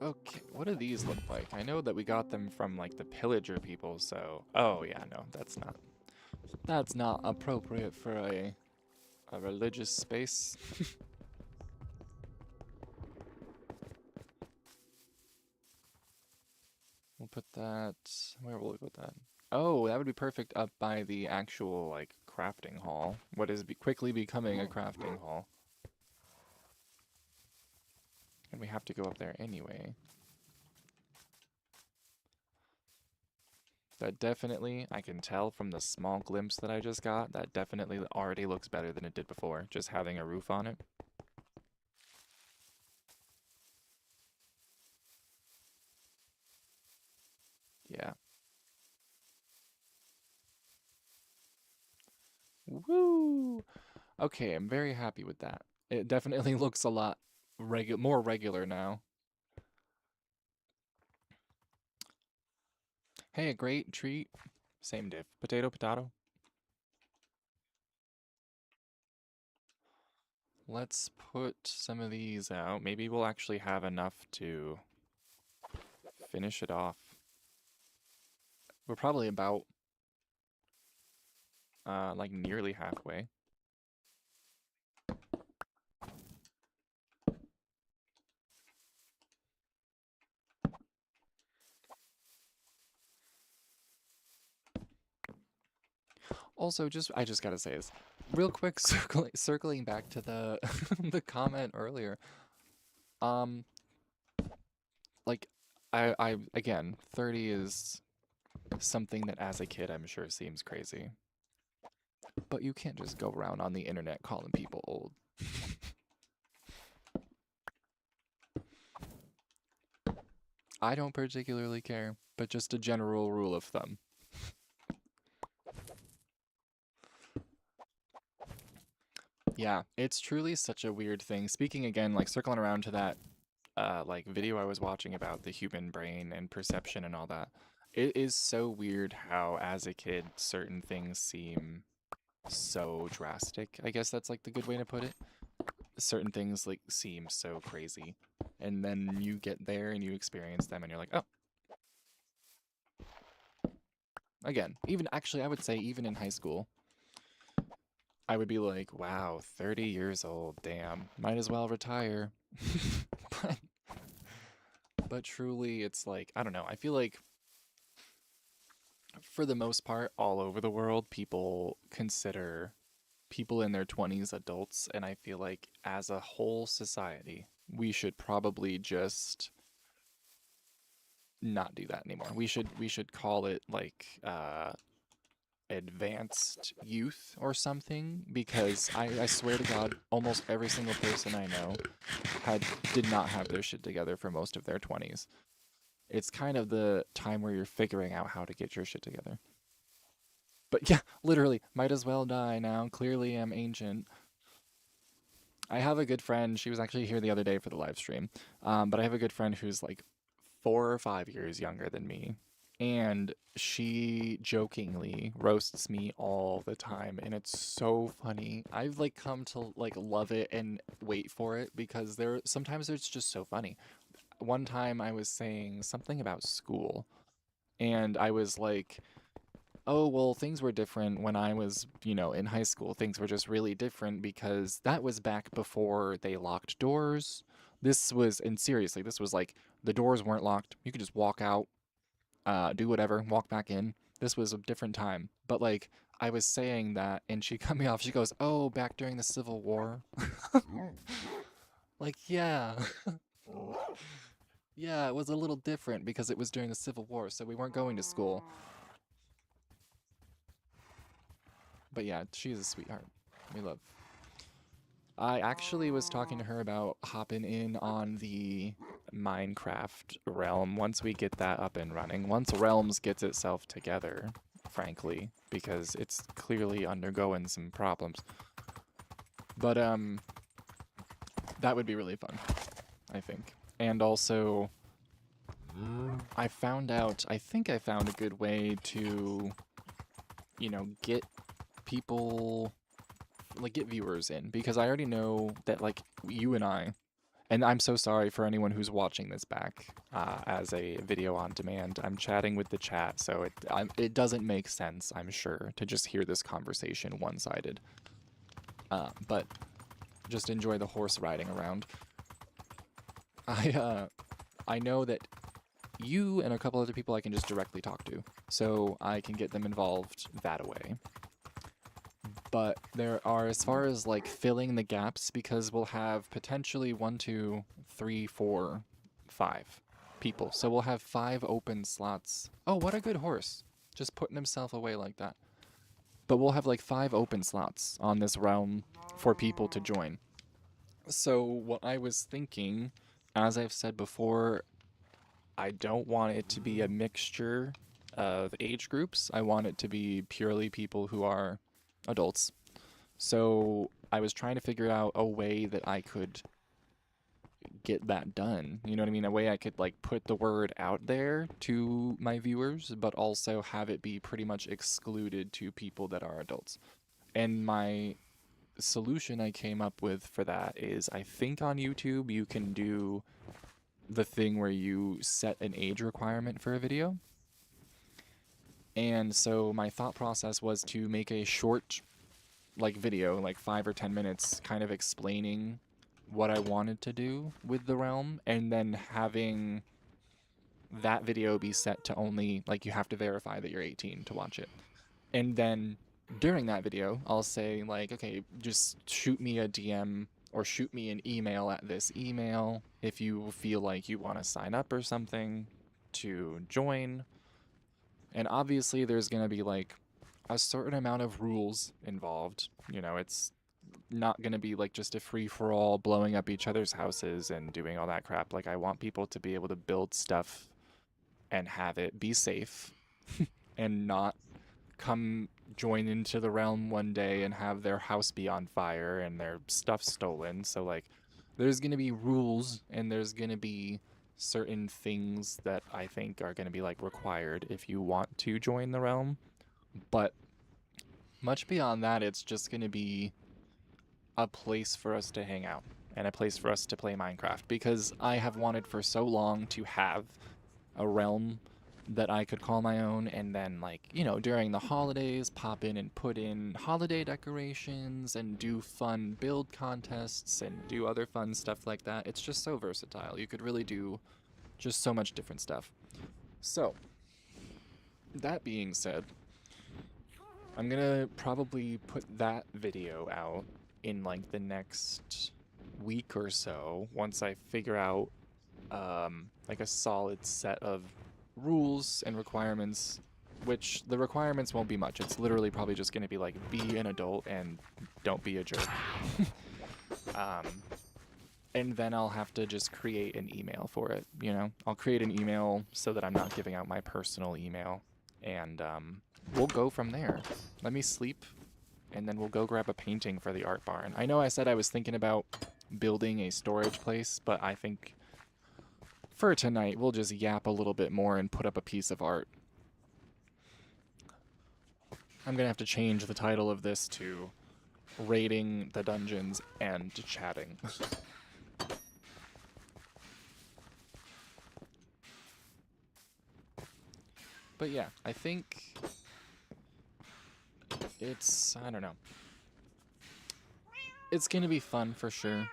S1: Okay, what do these look like? I know that we got them from like the pillager people, so oh yeah, no, that's not appropriate for a religious space. We'll put that, where will we put that? Oh, that would be perfect up by the actual like crafting hall. What is quickly becoming a crafting hall. And we have to go up there anyway. That definitely, I can tell from the small glimpse that I just got, that definitely already looks better than it did before, just having a roof on it. Yeah. Woo! Okay, I'm very happy with that. It definitely looks a lot more regular now. Hey, a great treat. Same diff. Potato, potato. Let's put some of these out. Maybe we'll actually have enough to finish it off. We're probably about like nearly halfway. Also, I just gotta say this real quick, circling back to the the comment earlier. Um, like I again, 30 is something that as a kid I'm sure seems crazy, but you can't just go around on the internet calling people old. I don't particularly care, but just a general rule of thumb. Yeah, it's truly such a weird thing. Speaking again, like circling around to that like video I was watching about the human brain and perception and all that. It is so weird how as a kid certain things seem so drastic. I guess that's like the good way to put it. Certain things like seem so crazy. And then you get there and you experience them and you're like, "Oh, again, even actually I would say even in high school, I would be like, "Wow, 30 years old. Damn. Might as well retire." but but truly it's like, I don't know. I feel like for the most part, all over the world, people consider people in their 20s adults, and I feel like as a whole society, we should probably just not do that anymore. We should call it like advanced youth or something, because I swear to God, almost every single person I know had did not have their shit together for most of their 20s. It's kind of the time where you're figuring out how to get your shit together. But yeah, literally, might as well die now. Clearly, I'm ancient. I have a good friend. She was actually here the other day for the live stream. But I have a good friend who's like 4 or 5 years younger than me. And she jokingly roasts me all the time. And it's so funny. I've like come to like love it and wait for it because sometimes it's just so funny. One time I was saying something about school and I was like, oh, well, things were different when I was, in high school. Things were just really different because that was back before they locked doors. And seriously, this was like the doors weren't locked. You could just walk out, do whatever, walk back in. This was a different time. But like, I was saying that and she cut me off. She goes, oh, back during the Civil War. Like, yeah. Yeah, it was a little different because it was during the Civil War, so we weren't going to school. But yeah, she's a sweetheart. We love. I actually was talking to her about hopping in on the Minecraft realm once we get that up and running. Once Realms gets itself together, frankly, because it's clearly undergoing some problems. But that would be really fun, I think. And also I think I found a good way to, get people like get viewers in because I already know that like you and I'm so sorry for anyone who's watching this back as a video on demand. I'm chatting with the chat, so it doesn't make sense, I'm sure, to just hear this conversation one-sided. But just enjoy the horse riding around. I know that you and a couple other people I can just directly talk to, so I can get them involved that way. But there are, as far as like filling the gaps, because we'll have potentially 1, 2, 3, 4, 5 people. So we'll have 5 open slots. Oh, what a good horse. Just putting himself away like that. But we'll have like 5 open slots on this realm for people to join. So what I was thinking, as I've said before, I don't want it to be a mixture of age groups. I want it to be purely people who are adults. So I was trying to figure out a way that I could get that done. You know what I mean? A way I could like put the word out there to my viewers, but also have it be pretty much excluded to people that are adults. And my solution I came up with for that is I think on YouTube you can do the thing where you set an age requirement for a video. And so my thought process was to make a short, like, video, like 5 or 10 minutes, kind of explaining what I wanted to do with the realm, and then having that video be set to only, like, you have to verify that you're 18 to watch it. And then during that video, I'll say, like, okay, just shoot me a DM or shoot me an email at this email if you feel like you want to sign up or something to join. And obviously, there's going to be, like, a certain amount of rules involved. You know, it's not going to be, like, just a free-for-all blowing up each other's houses and doing all that crap. Like, I want people to be able to build stuff and have it be safe and not come join into the realm one day and have their house be on fire and their stuff stolen. So, like, there's going to be rules and there's going to be certain things that I think are going to be, like, required if you want to join the realm. But much beyond that, it's just going to be a place for us to hang out and a place for us to play Minecraft, because I have wanted for so long to have a realm that I could call my own, and then, like, you know, during the holidays, pop in and put in holiday decorations and do fun build contests and do other fun stuff like that. It's just so versatile. You could really do just so much different stuff. So, that being said, I'm gonna probably put that video out in, like, the next week or so, once I figure out like a solid set of rules and requirements, which the requirements won't be much. It's literally probably just going to be like, be an adult and don't be a jerk. um, and then I'll have to just create an email for it, you know? I'll create an email so that I'm not giving out my personal email, and we'll go from there. Let me sleep, and then we'll go grab a painting for the art barn. I know I said I was thinking about building a storage place, but I think for tonight, we'll just yap a little bit more and put up a piece of art. I'm gonna have to change the title of this to Raiding the Dungeons and Chatting. But yeah, I think it's, I don't know. It's gonna be fun for sure,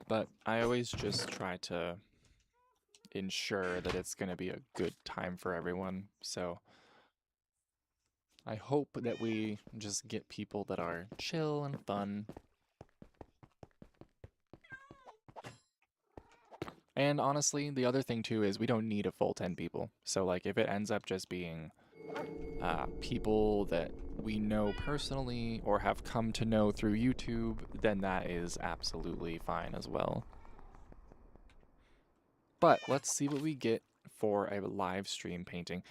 S1: but I always just try to ensure that it's going to be a good time for everyone. So I hope that we just get people that are chill and fun. And honestly, the other thing too is we don't need a full 10 people. So, like, if it ends up just being people that we know personally or have come to know through YouTube, then that is absolutely fine as well. But let's see what we get for a live stream painting.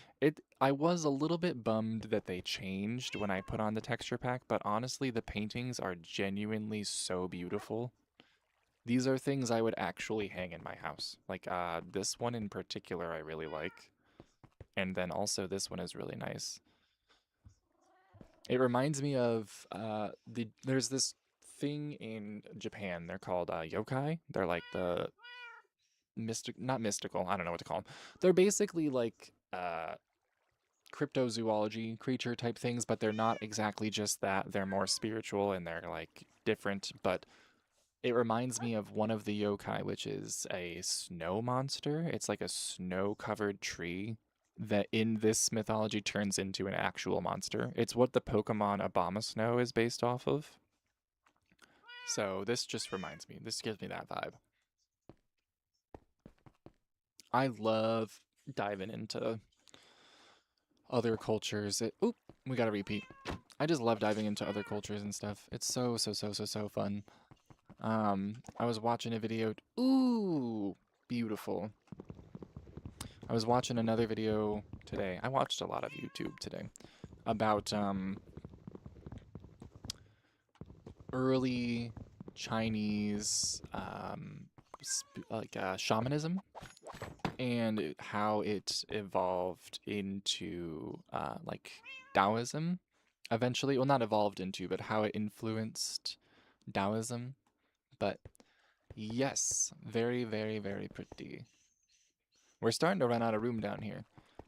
S1: I was a little bit bummed that they changed when I put on the texture pack, but honestly, the paintings are genuinely so beautiful. These are things I would actually hang in my house. Like, this one in particular I really like. And then also this one is really nice. It reminds me of, there's this thing in Japan, they're called yokai. They're like the not mystical, I don't know what to call them. They're basically like cryptozoology creature type things, but they're not exactly just that. They're more spiritual and they're, like, different, but it reminds me of one of the yokai, which is a snow monster. It's like a snow-covered tree that in this mythology turns into an actual monster. It's what the Pokemon Abomasnow is based off of. So this just reminds me. This gives me that vibe. I love diving into other cultures. Oop, we got a repeat. I just love diving into other cultures and stuff. It's so fun. I was watching a video. Ooh, beautiful. I was watching another video today. I watched a lot of YouTube today about early Chinese shamanism and how it evolved into like Taoism eventually. Well, not evolved into, but how it influenced Taoism. But yes, very, very, very pretty. We're starting to run out of room down here.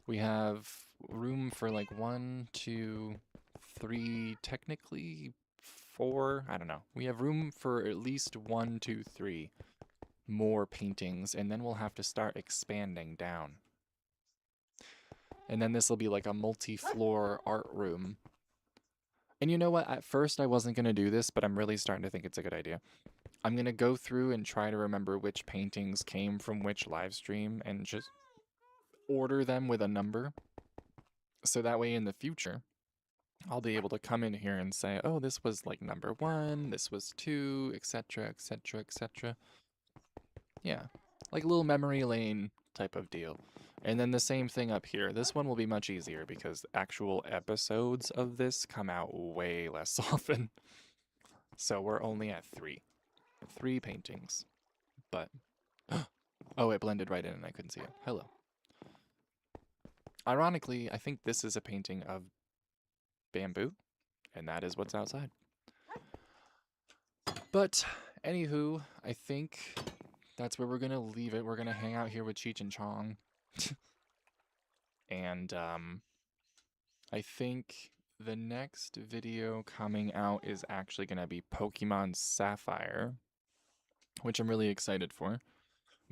S1: We have room for like 1, 2, 3, technically 4. I don't know. We have room for at least 1, 2, 3 more paintings, and then we'll have to start expanding down. And then this will be like a multi-floor art room. And you know what? At first I wasn't going to do this, but I'm really starting to think it's a good idea. I'm going to go through and try to remember which paintings came from which live stream and just order them with a number. So that way in the future, I'll be able to come in here and say, oh, this was like number 1, this was 2, etc., etc., etc. Yeah, like a little memory lane type of deal. And then the same thing up here. This one will be much easier because actual episodes of this come out way less often. So we're only at 3. 3 paintings. But, oh, it blended right in and I couldn't see it. Hello. Ironically, I think this is a painting of bamboo, and that is what's outside. But, anywho, I think that's where we're going to leave it. We're going to hang out here with Cheech and Chong. And, I think the next video coming out is actually going to be Pokemon Sapphire, which I'm really excited for.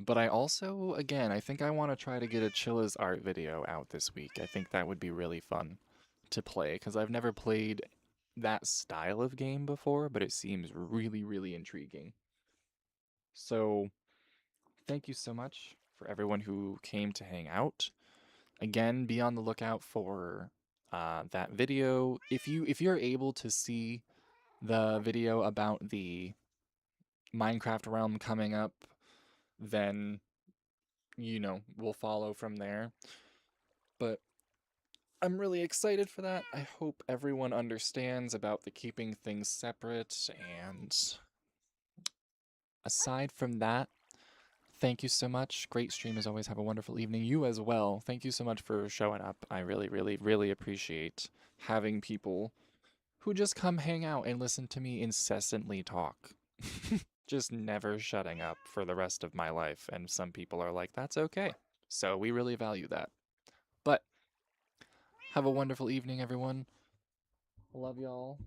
S1: But I also, again, I think I want to try to get a Chilla's art video out this week. I think that would be really fun to play, because I've never played that style of game before, but it seems really, really intriguing. So, thank you so much for everyone who came to hang out. Again, be on the lookout for that video. If you're able to see the video about the Minecraft realm coming up, then, you know, we'll follow from there. But I'm really excited for that. I hope everyone understands about the keeping things separate. And aside from that, thank you so much. Great stream as always. Have a wonderful evening. You as well. Thank you so much for showing up. I really, really, really appreciate having people who just come hang out and listen to me incessantly talk. Just never shutting up for the rest of my life. And some people are like, that's okay. So we really value that. But have a wonderful evening, everyone. Love y'all.